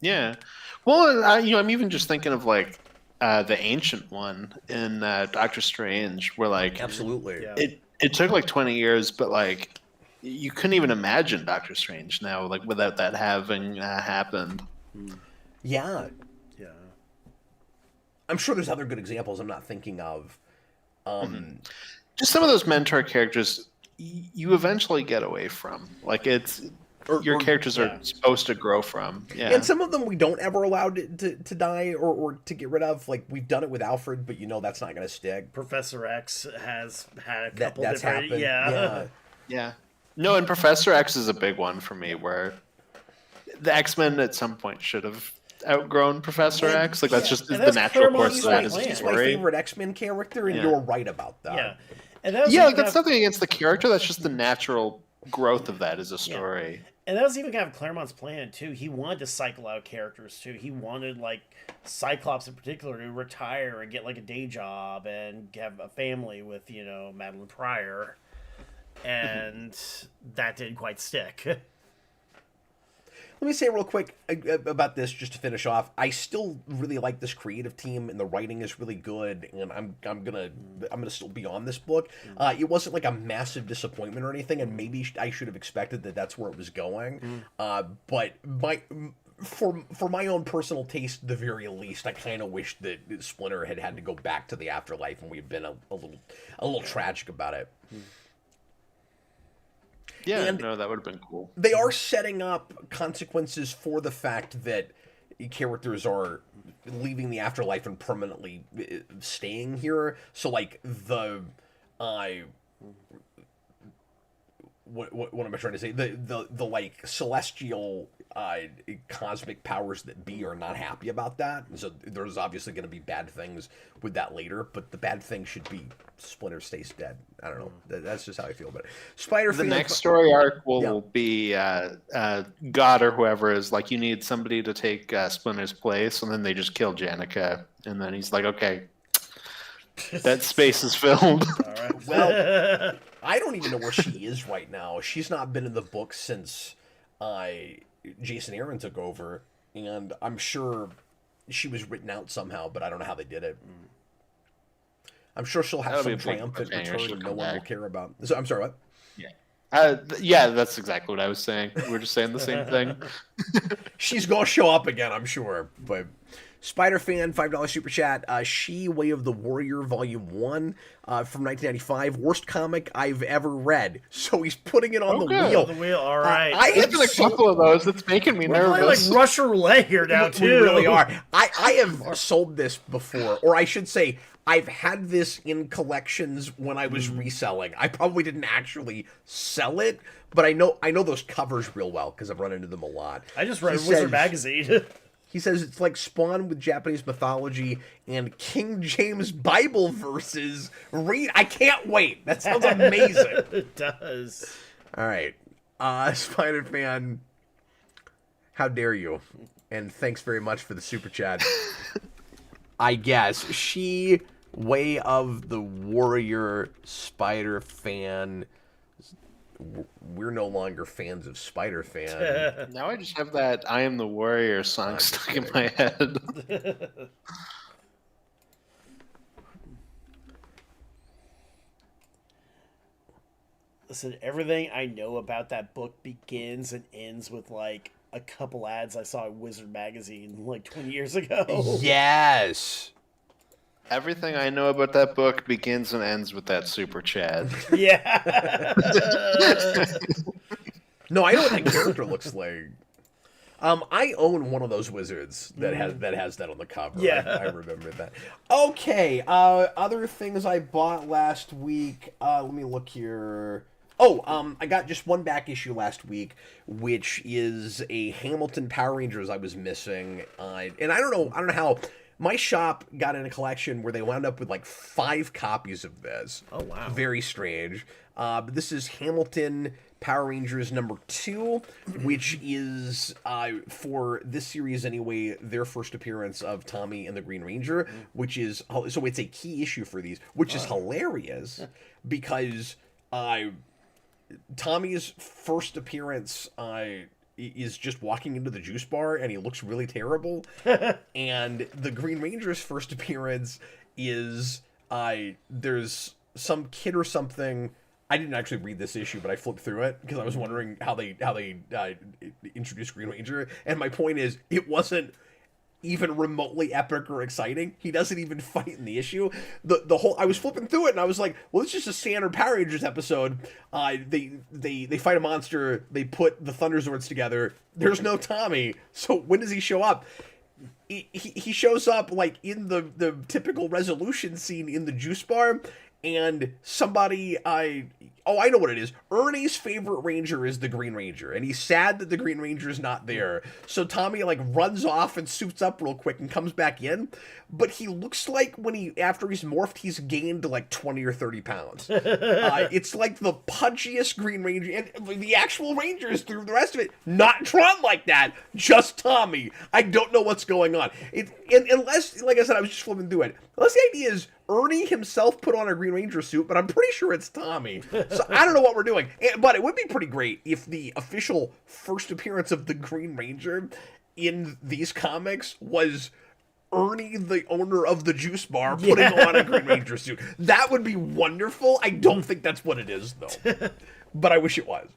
Yeah, well, I'm even just thinking of like the ancient one in Doctor Strange, where like absolutely, it took like 20 years, but like you couldn't even imagine Doctor Strange now, like without that having happened. Yeah. I'm sure there's other good examples I'm not thinking of. Just some of those mentor characters you eventually get away from. Like your characters are supposed to grow from. Yeah. And some of them we don't ever allow to die or to get rid of. Like we've done it with Alfred, but that's not going to stick. Professor X has had a couple that's different... happened. Yeah. No, and Professor X is a big one for me, where the X-Men at some point should have outgrown Professor X. Like that's just the natural course of that. He's my favorite X-Men character, and you're right about that. Yeah. And that's nothing against the character. That's just the natural growth of that as a story. Yeah. And that was even kind of Claremont's plan too. He wanted to cycle out characters too. He wanted like Cyclops in particular to retire and get like a day job and have a family with Madeline Pryor, and that didn't quite stick. let me say real quick about this just to finish off. I still really like this creative team, and the writing is really good. And I'm gonna still be on this book. It wasn't like a massive disappointment or anything, and maybe I should have expected that that's where it was going. But for my own personal taste, at the very least, I kind of wish that Splinter had to go back to the afterlife, and we've been a little tragic about it. Yeah, and no, that would have been cool. They are setting up consequences for the fact that characters are leaving the afterlife and permanently staying here. So, like, what am I trying to say? The like celestial cosmic powers that be are not happy about that. So there's obviously going to be bad things with that later, but the bad thing should be Splinter stays dead. I don't know. That's just how I feel about it. The next story arc will be God or whoever is like, you need somebody to take Splinter's place, and then they just kill Janica, and then he's like, okay, that space is filled. All right. Well, I don't even know where she is right now. She's not been in the book since Jason Aaron took over, and I'm sure she was written out somehow, but I don't know how they did it. I'm sure she'll have some triumphant return no one will care about. So, I'm sorry, what? Yeah, that's exactly what I was saying. We're just saying the same thing. She's gonna show up again, I'm sure. But Spider-Fan, $5 super chat. She, Way of the Warrior, Volume 1 from 1995. Worst comic I've ever read. So he's putting it on the wheel. The wheel, all right. I have a couple of those. It's making me nervous. Like Russian roulette here now, too. We really are. I have sold this before, or I should say, I've had this in collections when I was reselling. I probably didn't actually sell it, but I know those covers real well because I've run into them a lot. I just read Wizard Magazine. He says it's like Spawn with Japanese mythology and King James Bible verses. I can't wait. That sounds amazing. It does. All right. Spider-Fan, how dare you? And thanks very much for the super chat. I guess. She, Way of the Warrior, Spider-Fan. We're no longer fans of Spider-Fan. Now I just have that I Am the Warrior song stuck in my head. Listen, everything I know about that book begins and ends with, like, a couple ads I saw in Wizard Magazine, like, 20 years ago. Yes! Everything I know about that book begins and ends with that super chat. Yeah. No, I know what that character looks like. I own one of those wizards that has that on the cover. Yeah. I remember that. Okay, other things I bought last week. Let me look here. Oh, I got just one back issue last week, which is a Hamilton Power Rangers I was missing. And I don't know how. My shop got in a collection where they wound up with like 5 copies of this. Oh, wow. Very strange. But this is Hamilton Power Rangers number 2, which is, for this series anyway, their first appearance of Tommy and the Green Ranger, which is, so it's a key issue for these, which is hilarious because Tommy's first appearance is just walking into the juice bar and he looks really terrible. And the Green Ranger's first appearance is there's some kid or something. I didn't actually read this issue, but I flipped through it because I was wondering how they introduced Green Ranger. And my point is, it wasn't even remotely epic or exciting. He doesn't even fight in the issue. The whole, I was flipping through it and I was like, well, it's just a standard Power Rangers episode. They fight a monster. They put the Thunder Zords together. There's no Tommy. So when does he show up? He shows up like in the typical resolution scene in the juice bar, and somebody I know what it is. Ernie's favorite Ranger is the Green Ranger, and he's sad that the Green Ranger's not there. So Tommy like runs off and suits up real quick and comes back in, but he looks like after he's morphed, he's gained like 20 or 30 pounds. It's like the pudgiest Green Ranger, and the actual Rangers through the rest of it not drawn like that. Just Tommy. I don't know what's going on. Unless, like I said, I was just flipping through it. Unless the idea is Ernie himself put on a Green Ranger suit, but I'm pretty sure it's Tommy. So I don't know what we're doing. But it would be pretty great if the official first appearance of the Green Ranger in these comics was Ernie, the owner of the juice bar, putting on a Green Ranger suit. That would be wonderful. I don't think that's what it is, though. But I wish it was.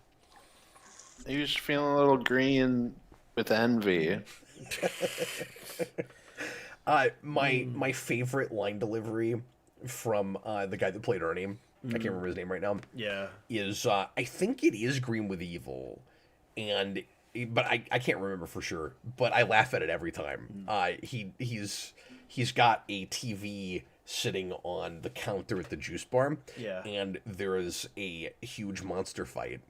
He was feeling a little green with envy. My favorite line delivery from the guy that played Ernie, I can't remember his name right now. Yeah, is I think it is Green with Evil, but I can't remember for sure. But I laugh at it every time. He's got a TV sitting on the counter at the juice bar, and there is a huge monster fight,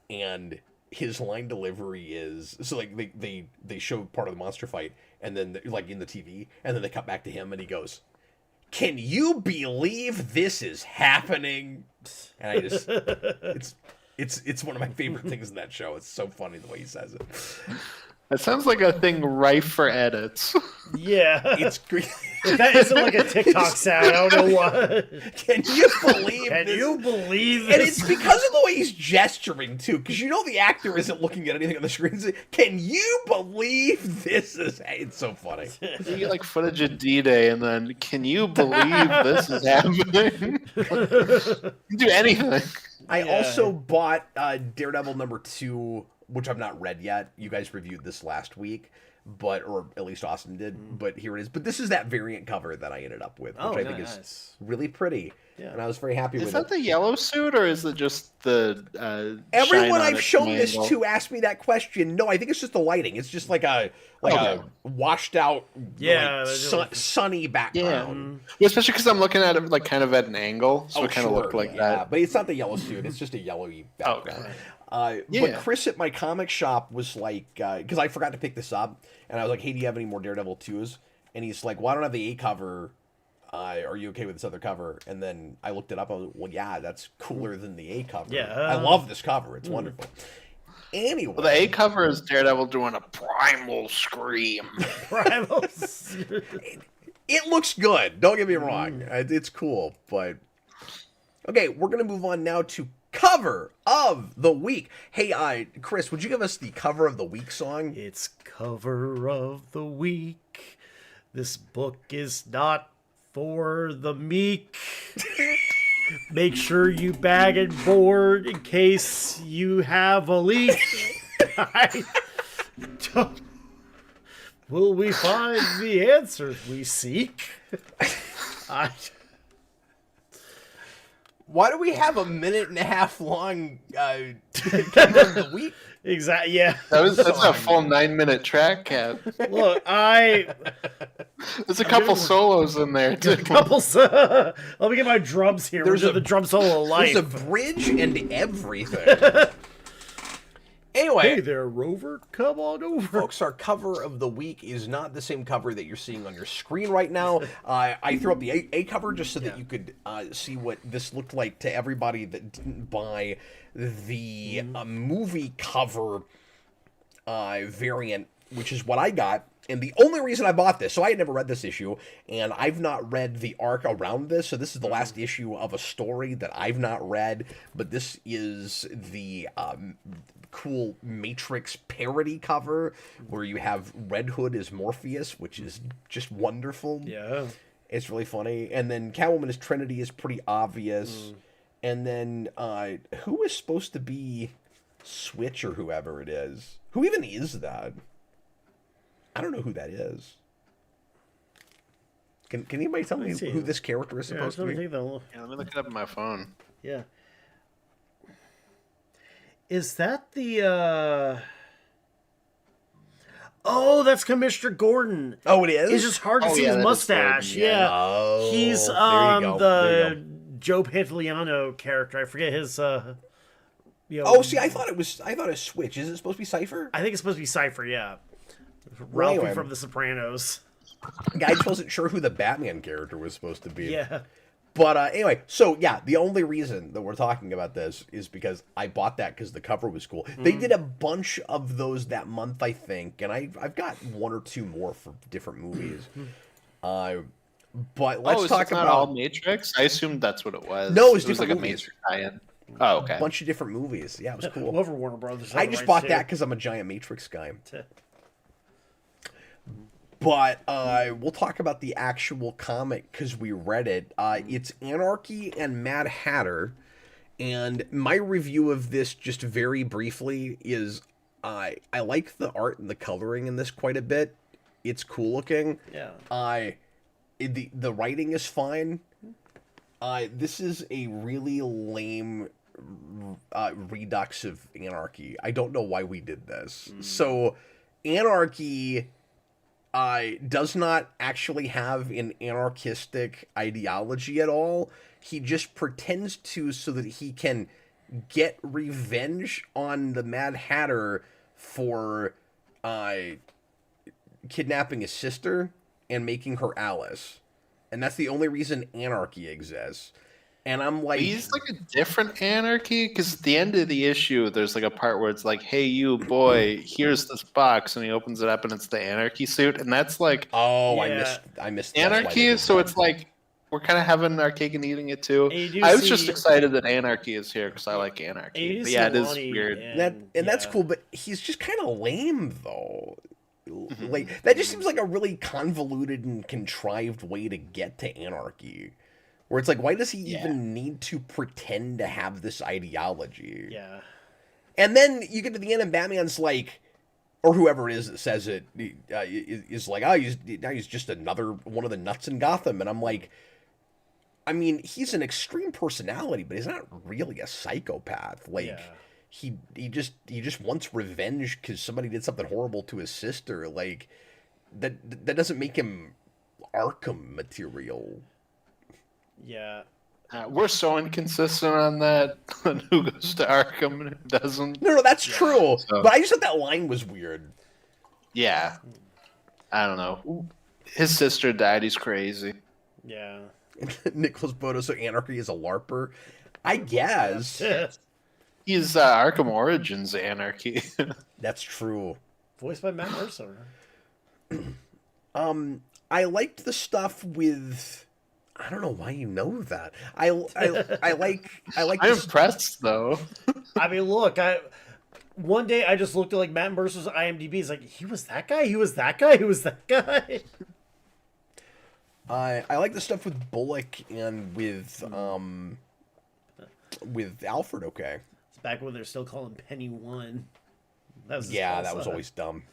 and his line delivery is so like they show part of the monster fight and then like in the TV and then they cut back to him and he goes, "Can you believe this is happening?" And I just it's one of my favorite things in that show. It's so funny the way he says it. That sounds like a thing rife for edits. Yeah. It's great. If that isn't like a TikTok sound, I don't know what. Can you believe Can this? you believe this? And it's because of the way he's gesturing, too, because you know the actor isn't looking at anything on the screen. Can you believe this is... It's so funny. You get like footage of D-Day and then, can you believe this is happening? You do anything. I also bought Daredevil #2, which I've not read yet. You guys reviewed this last week, or at least Austin did, but here it is. But this is that variant cover that I ended up with, which I think is really pretty, and I was very happy with it. Is that the yellow suit, or is it just the Everyone I've shown this to asked me that question. No, I think it's just the lighting. It's just like a washed out, sunny background. Yeah. Especially because I'm looking at it like kind of at an angle, so it kind of looked like that. But it's not the yellow suit. It's just a yellowy background. But Chris at my comic shop was like, because I forgot to pick this up, and I was like, "Hey, do you have any more Daredevil 2s?" And he's like, "Well, I don't have the A cover. Are you okay with this other cover?" And then I looked it up. I was like, "Well, yeah, that's cooler than the A cover. Yeah, I love this cover. It's wonderful." Anyway, well, the A cover is Daredevil doing a primal scream. It looks good. Don't get me wrong. It's cool, but okay, we're gonna move on now to cover of the week. Hey, Chris, would you give us the cover of the week song? It's cover of the week. This book is not for the meek. Make sure you bag and board in case you have a leak. Will we find the answers we seek? Why do we have a 1.5 minute long cover of the week? Exactly. Yeah. That's a full 9-minute track, Cat. Look, there's a couple solos in there too. Let me get my drums here. There's the drum solo of life. There's a bridge and everything. Anyway, hey there, Rover. Come on over. Folks, our cover of the week is not the same cover that you're seeing on your screen right now. I threw up the A cover just so that you could see what this looked like to everybody that didn't buy the movie cover variant, which is what I got. And the only reason I bought this, so I had never read this issue, and I've not read the arc around this, so this is the last issue of a story that I've not read, but this is the cool Matrix parody cover where you have Red Hood as Morpheus, which is just wonderful. Yeah. It's really funny. And then Catwoman as Trinity is pretty obvious. And then who is supposed to be Switch or whoever it is? Who even is that? I don't know who that is. Can anybody tell me who this character is supposed to be? Yeah, let me look it up on my phone. Yeah. Is that the Oh, that's Commissioner Gordon. Oh, it is? It's just hard to see his mustache. Yeah. Oh, he's the Joe Pantoliano character. I forget his Oh, see, I thought it was Switch. Is it supposed to be Cypher? I think it's supposed to be Cypher, yeah. Ralphie from The Sopranos. I just wasn't sure who the Batman character was supposed to be. Yeah. But anyway, so yeah, the only reason that we're talking about this is because I bought that because the cover was cool. They did a bunch of those that month, I think, and I've got 1 or 2 more for different movies. But let's is talk it not about all Matrix. I assumed that's what it was. No, it was like different a movies. Matrix tie-in. Oh, okay. a bunch of different movies. Yeah, it was cool. Over Warner Brothers. I just bought that because I'm a giant Matrix guy. But we'll talk about the actual comic because we read it. It's Anarchy and Mad Hatter. And my review of this, just very briefly, is I like the art and the coloring in this quite a bit. It's cool looking. Yeah. The writing is fine. This is a really lame redux of Anarchy. I don't know why we did this. So, Anarchy does not actually have an anarchistic ideology at all. He just pretends to so that he can get revenge on the Mad Hatter for kidnapping his sister and making her Alice. And that's the only reason Anarchy exists. And I'm like... He's like a different Anarchy, because at the end of the issue, there's like a part where it's like, hey, you boy, here's this box, and he opens it up, and it's the Anarchy suit, and that's like... Oh, Yeah. I missed Anarchy, so it's like, we're kind of having our cake and eating it too. I was just excited that Anarchy is here, because I like Anarchy. But yeah, it is weird. That's cool, but he's just kind of lame, though. Like, that just seems like a really convoluted and contrived way to get to Anarchy. Where it's like, why does he even need to pretend to have this ideology? Yeah. And then you get to the end and Batman's like, or whoever it is that says it, is like, oh, he's just another one of the nuts in Gotham. And I'm like, I mean, he's an extreme personality, but he's not really a psychopath. Like, he just wants revenge because somebody did something horrible to his sister. Like, that doesn't make him Arkham material. Yeah. We're so inconsistent on that. On who goes to Arkham and who doesn't. No, that's true. So, but I just thought that line was weird. Yeah. I don't know. His sister died. He's crazy. Yeah. Nicholas Bodo, so Anarchy is a LARPer? I guess. He's Arkham Origins Anarchy. That's true. Voiced by Matt Mercer. I liked the stuff with... I don't know why you know that. I like. I'm impressed though. I mean, look, one day I just looked at like Matt Mercer's IMDb. It's like he was that guy. He was that guy. He was that guy. I like the stuff with Bullock and with Alfred. Okay. It's back when they're still calling Penny One. That was that was always dumb.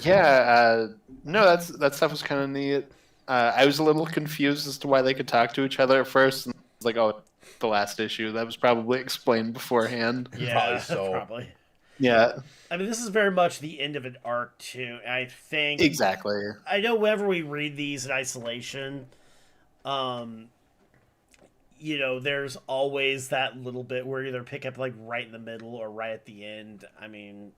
Yeah, no, that stuff was kind of neat. I was a little confused as to why they could talk to each other at first. And I was like, oh, the last issue. That was probably explained beforehand. Yeah, probably so. Probably. Yeah. I mean, this is very much the end of an arc, too. I think... Exactly. I know whenever we read these in isolation, there's always that little bit where you either pick up, like, right in the middle or right at the end. I mean...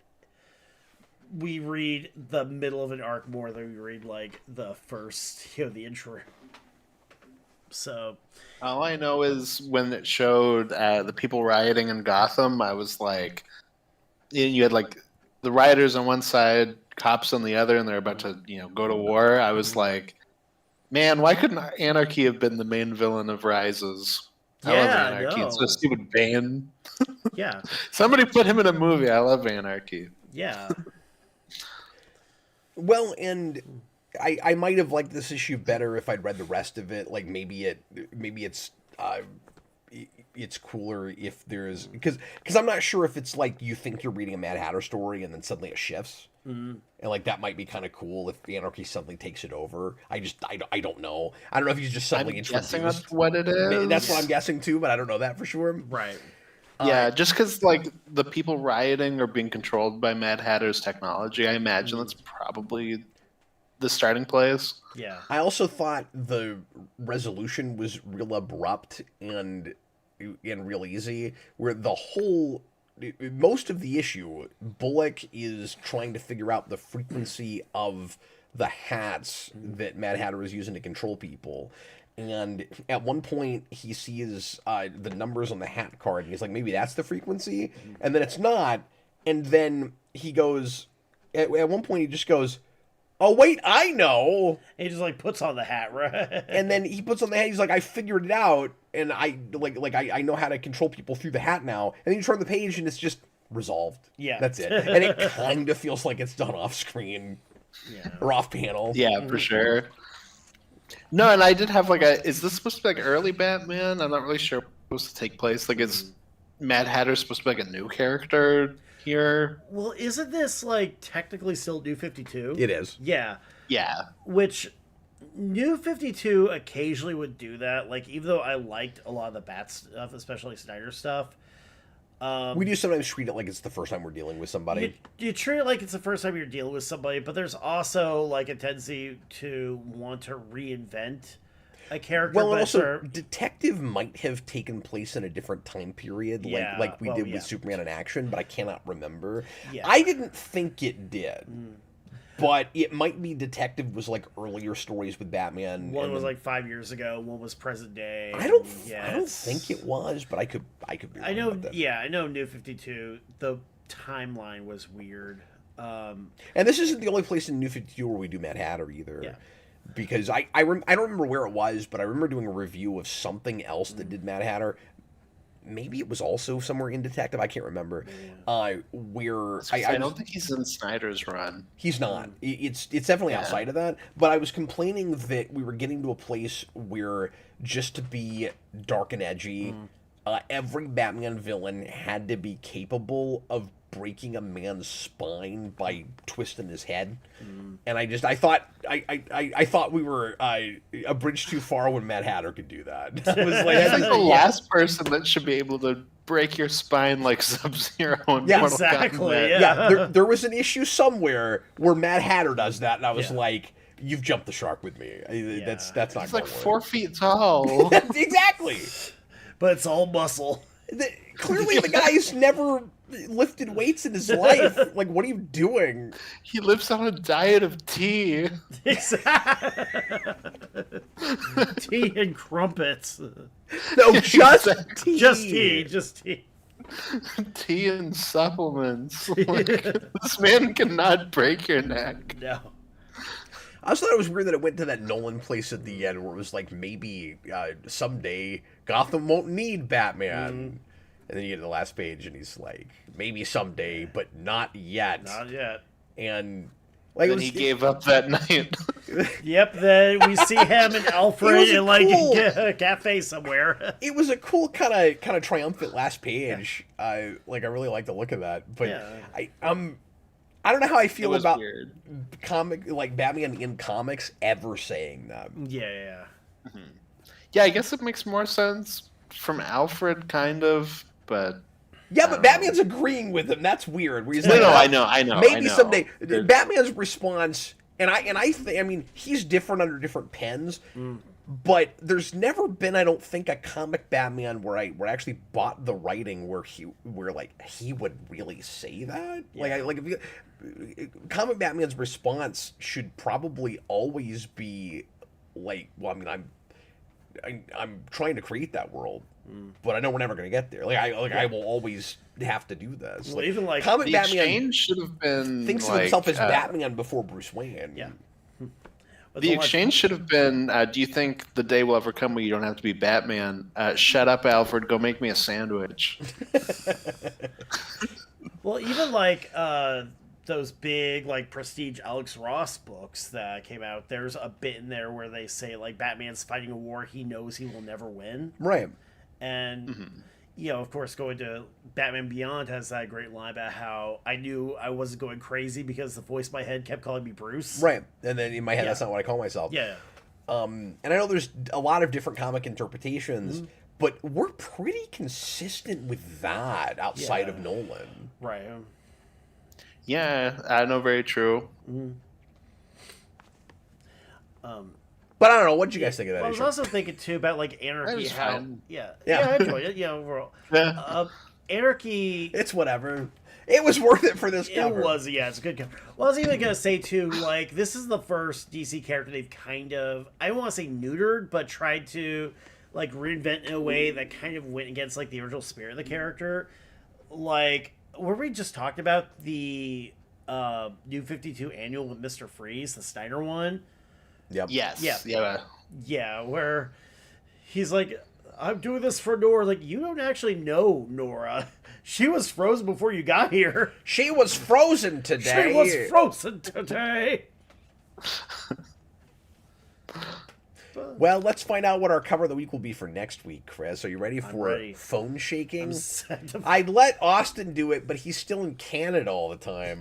We read the middle of an arc more than we read like the first, the intro. So, all I know is when it showed the people rioting in Gotham, I was like, you had like the rioters on one side, cops on the other, and they're about to go to war. I was like, man, why couldn't Anarchy have been the main villain of Rises? I love Anarchy. It's so stupid, Bane. Yeah. Somebody put him in a movie. I love Anarchy. Yeah. Well, and I might have liked this issue better if I'd read the rest of it. Like maybe it's cooler if there's because I'm not sure if it's like you think you're reading a Mad Hatter story and then suddenly it shifts, and like that might be kind of cool if Anarchy suddenly takes it over. I don't know. I don't know if he's just suddenly introduced. Guessing that's what it is. That's what I'm guessing too, but I don't know that for sure. Right. Yeah, just because like the people rioting are being controlled by Mad Hatter's technology, I imagine that's probably the starting place. Yeah. I also thought the resolution was real abrupt and real easy, where most of the issue, Bullock is trying to figure out the frequency of the hats that Mad Hatter is using to control people. And at one point, he sees the numbers on the hat card, and he's like, maybe that's the frequency? And then it's not. And then he goes, at one point, he just goes, oh wait, I know. And he just like puts on the hat, right? And then he puts on the hat. He's like, I figured it out, and I I know how to control people through the hat now. And then you turn the page, and it's just resolved. Yeah, that's it. And it kind of feels like it's done off screen, or off panel. Yeah, for sure. No, and I did have like a. Is this supposed to be like early Batman? I'm not really sure what's supposed to take place. Like, is Mad Hatter supposed to be like a new character here? Well, isn't this like technically still New 52? It is. Yeah. Yeah. Which New 52 occasionally would do that. Like, even though I liked a lot of the Bat stuff, especially Snyder stuff. We do sometimes treat it like it's the first time we're dealing with somebody. You treat it like it's the first time you're dealing with somebody, but there's also like a tendency to want to reinvent a character. Well, and also, Detective might have taken place in a different time period, like we did with Superman in Action, but I cannot remember. Yeah. I didn't think it did. But it might be Detective was like earlier stories with Batman. One was like 5 years ago. One was present day. I don't think it was, but I could be wrong. I know. About that. Yeah, I know. New 52. The timeline was weird. And this isn't the only place in New 52 where we do Mad Hatter either. Yeah. Because I don't remember where it was, but I remember doing a review of something else that did Mad Hatter. Maybe it was also somewhere in Detective. I can't remember. Where I don't think he's in Snyder's run. He's not. It's definitely outside of that. But I was complaining that we were getting to a place where just to be dark and edgy, every Batman villain had to be capable of breaking a man's spine by twisting his head. And I thought we were a bridge too far when Mad Hatter could do that. I was like, I think the last person that should be able to break your spine like Sub-Zero in Mortal exactly. Kombat. There was an issue somewhere where Mad Hatter does that, and I was like, you've jumped the shark with me. That's not. He's like 4 feet tall. Exactly. But it's all muscle. Clearly, the guy's never lifted weights in his life. Like, what are you doing? He lives on a diet of tea. Tea and crumpets. No, just tea. Just tea. Tea and supplements. Like, this man cannot break your neck. No. I also thought it was weird that it went to that Nolan place at the end where it was like, maybe someday Gotham won't need Batman. And then you get to the last page and he's like, maybe someday, but not yet. Not yet. And like, he gave up that night. Yep, then we see him and Alfred in like a cafe somewhere. It was a cool kind of triumphant last page. I really like the look of that. But I don't know how I feel about Batman in comics ever saying that. Yeah. Yeah, I guess it makes more sense from Alfred, kind of, but... Yeah, but Batman's agreeing with him. That's weird. Where he's I know. Maybe someday. Batman's response, and I think, he's different under different pens, but there's never been, I don't think, a comic Batman where I actually bought the writing where he would really say that. Yeah. Comic Batman's response should probably always be like, well, I'm trying to create that world, but I know we're never going to get there. I will always have to do this. Well, even comic the Batman Exchange should have been thinks of himself as Batman before Bruce Wayne. Yeah. The Exchange should have been, do you think the day will ever come where you don't have to be Batman? Shut up, Alfred. Go make me a sandwich. Well, even those big prestige Alex Ross books that came out, there's a bit in there where they say Batman's fighting a war he knows he will never win. Right. And of course, going to Batman Beyond has that great line about how I knew I wasn't going crazy because the voice in my head kept calling me Bruce. Right. And then in my head, that's not what I call myself. Yeah. And I know there's a lot of different comic interpretations, but we're pretty consistent with that outside of Nolan. Right. Yeah, I know, very true. But I don't know. What did you guys think of that? I was also thinking too about Anarchy. How I enjoyed it. Overall, Anarchy. It's whatever. It was worth it for this cover. It was, it's a good cover. Well, I was even gonna say too, this is the first DC character they've kind of, I don't want to say neutered, but tried to reinvent in a way that kind of went against the original spirit of the character. Where we just talked about the New 52 annual with Mr. Freeze, the Snyder one. Yep. Yes. Yeah. Yeah. Yeah, where he's like, I'm doing this for Nora. Like, you don't actually know Nora. She was frozen before you got here. She was frozen today. She was frozen today. Well, let's find out what our cover of the week will be for next week, Chris. Are you ready for ready. phone shaking? I'm I'd let Austin do it, but he's still in Canada all the time.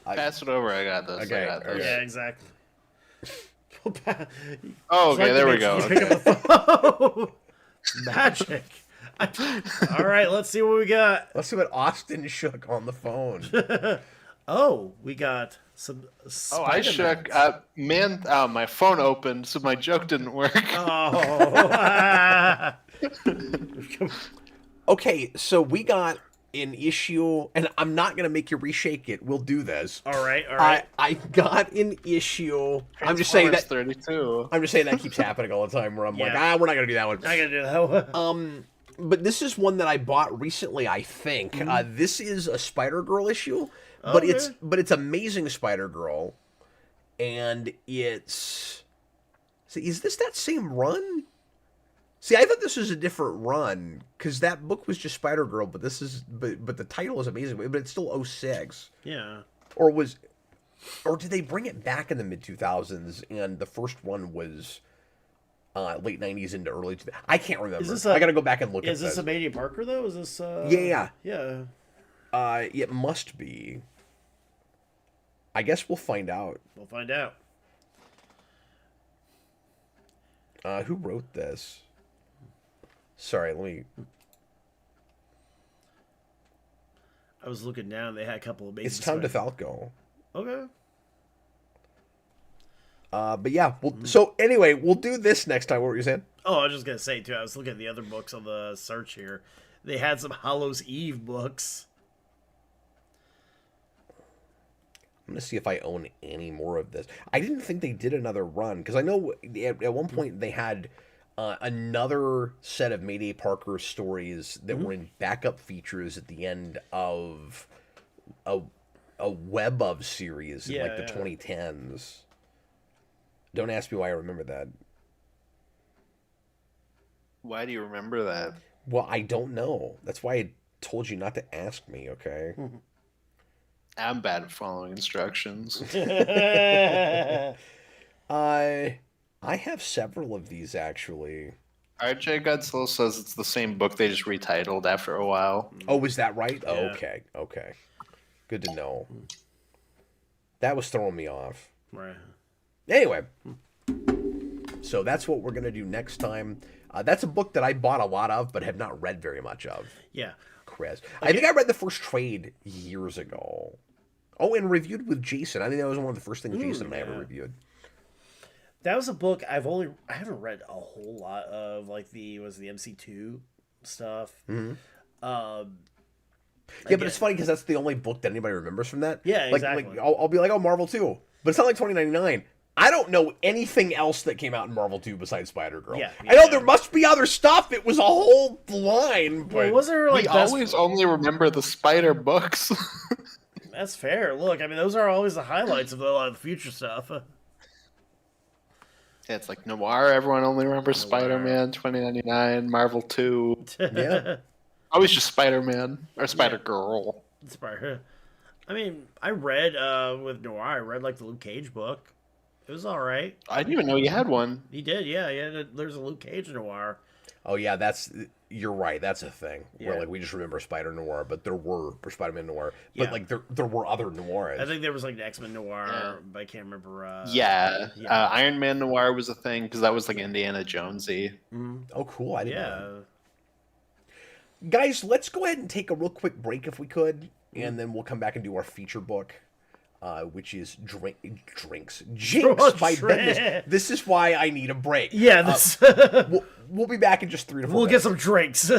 Pass it over. I got this. Okay, I got this. Yeah, exactly. Oh, okay. There we go. Pick up the phone. Magic. All right, let's see what we got. Let's see what Austin shook on the phone. Oh, we got some. Oh, I shook. Man, my phone opened, so my joke didn't work. Oh. Okay, so we got an issue, and I'm not gonna make you reshake it. We'll do this. All right. I got an issue. I'm just saying that. 32. I'm just saying that keeps happening all the time. Where I'm like, Yeah. we're not gonna do that one. I gotta do that one. But this is one that I bought recently. I think this is a Spider Girl issue, but Okay. it's Amazing Spider Girl, and it's. See, is this that same run? See, I thought this was a different run because that book was just Spider Girl, but this is but the title is Amazing, but it's still 06. Yeah. Or did they bring it back in the mid 2000s and the first one was late 90s into early 2000s? I can't remember. I got to go back and look at this. Is this Amelia Parker though? Is this Yeah. Yeah. It must be. I guess we'll find out. We'll find out. Who wrote this? Sorry, let me. I was looking down. They had a couple of babies. It's Tom DeFalco. Okay. But yeah, so anyway, we'll do this next time. What were you saying? Oh, I was just gonna say too. I was looking at the other books on the search here. They had some Hallows Eve books. I'm gonna see if I own any more of this. I didn't think they did another run because I know at one point they had another set of Mayday Parker stories that were in backup features at the end of a web of series in like the 2010s. Don't ask me why I remember that. Why do you remember that? Well, I don't know. That's why I told you not to ask me, okay? I'm bad at following instructions. I have several of these actually. RJ Godzilla says it's the same book, they just retitled after a while. Oh, is that right? Yeah. Oh, okay. Good to know. That was throwing me off. Right. Anyway, so that's what we're going to do next time. That's a book that I bought a lot of but have not read very much of. Yeah. Chris. I think I read the first trade years ago. Oh, and reviewed with Jason. I think that was one of the first things Jason and I ever reviewed. That was a book I haven't read a whole lot of, like the MC2 stuff. Mm-hmm. Yeah, but it's funny because that's the only book that anybody remembers from that. Yeah, like, exactly. Like, I'll be like, oh, Marvel 2. But it's not like 2099. I don't know anything else that came out in Marvel 2 besides Spider-Girl. Yeah, I know there must be other stuff. It was a whole line. But Well, wasn't there like We always only remember the Spider books. That's fair. Look, I mean, those are always the highlights of a lot of the future stuff. Yeah, it's like Noir, everyone only remembers Spider-Man 2099, Marvel 2. Yeah. Always just Spider-Man or Spider-Girl. Spider. I mean, I read with Noir. I read like the Luke Cage book. It was all right. I didn't even know you had one. He did, yeah. There's a Luke Cage Noir. Oh yeah, you're right. That's a thing where Yeah. like we just remember Spider Noir, but there were or Spider-Man Noir, but Yeah. like there were other noirs. I think there was like an X-Men Noir, but I can't remember. Yeah. yeah. Iron Man Noir was a thing because that was like Indiana Jonesy. Oh, cool! I didn't know. Yeah. Guys, let's go ahead and take a real quick break if we could, and then we'll come back and do our feature book, which is Jinx by Bendis. This is why I need a break. Yeah, this. We'll be back in just 3 to 4 We'll minutes. get some drinks.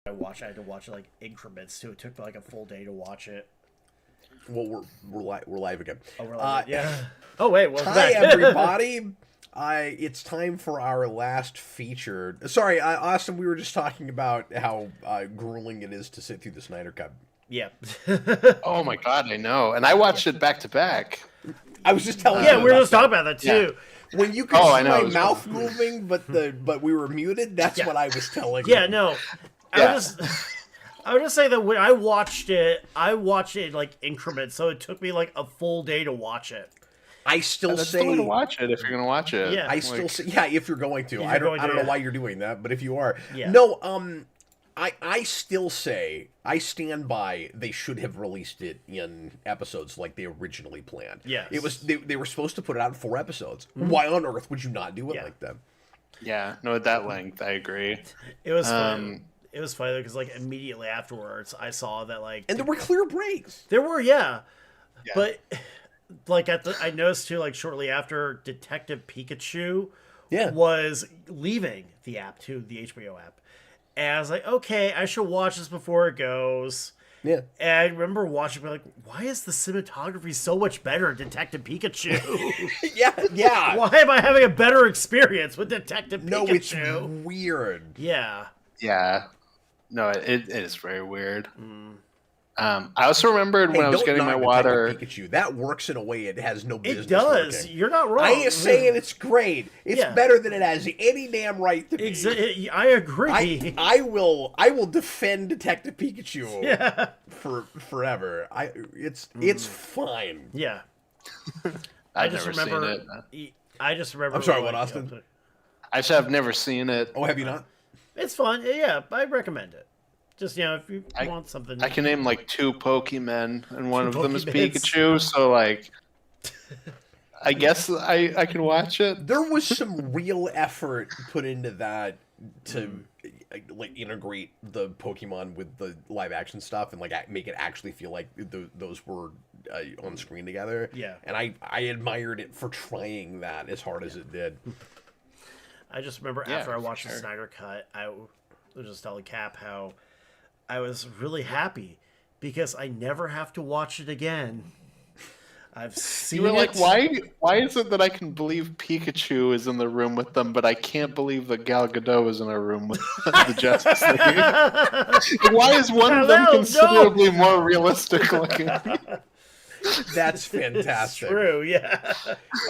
I had to watch it like increments too. It took like a full day to watch it. Well, we're live again. Oh, we're live. Yeah. Oh wait, welcome Hi back. everybody. It's time for our last feature. Sorry, Austin. We were just talking about how grueling it is to sit through the Snyder Cut. Yeah. Oh my god, I know. And I watched it back to back. I was just telling you. Yeah, we were just talking about that too. Yeah. When you could Oh, see I know, my it was mouth moving, but we were muted. That's what I was telling you. Yeah, no. I would just say that when I watched it in like increments, so it took me like a full day to watch it. I still That's say the way to watch it if you're gonna watch it. Yeah. I still say if you're going to. I don't know why you're doing that, but if you are. Yeah. No, I still say I stand by they should have released it in episodes like they originally planned. Yes. It was they were supposed to put it out in 4 episodes. Why on earth would you not do it like that? Yeah, no, at that length, I agree. It was fun. It was funny because like immediately afterwards, I saw that like And there were clear breaks. there were but like I noticed too like shortly after Detective Pikachu was leaving the app too, the HBO app. And I was like, okay, I should watch this before it goes. Yeah. And I remember watching, like, why is the cinematography so much better in Detective Pikachu? yeah. Why am I having a better experience with Detective Pikachu? No, it's weird. Yeah. Yeah. No, it is very weird. I also remembered when I was getting my water. Pikachu. That works in a way it has no business. It does. Working. You're not wrong. I ain't saying it's great. It's better than it has any damn right to be. I agree. I will defend Detective Pikachu for forever. It's fine. Yeah. I've never seen it. I just remember. I'm sorry, what, Austin? I said I've never seen it. Oh, have you not? It's fun. Yeah, I recommend it. Just, if you want something. I can name like 2 Pokemon, and one of them is Pikachu, so like I guess I can watch it. There was some real effort put into that to like integrate the Pokemon with the live action stuff and like make it actually feel like those were on screen together. Yeah. And I admired it for trying that as hard as it did. I just remember after I watched the Snyder Cut, I was just telling Cap how I was really happy because I never have to watch it again. I've seen You were like, why is it that I can believe Pikachu is in the room with them, but I can't believe that Gal Gadot is in a room with the Justice League? Why is one of them considerably more realistic looking? That's fantastic. True, yeah.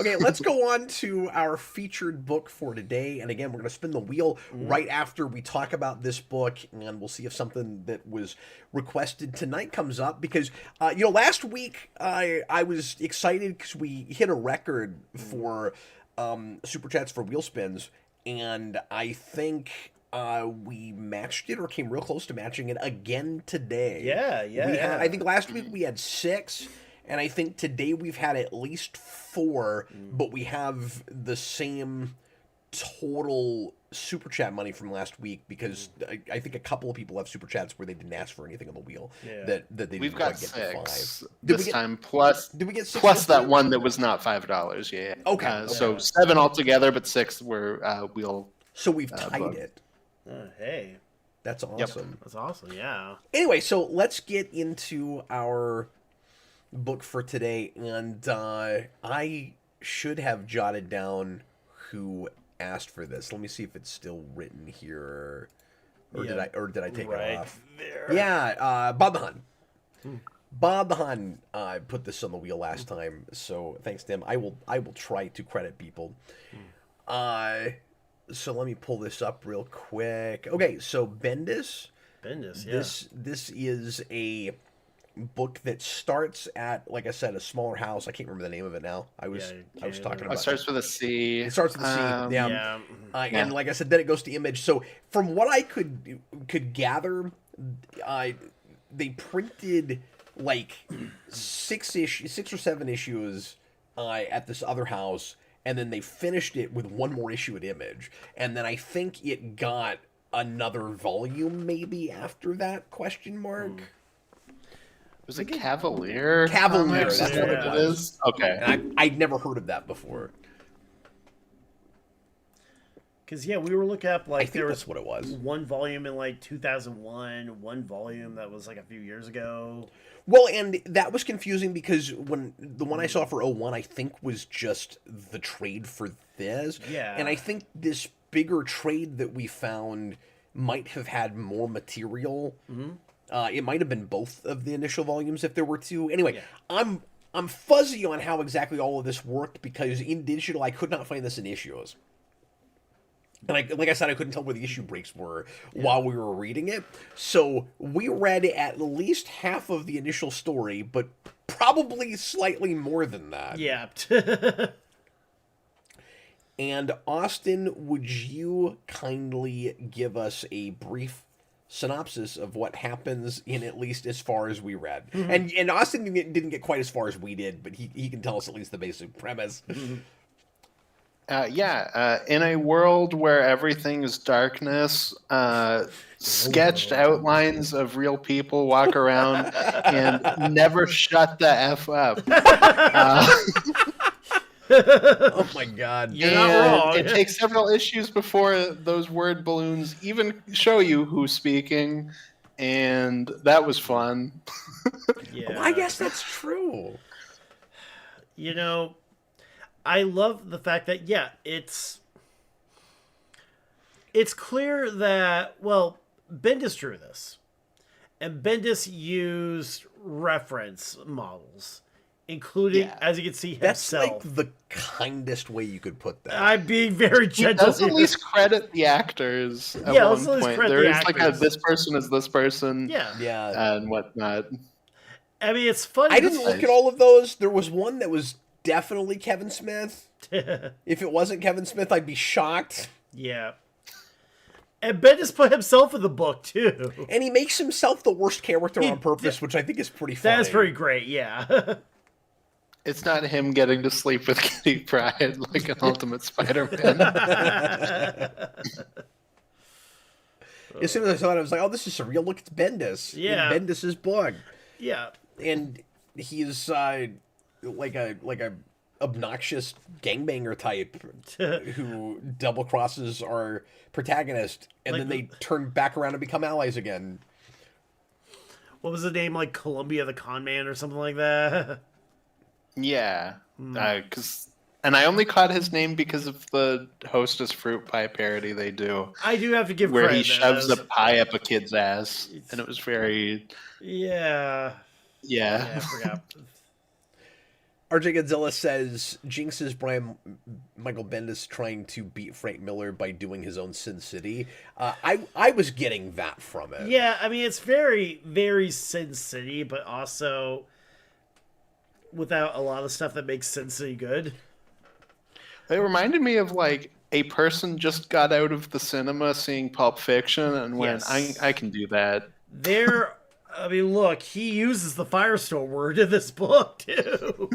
Okay, let's go on to our featured book for today. And again, we're going to spin the wheel right after we talk about this book, and we'll see if something that was requested tonight comes up. Because, last week I was excited because we hit a record for Super Chats for wheel spins, and I think we matched it or came real close to matching it again today. Yeah. I think last week we had 6. And I think today we've had at least 4, but we have the same total Super Chat money from last week because I think a couple of people have Super Chats where they didn't ask for anything on the wheel that they didn't We've got quite get 6 to 5. this time, plus did we get 6 plus that one that was not $5, yeah. Okay. So 7 altogether, but 6 were wheel. So we've tied it. Hey. That's awesome. That's awesome, yeah. Anyway, so let's get into our book for today, and I should have jotted down who asked for this. Let me see if it's still written here, or did I take it off? There. Yeah, Bob the Hun. Bob the Hun put this on the wheel last time, so thanks to him. I will try to credit people. So let me pull this up real quick. Okay, so Bendis. Bendis, yeah. This is a book that starts at, like I said, a smaller house. I can't remember the name of it now. I was talking about. It starts with a C. It starts with a C. Yeah. And like I said, then it goes to Image. So from what I could gather, they printed like 6 or 7 issues at this other house, and then they finished it with 1 more issue at Image, and then I think it got another volume maybe after that ? Was it Cavalier? Cavalier, that's what it was. Okay. And I'd never heard of that before. Because we were looking up I like think there that's was what it was. one volume in like 2001, one volume that was like a few years ago. Well, and that was confusing because when the one I saw for 01, I think was just the trade for this. Yeah. And I think this bigger trade that we found might have had more material. It might have been both of the initial volumes if there were two. Anyway, I'm fuzzy on how exactly all of this worked because in digital I could not find this in issues. And like I said, I couldn't tell where the issue breaks were while we were reading it. So we read at least half of the initial story, but probably slightly more than that. Yeah. And Austin, would you kindly give us a brief synopsis of what happens in at least as far as we read? And Austin didn't get quite as far as we did, but he can tell us at least the basic premise. In a world where everything is darkness, sketched outlines of real people walk around and never shut the F up. Oh my god. You're not wrong. It takes several issues before those word balloons even show you who's speaking, and that was fun. Yeah. Well, I guess that's true. I love the fact that it's clear that Bendis drew this, and Bendis used reference models, including, as you can see, That's himself. like the kindest way you could put that. I'm being very He gentle. does at least credit the actors at let's one at least point. credit There the is like actors. this person is this person, Yeah. and whatnot. I mean, it's funny. I didn't look at all of those. There was one that was definitely Kevin Smith. If it wasn't Kevin Smith, I'd be shocked. Yeah. And Bendis put himself in the book, too. And he makes himself the worst character He on purpose, which I think is pretty funny. That's pretty great, yeah. It's not him getting to sleep with Kitty Pryde like an Ultimate Spider-Man. As soon as I saw it, I was like, oh, this is surreal. Look, it's Bendis. Yeah. In Bendis' book. Yeah. And he's like a obnoxious gangbanger type who double crosses our protagonist, and then they turn back around and become allies again. What was the name? Like Columbia the Con Man or something like that? Yeah, and I only caught his name because of the Hostess fruit pie parody they do. I do have to give where credit. he shoves a pie up a kid's ass, and it was very Yeah, I forgot. RJ Godzilla says Jinx is Michael Bendis trying to beat Frank Miller by doing his own Sin City. I was getting that from it. Yeah, I mean, it's very, very Sin City, but also without a lot of stuff that makes Sin City good. It reminded me of like a person just got out of the cinema seeing Pulp Fiction and went, I can do that. I mean, look, he uses the Firestorm word in this book, too.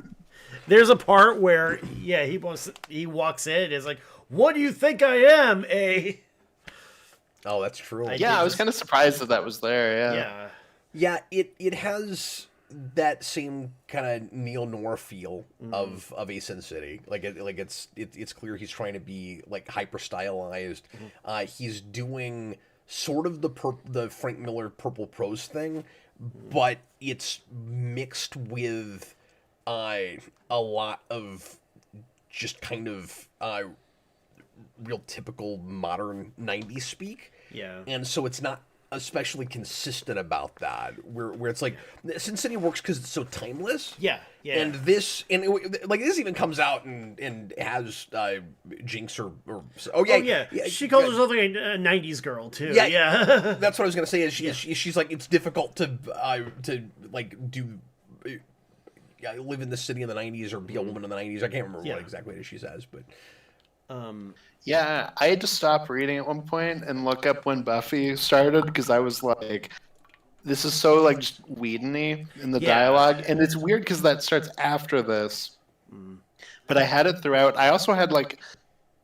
There's a part where, he walks in and is like, what do you think I am, eh? Oh, that's true. I was kind of surprised that was there, Yeah, it has that same kind of neo-noir feel of a Sin City. It's clear he's trying to be like hyper stylized. He's doing sort of the Frank Miller purple prose thing, but it's mixed with a lot of just kind of real typical modern 90s speak. Yeah. And so it's not especially consistent about that, where it's like Sin City works because it's so timeless. Yeah. And this even comes out and has Jinx or she calls herself like a 90s girl too. Yeah. That's what I was gonna say. Is she's like, it's difficult to like do live in the city in the 90s or be a woman in the 90s. I can't remember what exactly it is she says, but I had to stop reading at one point and look up when Buffy started because I was like, this is so like just Whedon-y in the dialogue, and it's weird because that starts after this. But I had it throughout. I also had like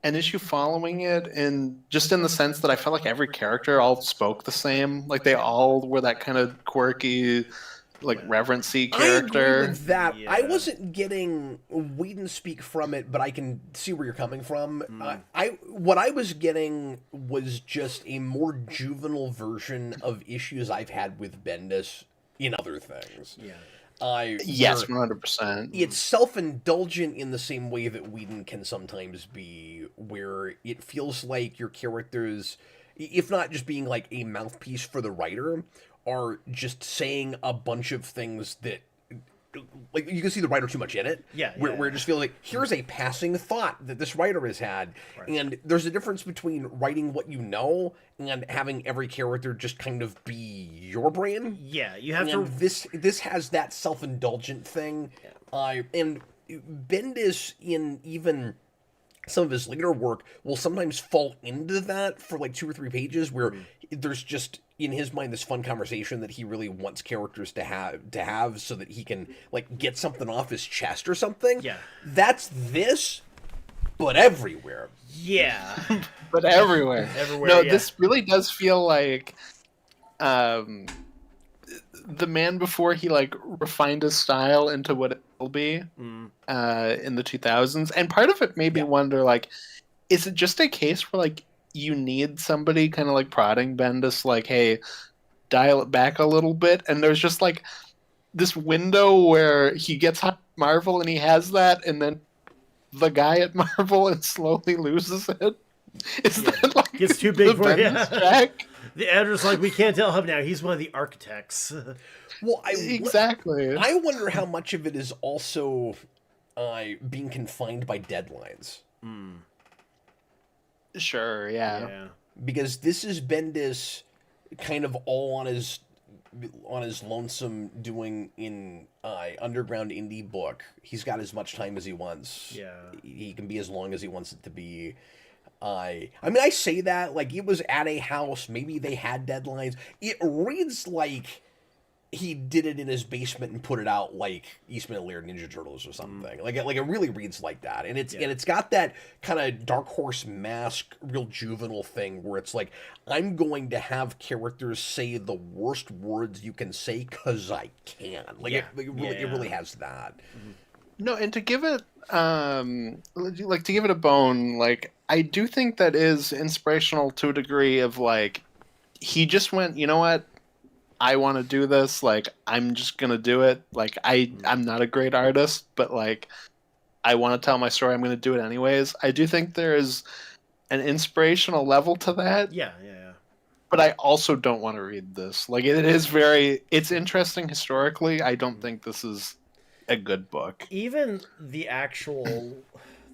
an issue following it, and just in the sense that I felt like every character all spoke the same. Like they all were that kind of quirky, like reverency I character. agree with that. Yeah. I wasn't getting Whedon speak from it, but I can see where you're coming from. What I was getting was just a more juvenile version of issues I've had with Bendis in other things. Yeah. Yes, 100%. It's self-indulgent in the same way that Whedon can sometimes be, where it feels like your characters, if not just being like a mouthpiece for the writer, are just saying a bunch of things that, like, you can see the writer too much in it. Where it just feels like, here's a passing thought that this writer has had. Right. And there's a difference between writing what you know and having every character just kind of be your brain. Yeah, you have and to... This has that self-indulgent thing. Yeah. And Bendis, in even some of his later work, will sometimes fall into that for like 2 or 3 pages where there's just, in his mind, this fun conversation that he really wants characters to have so that he can like get something off his chest or something. Yeah. That's this, but everywhere. Yeah. But everywhere. No, yeah. This really does feel like the man before he like refined his style into what it will be in the 2000s. And part of it made me wonder, like, is it just a case where like you need somebody kind of like prodding Bendis, like, hey, dial it back a little bit? And there's just like this window where he gets hot at Marvel and he has that, and then the guy at Marvel and slowly loses it. Is that like gets too big for you? The editor's like, we can't tell him now. He's one of the architects. Well, exactly. I wonder how much of it is also being confined by deadlines. Sure, yeah. Because this is Bendis kind of all on his lonesome doing in underground indie book. He's got as much time as he wants. Yeah. He can be as long as he wants it to be. I mean, I say that like it was at a house. Maybe they had deadlines. It reads like he did it in his basement and put it out like Eastman and Laird Ninja Turtles or something. Like it really reads like that. And it's got that kind of Dark Horse Mask, real juvenile thing where it's like, I'm going to have characters say the worst words you can say because I can. Like it really has that. No, and to give it to give it a bone, like I do think that is inspirational to a degree of like he just went, you know what? I want to do this. Like, I'm just going to do it. Like, I'm not a great artist, but like, I want to tell my story. I'm going to do it anyways. I do think there is an inspirational level to that. Yeah. But I also don't want to read this. Like, it's interesting historically. I don't think this is a good book. Even the actual,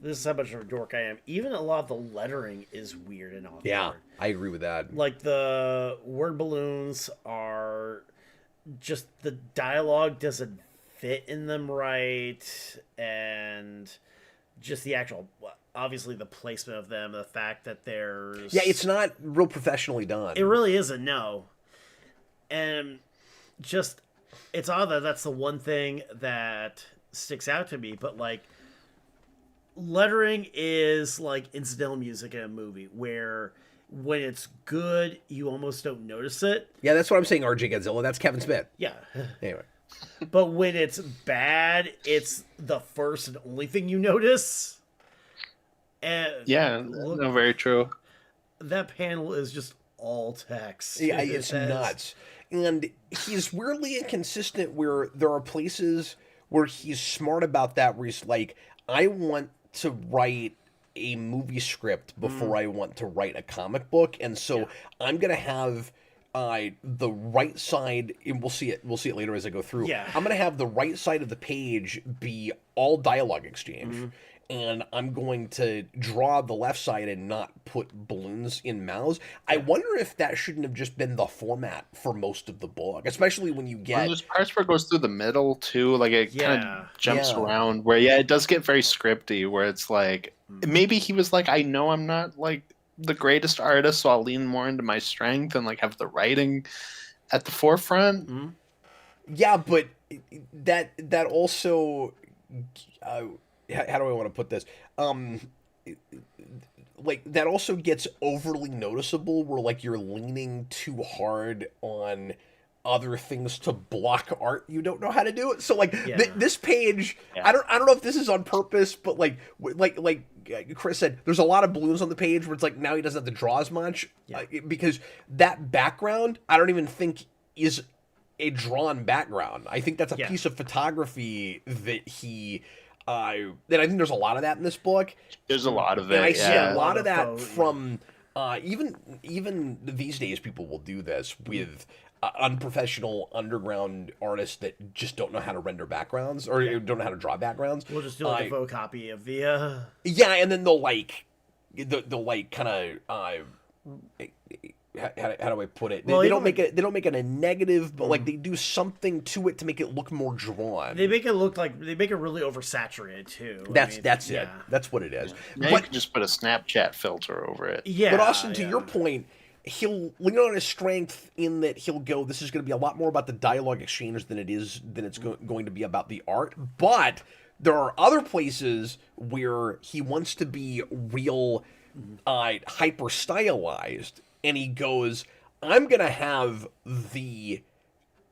this is how much of a dork I am. Even a lot of the lettering is weird and awkward. Yeah, I agree with that. Like the word balloons are just, the dialogue doesn't fit in them right, and just the actual, obviously the placement of them, the fact that there's... Yeah, it's not real professionally done. It really isn't, no. And just... It's odd that that's the one thing that sticks out to me, but like lettering is like incidental music in a movie where when it's good, you almost don't notice it. Yeah, that's what I'm saying, RJ Godzilla. That's Kevin Smith. Yeah. Anyway. But when it's bad, it's the first and only thing you notice. And yeah, no, very true. That panel is just all text. Yeah, it's nuts. And he's weirdly inconsistent where there are places where he's smart about that, where he's like, I want to write a movie script before I want to write a comic book. And so I'm going to have the right side, and we'll see it later as I go through. Yeah. I'm going to have the right side of the page be all dialogue exchange. And I'm going to draw the left side and not put balloons in mouths. I wonder if that shouldn't have just been the format for most of the book, especially when you get... Well, there's parts where it goes through the middle, too. Like, it kind of jumps around, where, it does get very scripty, where it's like... Maybe he was like, I know I'm not, like, the greatest artist, so I'll lean more into my strength and, like, have the writing at the forefront. Yeah, but that also... how do I want to put this? Like, that also gets overly noticeable where, like, you're leaning too hard on other things to block art you don't know how to do it. So like this page, Yeah. I don't know if this is on purpose, but like Chris said, there's a lot of balloons on the page where it's like now he doesn't have to draw as much because that background I don't even think is a drawn background. I think that's a piece of photography that he. I think there's a lot of that in this book. There's a lot of it. And I see a lot of that from even these days. People will do this with unprofessional underground artists that just don't know how to render backgrounds or don't know how to draw backgrounds. We'll just do like a photocopy of the. Yeah, and then they'll kind of. How do I put it? They don't make it. They don't make it a negative, but like they do something to it to make it look more drawn. They make it look like they make it really oversaturated too. That's it. That's what it is. Now you can just put a Snapchat filter over it. Yeah. But Austin, to your point, he'll lean on his strength in that he'll go. This is going to be a lot more about the dialogue exchange than it's going to be about the art. But there are other places where he wants to be real, hyper stylized. And he goes, I'm gonna have the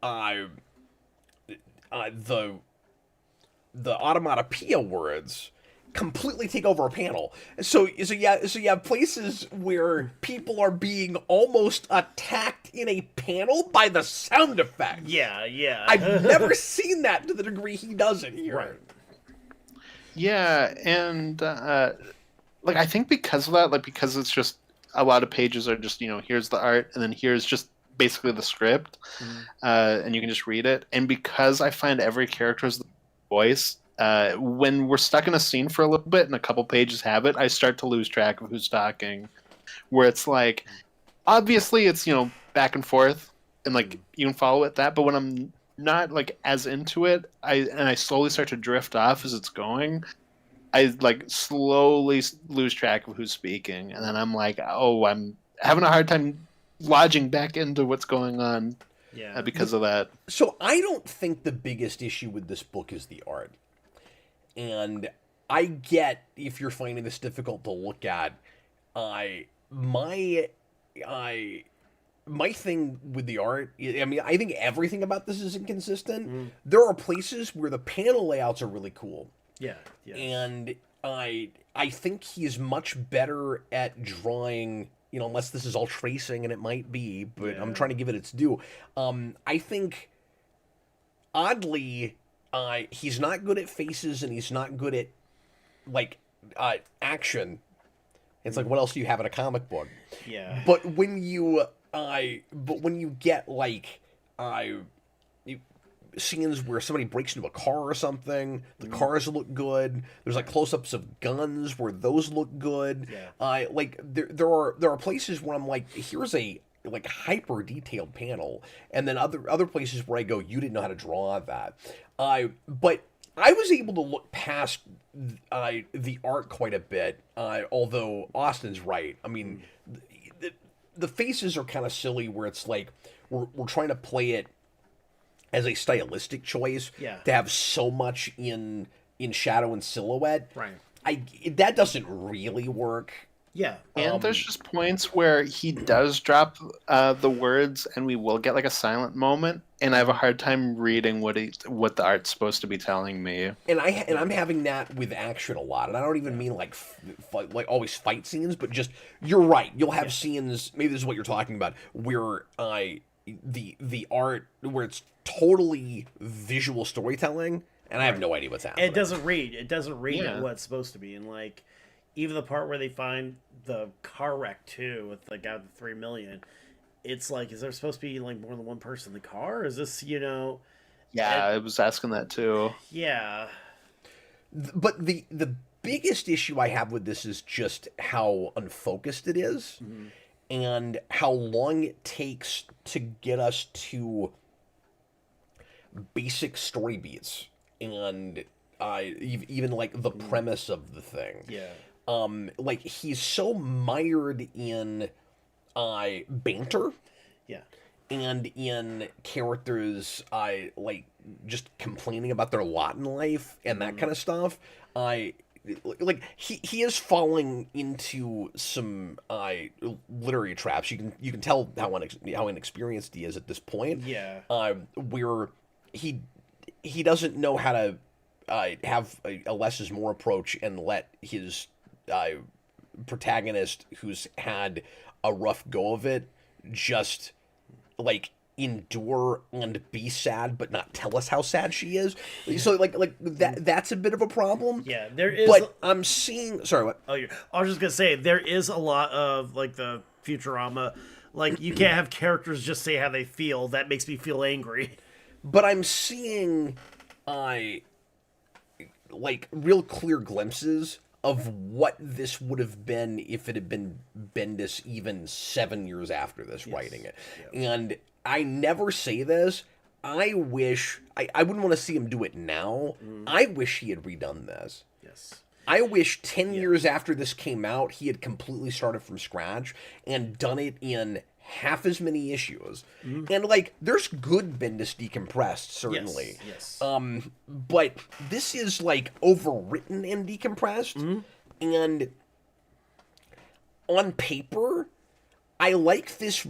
automatopoeia words completely take over a panel. So you have places where people are being almost attacked in a panel by the sound effects. Yeah. I've never seen that to the degree he does it here. Right. Yeah, and I think because of that, because it's just a lot of pages are just, here's the art, and then here's just basically the script, and you can just read it. And because I find every character's voice, when we're stuck in a scene for a little bit and a couple pages have it, I start to lose track of who's talking. Where it's like, obviously it's, back and forth, and you can follow it that, but when I'm not as into it, I slowly start to drift off as it's going. I slowly lose track of who's speaking, and then I'm like, oh, I'm having a hard time lodging back into what's going on. Yeah, because of that. So I don't think the biggest issue with this book is the art, and I get if you're finding this difficult to look at. My thing with the art, I think everything about this is inconsistent. There are places where the panel layouts are really cool. Yeah. And I think he's much better at drawing, unless this is all tracing, and it might be, but I'm trying to give it its due. I think, oddly, he's not good at faces, and he's not good at, action. It's like, what else do you have in a comic book? Yeah. But when you get, scenes where somebody breaks into a car or something, the cars look good. There's close-ups of guns where those look good. Yeah. There are places where I'm like, here's a hyper detailed panel, and then other places where I go, you didn't know how to draw that. But I was able to look past the art quite a bit. Although Austin's right. I mean, the faces are kind of silly where it's like we're trying to play it as a stylistic choice to have so much in shadow and silhouette. Right. That doesn't really work. Yeah. And there's just points where he does drop the words, and we will get a silent moment, and I have a hard time reading what the art's supposed to be telling me. And I'm having that with action a lot, and I don't even mean always fight scenes, but just you're right. You'll have scenes. Maybe this is what you're talking about, where the art where it's totally visual storytelling, and I have no idea what's happening. It doesn't read what it's supposed to be, and even the part where they find the car wreck too with the guy with the 3 million, it's is there supposed to be more than one person in the car? Is this Yeah, I was asking that too. Yeah. But the biggest issue I have with this is just how unfocused it is, and how long it takes to get us to basic story beats, and even the premise of the thing. Yeah. He's so mired in banter. Yeah. And in characters just complaining about their lot in life and that kind of stuff. like he is falling into some literary traps. You can tell how inexperienced he is at this point. Yeah. Where he doesn't know how to have a less is more approach and let his protagonist, who's had a rough go of it, just like endure and be sad but not tell us how sad she is. So like that's a bit of a problem. Yeah, there is, but I'm seeing, sorry, what? I was just gonna say, there is a lot of like the Futurama, like you can't have characters just say how they feel. That makes me feel angry. But I'm seeing like real clear glimpses of what this would have been if it had been Bendis even 7 years after this writing it. Yeah. And I never say this. I wish I wouldn't want to see him do it now. I wish he had redone this. Yes. I wish 10 years after this came out, he had completely started from scratch and done it in half as many issues. And like, there's good Bendis decompressed, certainly. Yes. But this is like overwritten and decompressed. And on paper, I like this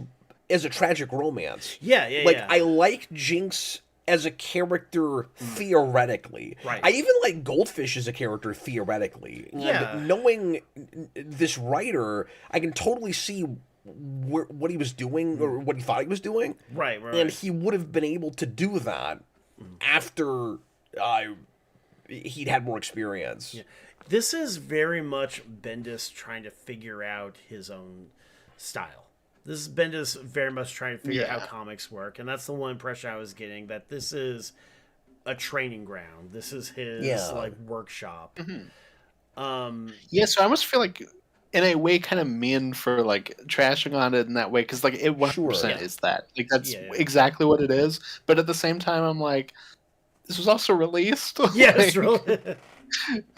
as a tragic romance. I like Jinx as a character theoretically. Right. I even like Goldfish as a character theoretically. And knowing this writer, I can totally see what he was doing or what he thought he was doing. Right. And he would have been able to do that after he'd had more experience. Yeah. This is very much Bendis trying to figure out his own style. This is Bendis very much trying to figure out how comics work, and that's the one impression I was getting, that this is a training ground. This is his like workshop. So I almost feel like, in a way, kind of mean for like trashing on it in that way, because like it 100% is that. Like that's exactly what it is. But at the same time, I'm like, this was also released. Yes,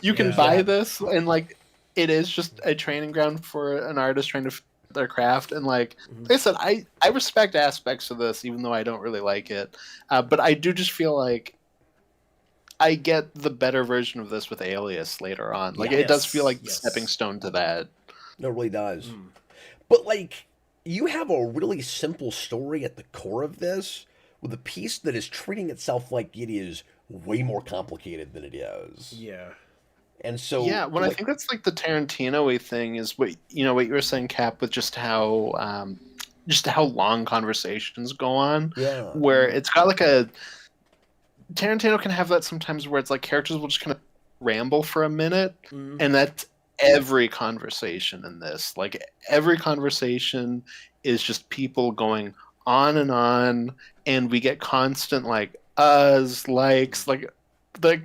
you can buy this, and like it is just a training ground for an artist trying to their craft. And like I said, I respect aspects of this, even though I don't really like it. But I do just feel like I get the better version of this with Alias later on. Like it does feel like the stepping stone to that. It really does. But like, you have a really simple story at the core of this, with a piece that is treating itself like it is way more complicated than it is. Yeah. And so I think that's like the Tarantino-y thing, is what you were saying, Cap, with just how long conversations go on. Yeah. Where it's got like a Tarantino can have that sometimes, where it's like characters will just kind of ramble for a minute, and that's every conversation in this. Like every conversation is just people going on, and we get constant like uhs, likes, like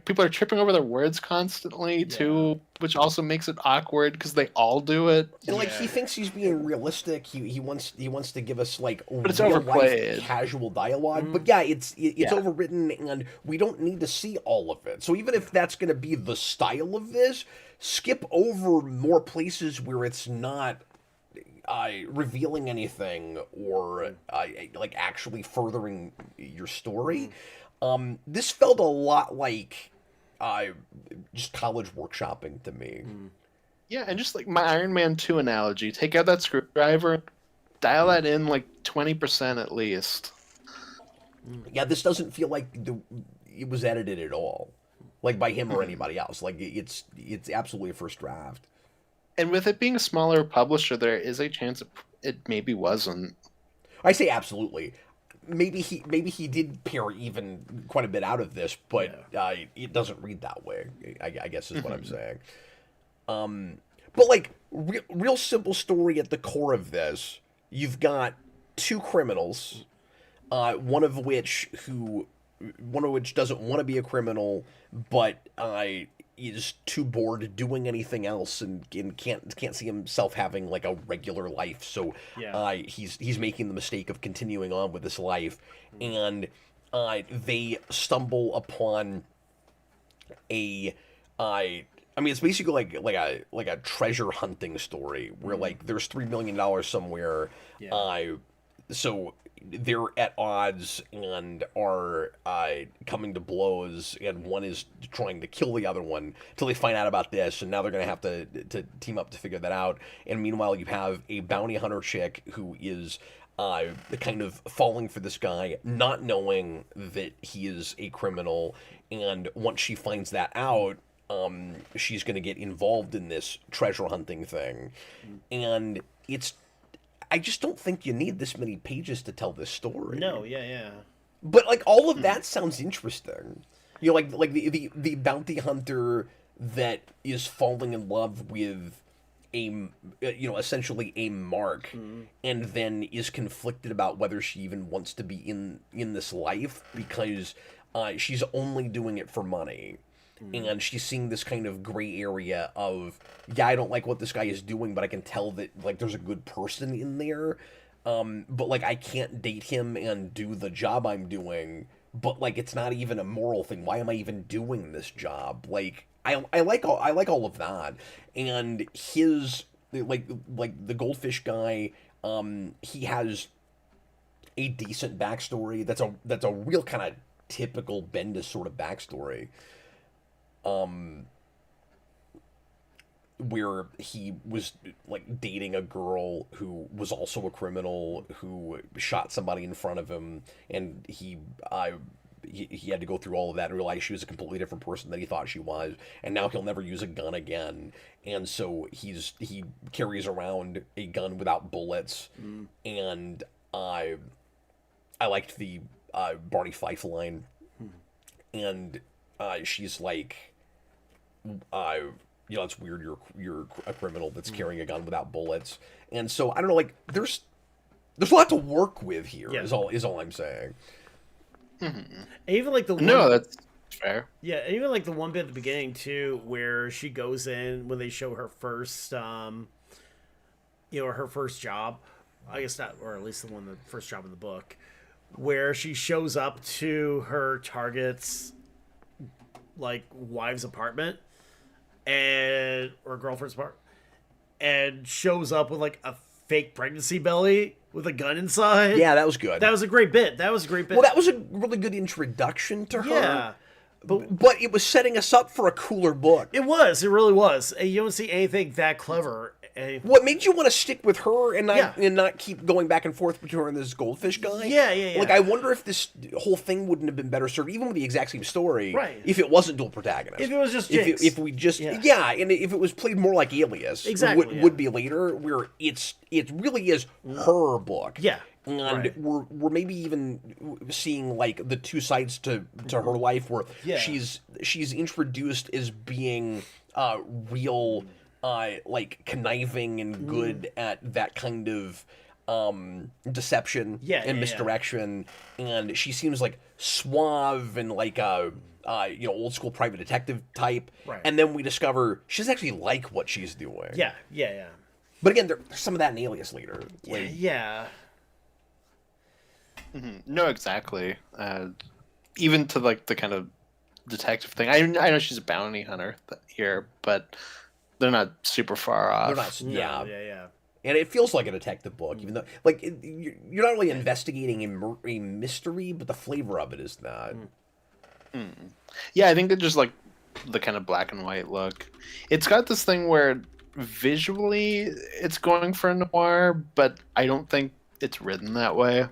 people are tripping over their words constantly too, which also makes it awkward because they all do it. And like he thinks he's being realistic. He wants to give us like but it's overplayed, casual dialogue. But it's overwritten, and we don't need to see all of it. So even if that's going to be the style of this, skip over more places where it's not revealing anything or like actually furthering your story. This felt a lot like just college workshopping to me. Yeah, and just like my Iron Man 2 analogy, take out that screwdriver, dial that in like 20% at least. Yeah, this doesn't feel like it was edited at all, like by him or anybody else. Like it's absolutely a first draft. And with it being a smaller publisher, there is a chance it maybe wasn't. I say absolutely. Maybe he did pare even quite a bit out of this, but it doesn't read that way. I guess is what I'm saying. But like real simple story at the core of this. You've got two criminals, one of which doesn't want to be a criminal, but is too bored doing anything else and can't see himself having like a regular life. So he's making the mistake of continuing on with this life, and they stumble upon it's basically like a treasure hunting story where like there's $3 million somewhere. so they're at odds and are coming to blows, and one is trying to kill the other one until they find out about this, and now they're going to have to team up to figure that out. And meanwhile, you have a bounty hunter chick who is kind of falling for this guy, not knowing that he is a criminal, and once she finds that out, she's going to get involved in this treasure hunting thing. And I just don't think you need this many pages to tell this story. No, yeah. But like all of that sounds interesting. You know, like the bounty hunter that is falling in love with essentially a mark, and then is conflicted about whether she even wants to be in this life because she's only doing it for money. And she's seeing this kind of gray area of, I don't like what this guy is doing, but I can tell that, like, there's a good person in there. But, like, I can't date him and do the job I'm doing. But, like, it's not even a moral thing. Why am I even doing this job? Like, I like all of that. And his, like the goldfish guy, he has a decent backstory. That's a real kind of typical Bendis sort of backstory. Where he was like dating a girl who was also a criminal who shot somebody in front of him, and he had to go through all of that and realize she was a completely different person than he thought she was, and now he'll never use a gun again, and so he carries around a gun without bullets. And I liked the Barney Fife line, and she's like, it's weird you're a criminal that's carrying a gun without bullets. And so I don't know, like there's a lot to work with here. Is all I'm saying. And even like the one, no, that's fair. Yeah, and even like the one bit at the beginning too, where she goes in when they show her first, her first job. I guess not, or at least the first job in the book, where she shows up to her target's like wife's apartment or girlfriend's apartment, and shows up with like a fake pregnancy belly with a gun inside. Yeah, that was good. That was a great bit. Well, that was a really good introduction to her. Yeah. But it was setting us up for a cooler book. It was. It really was. You don't see anything that clever. What made you want to stick with her and not keep going back and forth between her and this goldfish guy? Yeah. Like, I wonder if this whole thing wouldn't have been better served, even with the exact same story, right, if it wasn't dual protagonist. If it was just Jinx. If we just... Yeah, and if it was played more like Alias. Exactly, would be later, where it really is her book. Yeah. And we're maybe even seeing like the two sides to her life, where she's introduced as being real, like conniving and good at that kind of deception and misdirection, and she seems like suave and like old school private detective type. Right. And then we discover she's actually like what she's doing. Yeah. But again, there's some of that in Alias later. Like, No, exactly. Even to like the kind of detective thing. I know she's a bounty hunter here, but they're not super far off. They're not. Yeah. And it feels like a detective book, even though like you're not really investigating a mystery, but the flavor of it is that. Yeah, I think they're just like the kind of black and white look. It's got this thing where visually it's going for a noir, but I don't think it's written that way.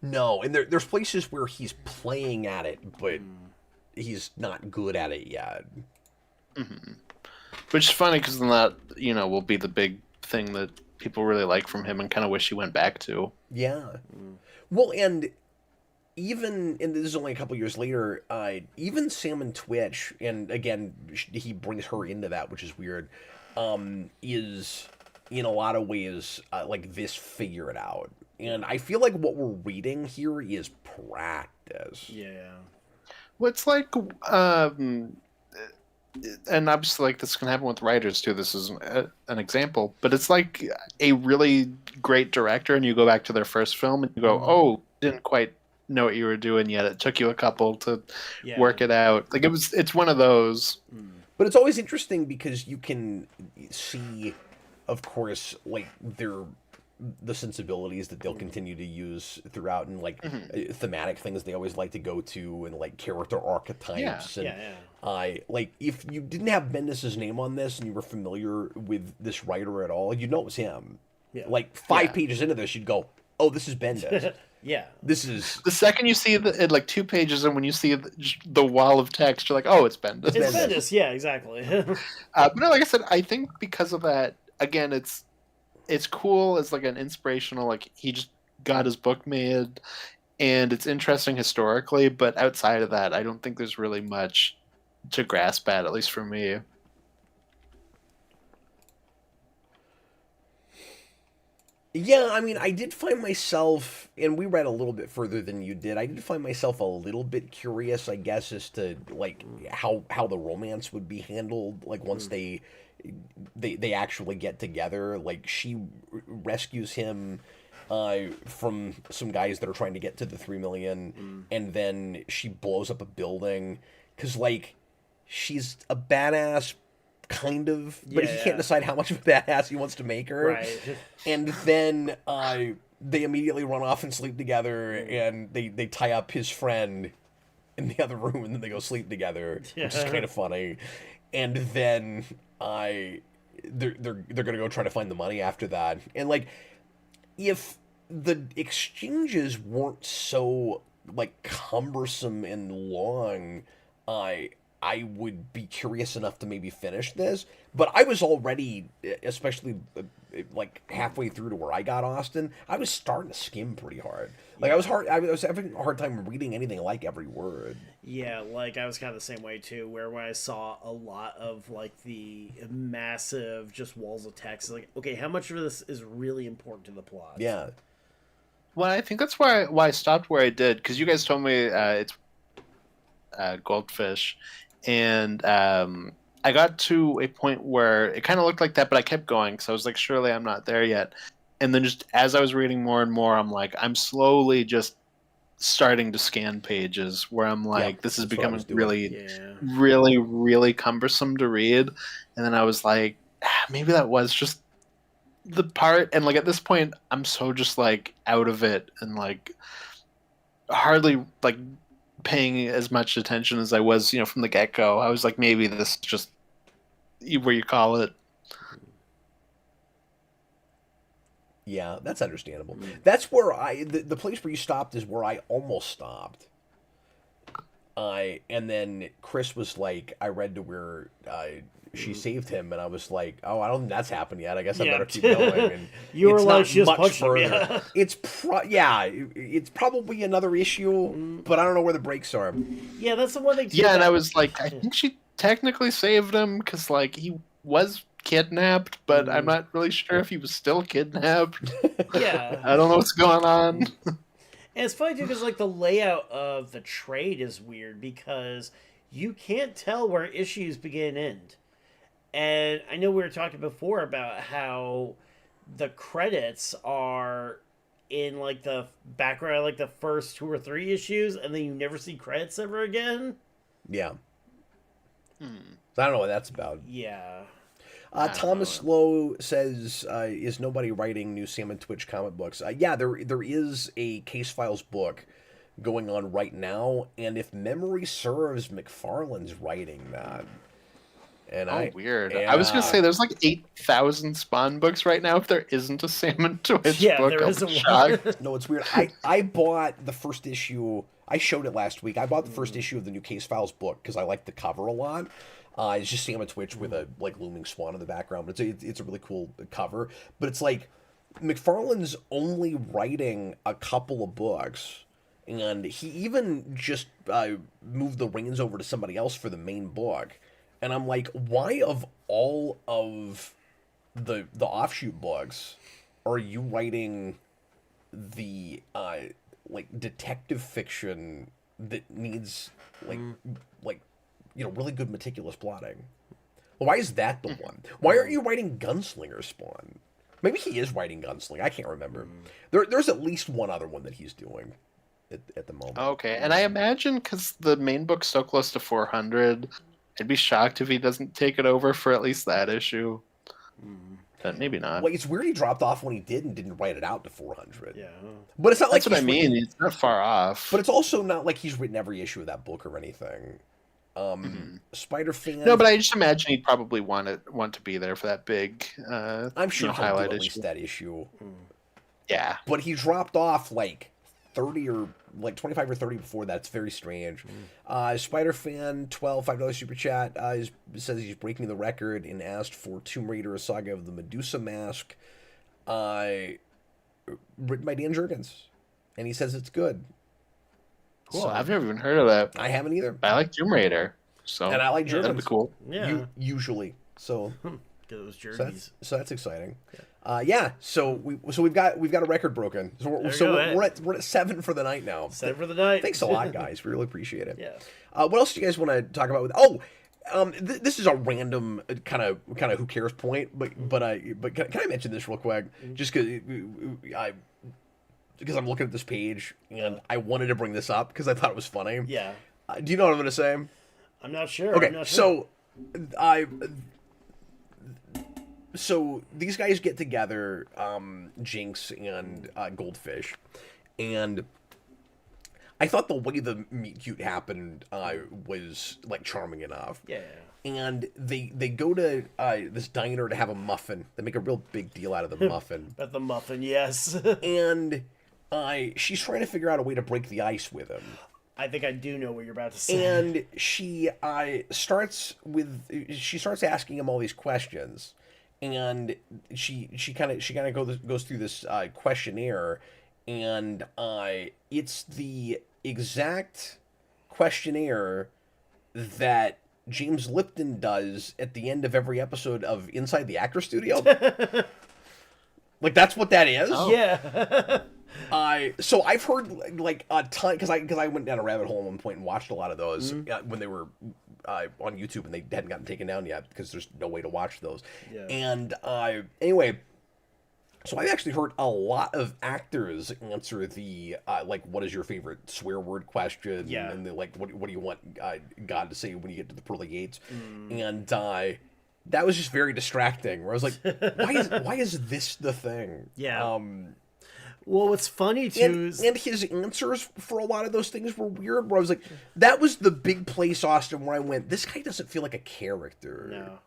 No, and there's places where he's playing at it, but he's not good at it yet. Which is funny, because then that, will be the big thing that people really like from him and kind of wish he went back to. Yeah. Well, and this is only a couple years later, even Sam and Twitch, and again, he brings her into that, which is weird, is in a lot of ways like this figure it out. And I feel like what we're reading here is practice. Yeah. Well, it's like, and obviously, like, this can happen with writers, too. This is an example. But it's like a really great director, and you go back to their first film, and you go, oh, didn't quite know what you were doing yet. It took you a couple to work it out. Like, it's one of those. But it's always interesting because you can see, of course, like, their the sensibilities that they'll continue to use throughout, and like thematic things they always like to go to, and like character archetypes. And I like, if you didn't have Bendis's name on this and you were familiar with this writer at all, you'd know it was him. Like 5 pages into this, you'd go, "Oh, this is Bendis." This is the second you see it, like 2 pages, and when you see the wall of text, you're like, "Oh, it's Bendis." It's Bendis, yeah, exactly. But no, like I said, I think because of that, again, it's cool as like an inspirational. Like, he just got his book made, and it's interesting historically. But outside of that, I don't think there's really much to grasp at least for me. Yeah, I mean, I did find myself, and we read a little bit further than you did. I did find myself a little bit curious, I guess, as to like how the romance would be handled. Like once they actually get together. Like she rescues him from some guys that are trying to get to the 3 million, and then she blows up a building because like she's a badass. Kind of, but he can't decide how much of a badass he wants to make her. Right. And then they immediately run off and sleep together, and they tie up his friend in the other room, and then they go sleep together, which is kind of funny. And then they're gonna go try to find the money after that. And like, if the exchanges weren't so like cumbersome and long, I would be curious enough to maybe finish this, but I was already, especially like halfway through to where I got Austin, I was starting to skim pretty hard. Like I was having a hard time reading anything like every word. Yeah, like I was kind of the same way too, where when I saw a lot of like the massive just walls of text, like, okay, how much of this is really important to the plot? Yeah. Well, I think that's why I stopped where I did, because you guys told me it's Goldfish. And I got to a point where it kind of looked like that, but I kept going because I was like, surely I'm not there yet. And then just as I was reading more and more, I'm like, I'm slowly just starting to scan pages where I'm like, this is becoming really, really, really cumbersome to read. And then I was like, maybe that was just the part. And like at this point, I'm so just like out of it and like hardly like paying as much attention as I was, from the get-go. I was like, maybe this is just where you call it. Yeah, that's understandable. That's where the place where you stopped is where I almost stopped. And then Chris was like, I read to where she saved him, and I was like, oh, I don't think that's happened yet. I guess I better keep going. And you were like, she just punched further. him. Yeah. It's probably another issue, but I don't know where the breaks are. Yeah, that's the one thing. Yeah, and I was like, I think she technically saved him because like he was kidnapped, but I'm not really sure if he was still kidnapped. Yeah, I don't know what's going on. And it's funny too because like the layout of the trade is weird because you can't tell where issues begin and end. And I know we were talking before about how the credits are in like the background, like the first 2 or 3 issues, and then you never see credits ever again. Yeah. So I don't know what that's about. Yeah. Thomas Lowe says, is nobody writing new Sam and Twitch comic books? Yeah, there is a Case Files book going on right now, and if memory serves, McFarlane's writing that. And weird. Yeah. I was going to say, there's like 8,000 Spawn books right now if there isn't a Sam and Twitch book. There isn't one. No, it's weird. I bought the first issue. I showed it last week. I bought the first issue of the new Case Files book because I like the cover a lot. It's just Sam and Twitch with a like looming swan in the background, but it's a really cool cover. But it's like McFarlane's only writing a couple of books, and he even just moved the reins over to somebody else for the main book. And I'm like, why of all of the offshoot books are you writing the like detective fiction that needs like really good meticulous plotting? Well, why is that the one? Why aren't you writing Gunslinger Spawn? Maybe he is writing Gunslinger. I can't remember. There's at least one other one that he's doing at the moment. Okay, and I imagine because the main book's so close to 400, I'd be shocked if he doesn't take it over for at least that issue. but maybe not. Like, it's weird he dropped off when he did and didn't write it out to 400. Yeah. But it's not like That's what I mean. It's not far off. But it's also not like he's written every issue of that book or anything. Spider-Fan. No, but I just imagine he'd probably want to be there for that big. I'm sure he'll do highlight at least issue. that issue. Yeah, But he dropped off like 30 or like 25 or 30 before that. It's very strange. Spider-Fan 12 $5 super chat says he's breaking the record and asked for Tomb Raider: A Saga of the Medusa Mask, written by Dan Jurgens, and he says it's good. cool. I've never even heard of that. I haven't either, I like Tomb Raider, so and I like Jurgens. that'd be cool. Yeah. Usually, so Get those so jerseys. that's exciting. So we've got a record broken. We're at 7 for the night now. 7 for the night. Thanks a lot, guys. We really appreciate it. Yeah. What else do you guys want to talk about? This is a random kind of who cares point, but can I mention this real quick? Just because I'm looking at this page and I wanted to bring this up because I thought it was funny. Yeah. Do you know what I'm going to say? I'm not sure. Okay, I'm not sure. So these guys get together, Jinx and Goldfish, and I thought the way the meet cute happened was like charming enough. Yeah. And they go to this diner to have a muffin. They make a real big deal out of the muffin. But the muffin, yes. And she's trying to figure out a way to break the ice with him. I think I do know what you're about to say. And she starts asking him all these questions, and she kind of goes through this questionnaire, and it's the exact questionnaire that James Lipton does at the end of every episode of Inside the Actor Studio. Like, that's what that is. Oh. Yeah. So I've heard like a ton because I went down a rabbit hole at one point and watched a lot of those when they were on YouTube and they hadn't gotten taken down yet because there's no way to watch those. Yeah. And anyway, so I've actually heard a lot of actors answer the like, what is your favorite swear word question? Yeah. And the, like, what do you want God to say when you get to the pearly gates? And that was just very distracting. Where I was like, why is this the thing? Yeah. Well, what's funny too and his answers for a lot of those things were weird. Where I was like, that was the big place, Austin, where I went, this guy doesn't feel like a character.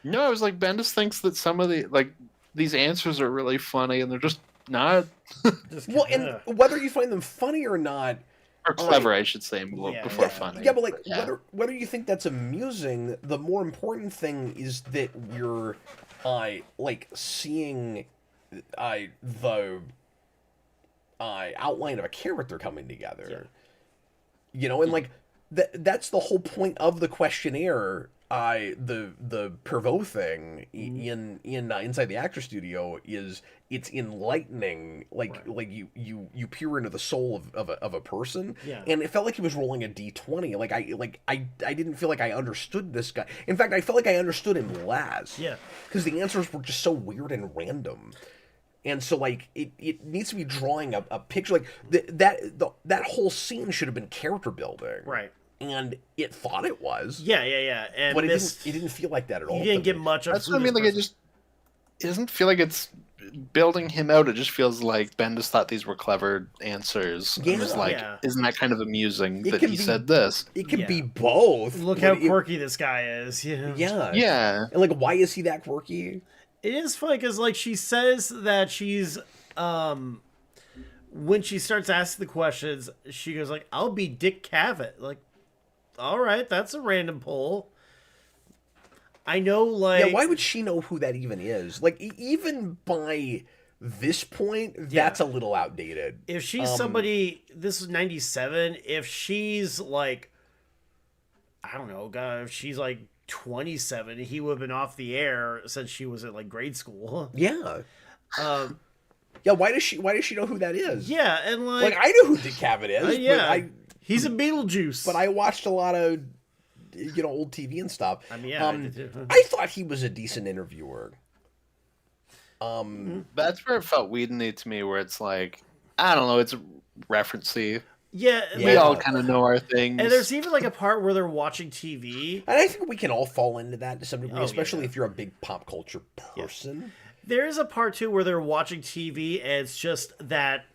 No, I was like, Bendis thinks that some of the these answers are really funny, and they're just not. Well, and whether you find them funny or not, or clever, I should say, before funny. Yeah, but like whether you think that's amusing, the more important thing is that we're like seeing the outline of a character coming together. You know, and like that's the whole point of the questionnaire. The Pervot thing in Inside the Actor Studio is it's enlightening. Like you peer into the soul of a person. Yeah. And it felt like he was rolling a D20. I didn't feel like I understood this guy. In fact, I felt like I understood him less. Yeah. Because the answers were just so weird and random. And so, like, it needs to be drawing a picture. Like, that whole scene should have been character building. Right. And it thought it was. Yeah. And but it didn't feel like that at all. You didn't get much of. That's what I mean. Like, it doesn't feel like it's building him out. It just feels like Bendis thought these were clever answers. Yeah. And was like, isn't that kind of amusing that he said this? It could be both. Look how quirky this guy is. Yeah. And, like, why is he that quirky? It is funny because, like, she says that she's, when she starts asking the questions, she goes, like, I'll be Dick Cavett. Like, all right, that's a random poll. I know, like... Yeah, why would she know who that even is? Like, even by this point, that's a little outdated. If she's somebody... This is 97. If she's, like... I don't know, God, if she's, like... 27, he would have been off the air since she was at like grade school. Yeah. Yeah, why does she know who that is? Yeah, and like I know who Dick Cavett is. Yeah, he's a Beetlejuice. But I watched a lot of old TV and stuff. I mean, yeah, I did too. I thought he was a decent interviewer. That's where it felt Whedon-y to me, where it's like, I don't know, it's referencey. Yeah, We all kind of know our things. and there's even like a part where they're watching TV. And I think we can all fall into that to some degree, Oh, especially yeah. if you're a big pop culture person. There's a part too where they're watching TV and it's just that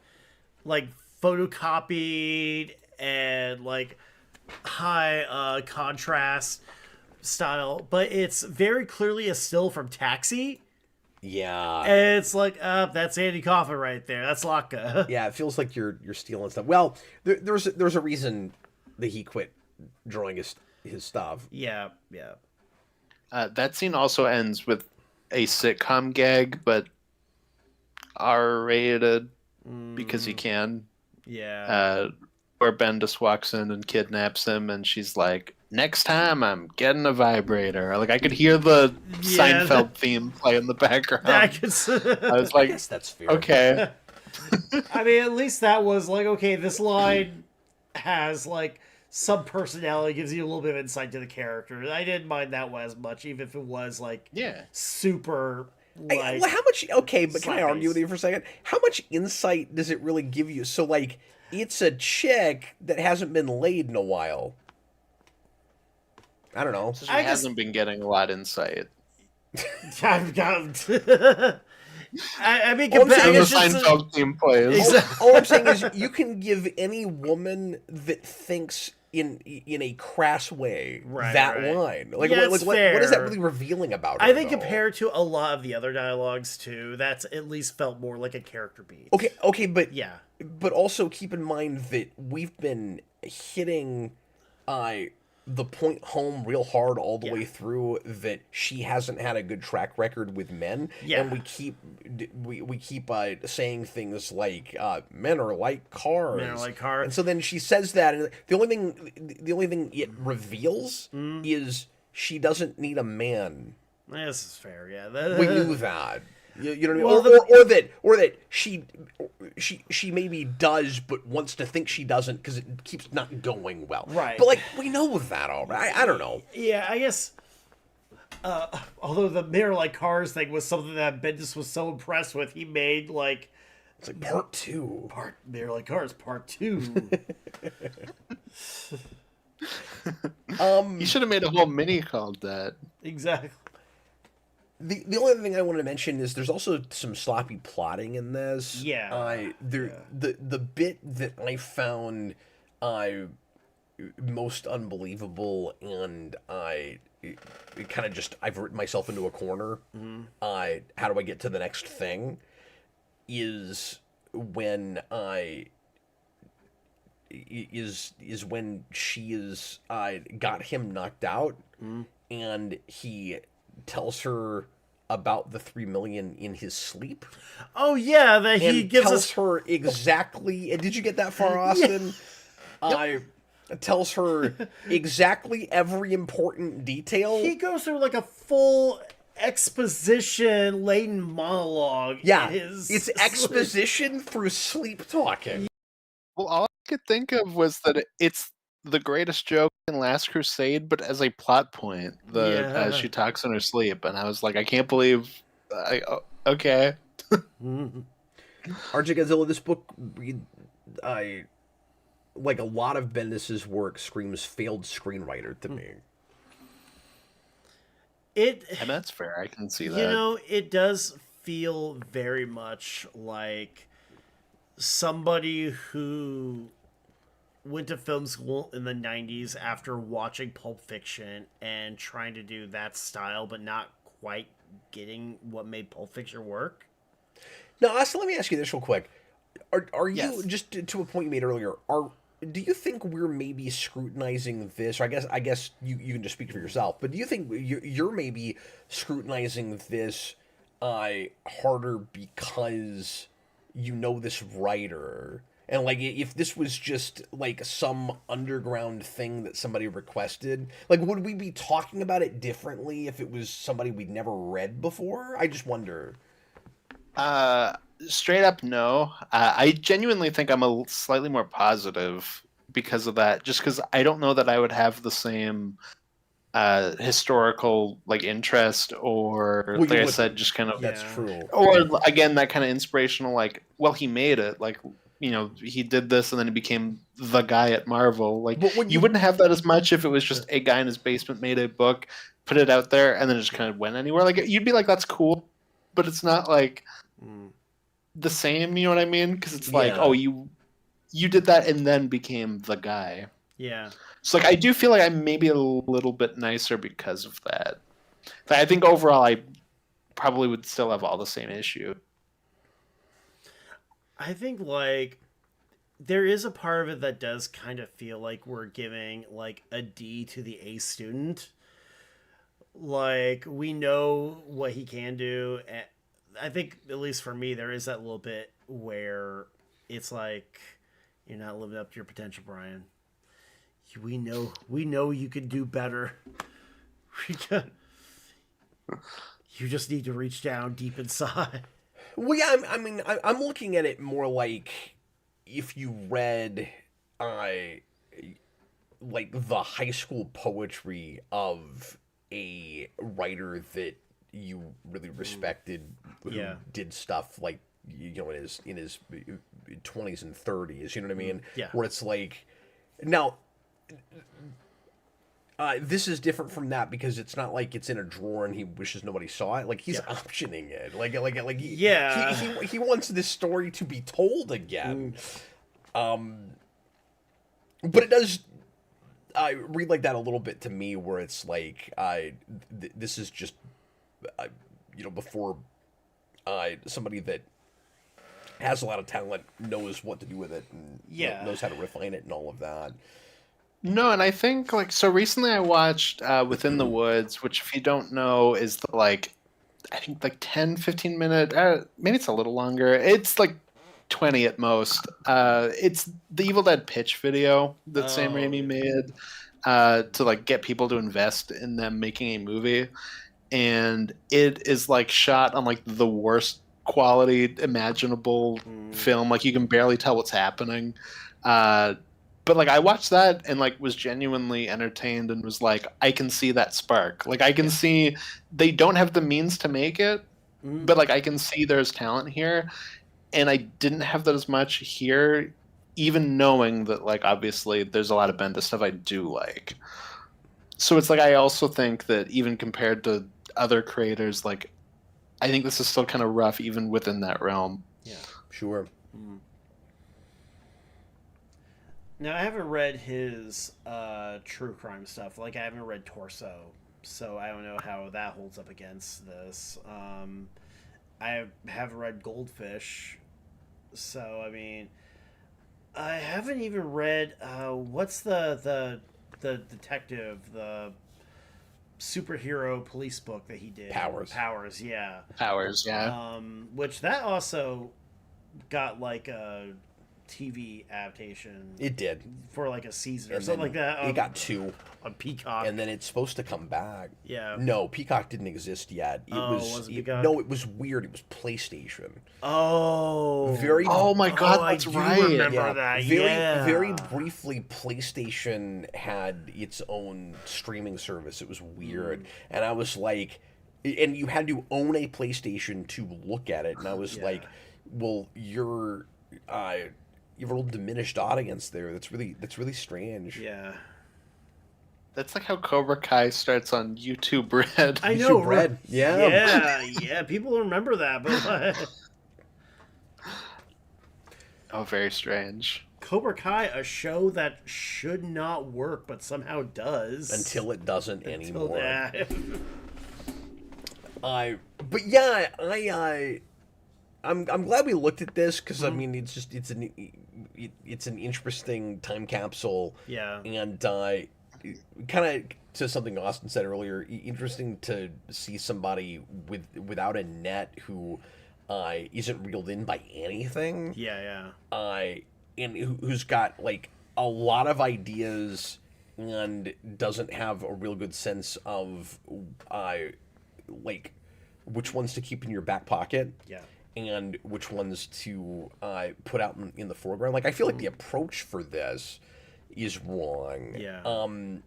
like photocopied and like high contrast style, but it's very clearly a still from Taxi. Yeah. And it's like, that's Andy Kaufman right there. That's Latka. Yeah, it feels like you're stealing stuff. Well, there's a reason that he quit drawing his stuff. Yeah. That scene also ends with a sitcom gag, but R-rated because he can. Yeah. Where Bendis walks in and kidnaps him, and she's like, "Next time, I'm getting a vibrator." Like I could hear the Seinfeld theme play in the background. I was like, I guess that's fair. Okay. I mean, at least that was like, okay, this line has like some personality, gives you a little bit of insight to the character. I didn't mind that one as much, even if it was like super. Like, well, how much? Okay, but can I argue with slappies. you for a second? How much insight does it really give you? So, like, it's a chick that hasn't been laid in a while. I don't know. So she hasn't been getting a lot of insight. I've got. I mean, All I'm saying The is Seinfeld theme plays. all I'm saying is you can give any woman that thinks in a crass way that line. Like, Yeah, what is that really revealing about her? I think though? compared to a lot of the other dialogues too, that's at least felt more like a character beat. Okay, but Yeah. but also keep in mind that we've been hitting the point home real hard all the way through that she hasn't had a good track record with men. Yeah. And we keep saying things like men are like cars. Men are like cars. And so then she says that, and the only thing it reveals is she doesn't need a man. This is fair, yeah. We knew that. You know what I Well, mean? Or that she maybe does, but wants to think she doesn't because it keeps not going well. Right. But like we know that already. I don't know. Yeah, I guess. Although the mirror like cars thing was something that Bendis was so impressed with, he made like It's like part two. Mirror like cars part 2. You should have made a whole mini called that. Exactly. The only other thing I want to mention is there's also some sloppy plotting in this. Yeah. The bit that I found most unbelievable, and it kind of just I've written myself into a corner. How do I get to the next thing? Is when when she is got him knocked out, and he tells her about the 3 million in his sleep. Oh yeah, that he And gives tells us. her exactly. And did you get that far, Austin? Tells her exactly every important detail. He goes through like a full exposition laden monologue. Yeah, in his it's exposition through sleep talking. Well, all I could think of was that it's the greatest joke in Last Crusade, but as a plot point, she talks in her sleep, and I was like, I can't believe. Okay. RJ Godzilla, this book, like a lot of Bendis's work, screams failed screenwriter to me. And that's fair. I can see that. You know, it does feel very much like somebody who went to film school in the 90s after watching Pulp Fiction and trying to do that style, but not quite getting what made Pulp Fiction work. Now, Austin, let me ask you this real quick. Are you, Yes. just to a point you made earlier, do you think we're maybe scrutinizing this, or I guess you can just speak for yourself, but do you think you're maybe scrutinizing this harder because you know this writer? And like, if this was just like some underground thing that somebody requested, like, would we be talking about it differently if it was somebody we'd never read before? I just wonder. Straight up, no. I genuinely think I'm a slightly more positive because of that. Just because I don't know that I would have the same historical like interest, or I said, just kind of That's true. Or again, that kind of inspirational, like, well, he made it. Like, he did this and then he became the guy at Marvel. Like, But you wouldn't have that as much if it was just a guy in his basement made a book, put it out there, and then it just kind of went anywhere. Like, you'd be like, that's cool, but it's not like the same. You know what I mean? Because it's like, oh, you did that and then became the guy. Yeah. So like, I do feel like I'm maybe a little bit nicer because of that. But I think overall, I probably would still have all the same issue. I think like there is a part of it that does kind of feel like we're giving like a D to the A student. Like, we know what he can do. And I think, at least for me, there is that little bit where it's like, you're not living up to your potential, Brian. We know you could do better. You just need to reach down deep inside. Well, yeah, I'm looking at it more like if you read, like the high school poetry of a writer that you really respected, who did stuff like, in his 20s and 30s. You know what I mean? Yeah. Where it's like, now. This is different from that because it's not like it's in a drawer and he wishes nobody saw it. Like, he's optioning it. He wants this story to be told again. But it does read like that a little bit to me, where it's like this is just before somebody that has a lot of talent knows what to do with it and knows how to refine it and all of that. No, and I think, like, so recently I watched Within the Woods, which, if you don't know, is the, like, I think like 10, 15 minute, maybe it's a little longer. It's like 20 at most. It's the Evil Dead pitch video that Sam Raimi made to like get people to invest in them making a movie. And it is like shot on like the worst quality imaginable film. Like, you can barely tell what's happening. But like, I watched that and like was genuinely entertained and was like, I can see that spark. Like, I can see they don't have the means to make it, but like, I can see there's talent here. And I didn't have that as much here, even knowing that like, obviously there's a lot of Bendis stuff I do like. So it's like, I also think that even compared to other creators, like, I think this is still kind of rough even within that realm. Yeah, sure. Now, I haven't read his true crime stuff. Like, I haven't read Torso, so I don't know how that holds up against this. I haven't read Goldfish, so, I mean, I haven't even read, what's the detective, the superhero police book that he did? Powers, yeah. Powers, yeah. Which that also got, like, a TV adaptation. It did for like a season or something like that. It got 2 on Peacock, and then it's supposed to come back. Yeah. No, Peacock didn't exist yet. It was Peacock? No, it was weird. It was PlayStation. Oh, very. Oh my God, that's right. I remember that. Very briefly, PlayStation had its own streaming service. It was weird, and I was like, and you had to own a PlayStation to look at it, and I was like, well, you're you have a little diminished audience there. That's really strange. Yeah. That's like how Cobra Kai starts on YouTube Red. I know, YouTube Red. Yeah. People remember that, but oh, very strange. Cobra Kai, a show that should not work, but somehow does until it doesn't anymore. But yeah, I'm glad we looked at this because I mean it's an interesting time capsule. Yeah. And kind of to something Austin said earlier, interesting to see somebody without a net who isn't reeled in by anything. Yeah. And who's got like a lot of ideas and doesn't have a real good sense of like which ones to keep in your back pocket. Yeah. And which ones to put out in the foreground. Like, I feel like the approach for this is wrong. Yeah.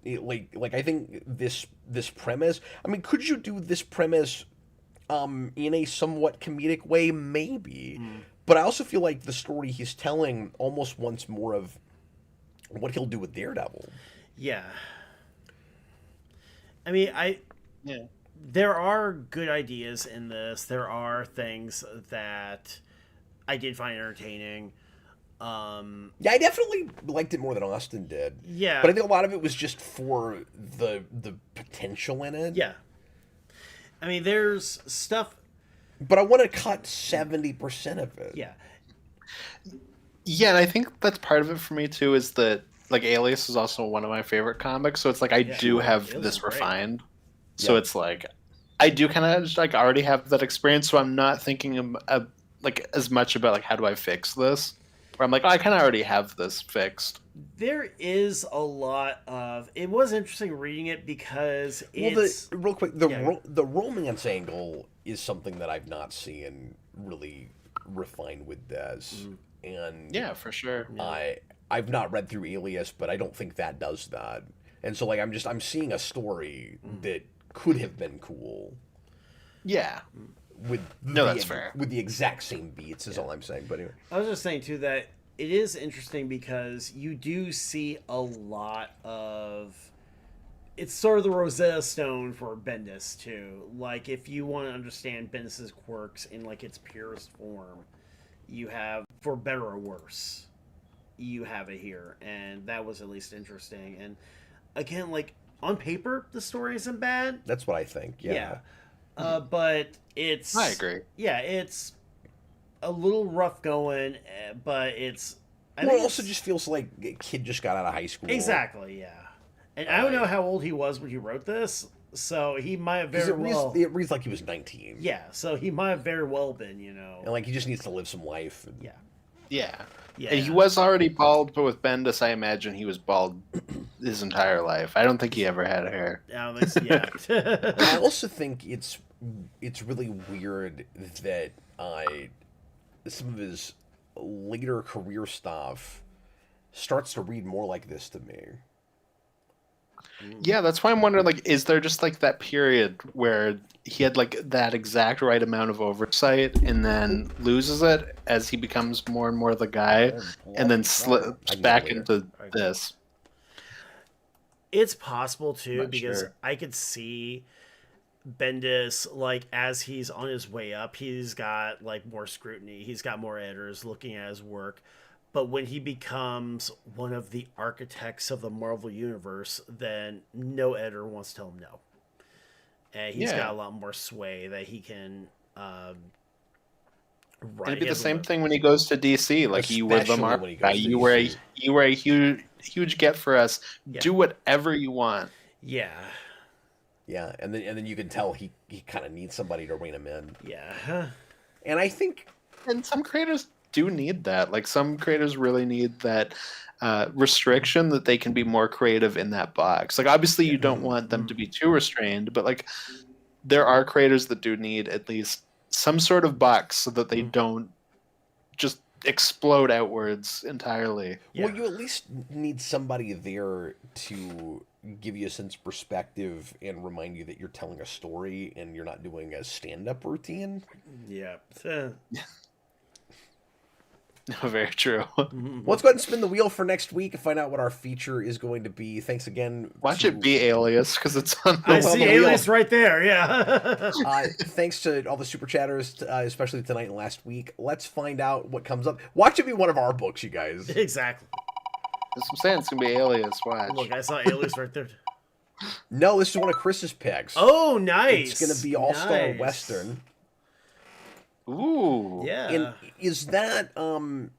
Like I think this premise. I mean, could you do this premise in a somewhat comedic way? Maybe. But I also feel like the story he's telling almost wants more of what he'll do with Daredevil. Yeah. I mean, Yeah. there are good ideas in this. There are things that I did find entertaining. Yeah, I definitely liked it more than Austin did. Yeah. But I think a lot of it was just for the potential in it. Yeah. I mean, there's stuff. But I want to cut 70% of it. Yeah. Yeah, and I think that's part of it for me too. Is that like Alias is also one of my favorite comics, so it's like I do have Alias this is great. refined. So Yeah. it's like I do kind of like already have that experience, so I'm not thinking like as much about like how do I fix this. Where I'm like, oh, I kind of already have this fixed. There is a lot of. It was interesting reading it because Well, it's. real quick, the romance angle is something that I've not seen really refined with this. And Yeah, for sure. I've not read through Alias, but I don't think that does that. And so like I'm seeing a story that could have been cool Yeah. with that's fair. with the exact same beats is all I'm saying. But anyway. I was just saying too that it is interesting because you do see a lot of. It's sort of the Rosetta Stone for Bendis too. Like if you want to understand Bendis's quirks in like its purest form, you have, for better or worse, you have it here, and that was at least interesting. And again, like on paper, the story isn't bad. That's what I think. Yeah. But it's. I agree. Yeah, it's a little rough going, but it's. Well, it also just feels like a kid just got out of high school. Exactly, yeah. And I don't know how old he was when he wrote this, so he might have very well. It reads like he was 19. Yeah, so he might have very well been, And like he just needs to live some life. And... Yeah. Yeah. Yeah. And he was already bald, but with Bendis, I imagine he was bald his entire life. I don't think he ever had hair. Yeah. I also think it's really weird that some of his later career stuff starts to read more like this to me. Yeah, that's why I'm wondering, like, is there just like that period where he had like that exact right amount of oversight and then loses it as he becomes more and more the guy and then slips back into this? It's possible too, Not because sure. I could see Bendis, like, as he's on his way up, he's got like more scrutiny, he's got more editors looking at his work. But when he becomes one of the architects of the Marvel Universe, then no editor wants to tell him no. And he's got a lot more sway that he can write. It'd be the same thing when he goes to DC. Like, you were the Especially Marvel when he goes guy. to You were DC. you were a huge get for us. Yeah. Do whatever you want. Yeah. Yeah, and then you can tell he kind of needs somebody to rein him in. Yeah. And I think And some creators do need that. Like, some creators really need that restriction that they can be more creative in that box. Like, obviously you don't want them to be too restrained, but like there are creators that do need at least some sort of box so that they don't just explode outwards entirely. Yeah. well, you at least need somebody there to give you a sense of perspective and remind you that you're telling a story and you're not doing a stand-up routine. Yeah. Very true. Well, let's go ahead and spin the wheel for next week and find out what our feature is going to be. Thanks again. Watch it be Alias because it's on I the see the wheel. Alias right there. Yeah. Thanks to all the super chatters, especially tonight and last week. Let's find out what comes up. Watch it be one of our books, you guys. Exactly. That's what I'm saying. It's gonna be Alias. Watch. Look, I saw Alias right there. No, this is one of Chris's picks. Oh, nice. It's going to be All-Star Nice. Western. Ooh. Yeah. And is that New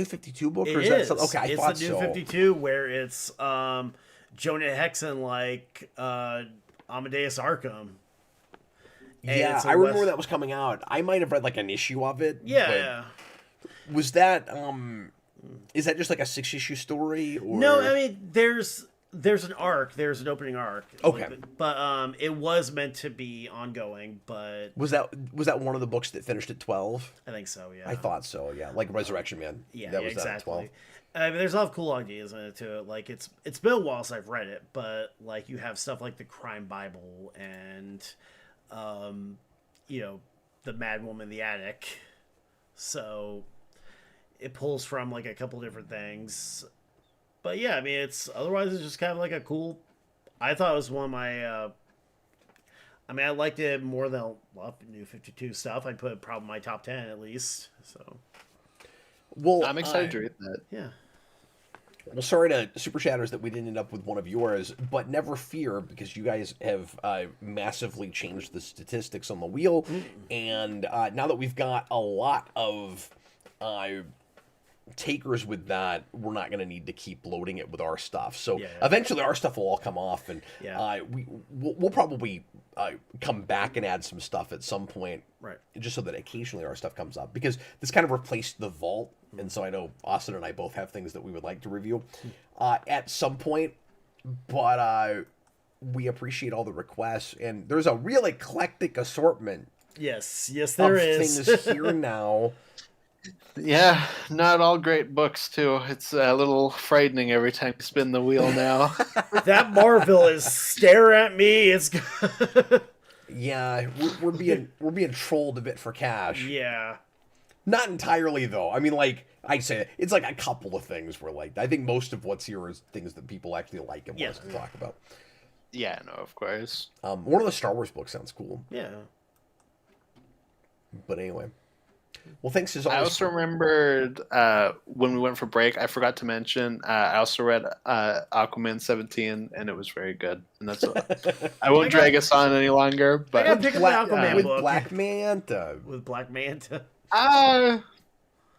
52 book? It Or is is. that okay, I it's thought the New so. 52 where it's Jonah Hexen like Amadeus Arkham. And Yeah, it's a I remember West- that was coming out. I might have read like an issue of it. Yeah. but was that is that just like a 6-issue story? Or... No, I mean there's an arc. There's an opening arc. Okay. But it was meant to be ongoing. But was that one of the books that finished at 12? I think so. Yeah. I thought so. Yeah, like Resurrection Man. Yeah, that yeah, was exactly. At 12. I mean, there's a lot of cool ideas in it too. Like it's been a while since I've read it, but like you have stuff like the Crime Bible and, the Mad Woman in the Attic. So it pulls from like a couple different things. But yeah, I mean, it's just kind of like a cool. I thought it was one of my. I mean, I liked it more than a lot of New 52 stuff. I'd put it probably in my top 10 at least. So, well, I'm excited to read that. Yeah. Well, sorry to Super Shatters that we didn't end up with one of yours, but never fear, because you guys have massively changed the statistics on the wheel, and now that we've got a lot of takers with that, we're not going to need to keep loading it with our stuff. So eventually our stuff will all come off, and we'll probably come back and add some stuff at some point, right? Just so that occasionally our stuff comes up, because this kind of replaced the vault, and so I know Austin and I both have things that we would like to review at some point, but we appreciate all the requests, and there's a real eclectic assortment. Yes, there is things here now. Yeah, not all great books, too. It's a little frightening every time you spin the wheel now. That Marvel is stare at me. It's yeah, we're being trolled a bit for cash. Yeah. Not entirely, though. I mean, like I say, it's like a couple of things where, like, I think most of what's here is things that people actually like and want us to talk about. Yeah, no, of course. One of the Star Wars books sounds cool. Yeah. But anyway. Well, thanks as always. I also remembered when we went for break, I forgot to mention, I also read Aquaman 17, and it was very good. And that's I won't drag us on any longer, but I pick up the Aquaman with book. Black Manta. With Black Manta. On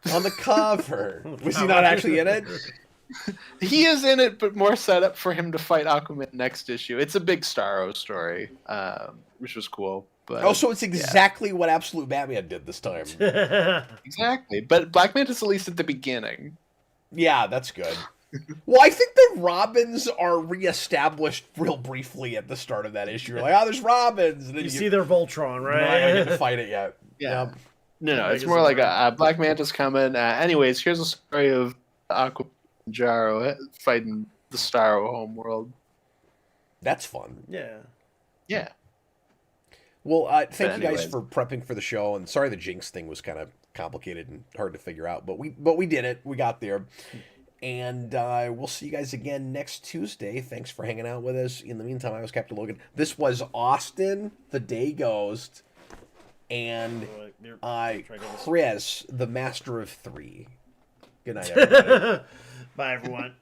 the cover. Was he not actually in it? He is in it, but more set up for him to fight Aquaman next issue. It's a big Starro story, which was cool. But, so it's exactly what Absolute Batman did this time. Exactly. But Black Manta's at least at the beginning. Yeah, that's good. Well, I think the Robins are reestablished real briefly at the start of that issue. You're like, there's Robins. And then you see their Voltron, right? You're not going to get to fight it yet. Yeah. No, it's more like Black Manta's coming. Anyways, here's a story of Aquaman and Jaro fighting the Starro homeworld. That's fun. Yeah. Yeah. Well, thank you guys for prepping for the show, and sorry the Jinx thing was kind of complicated and hard to figure out, but we did it. We got there, and we'll see you guys again next Tuesday. Thanks for hanging out with us. In the meantime, I was Captain Logan. This was Austin, the Day Ghost, and Chris, the Master of Three. Good night, everybody. Bye, everyone.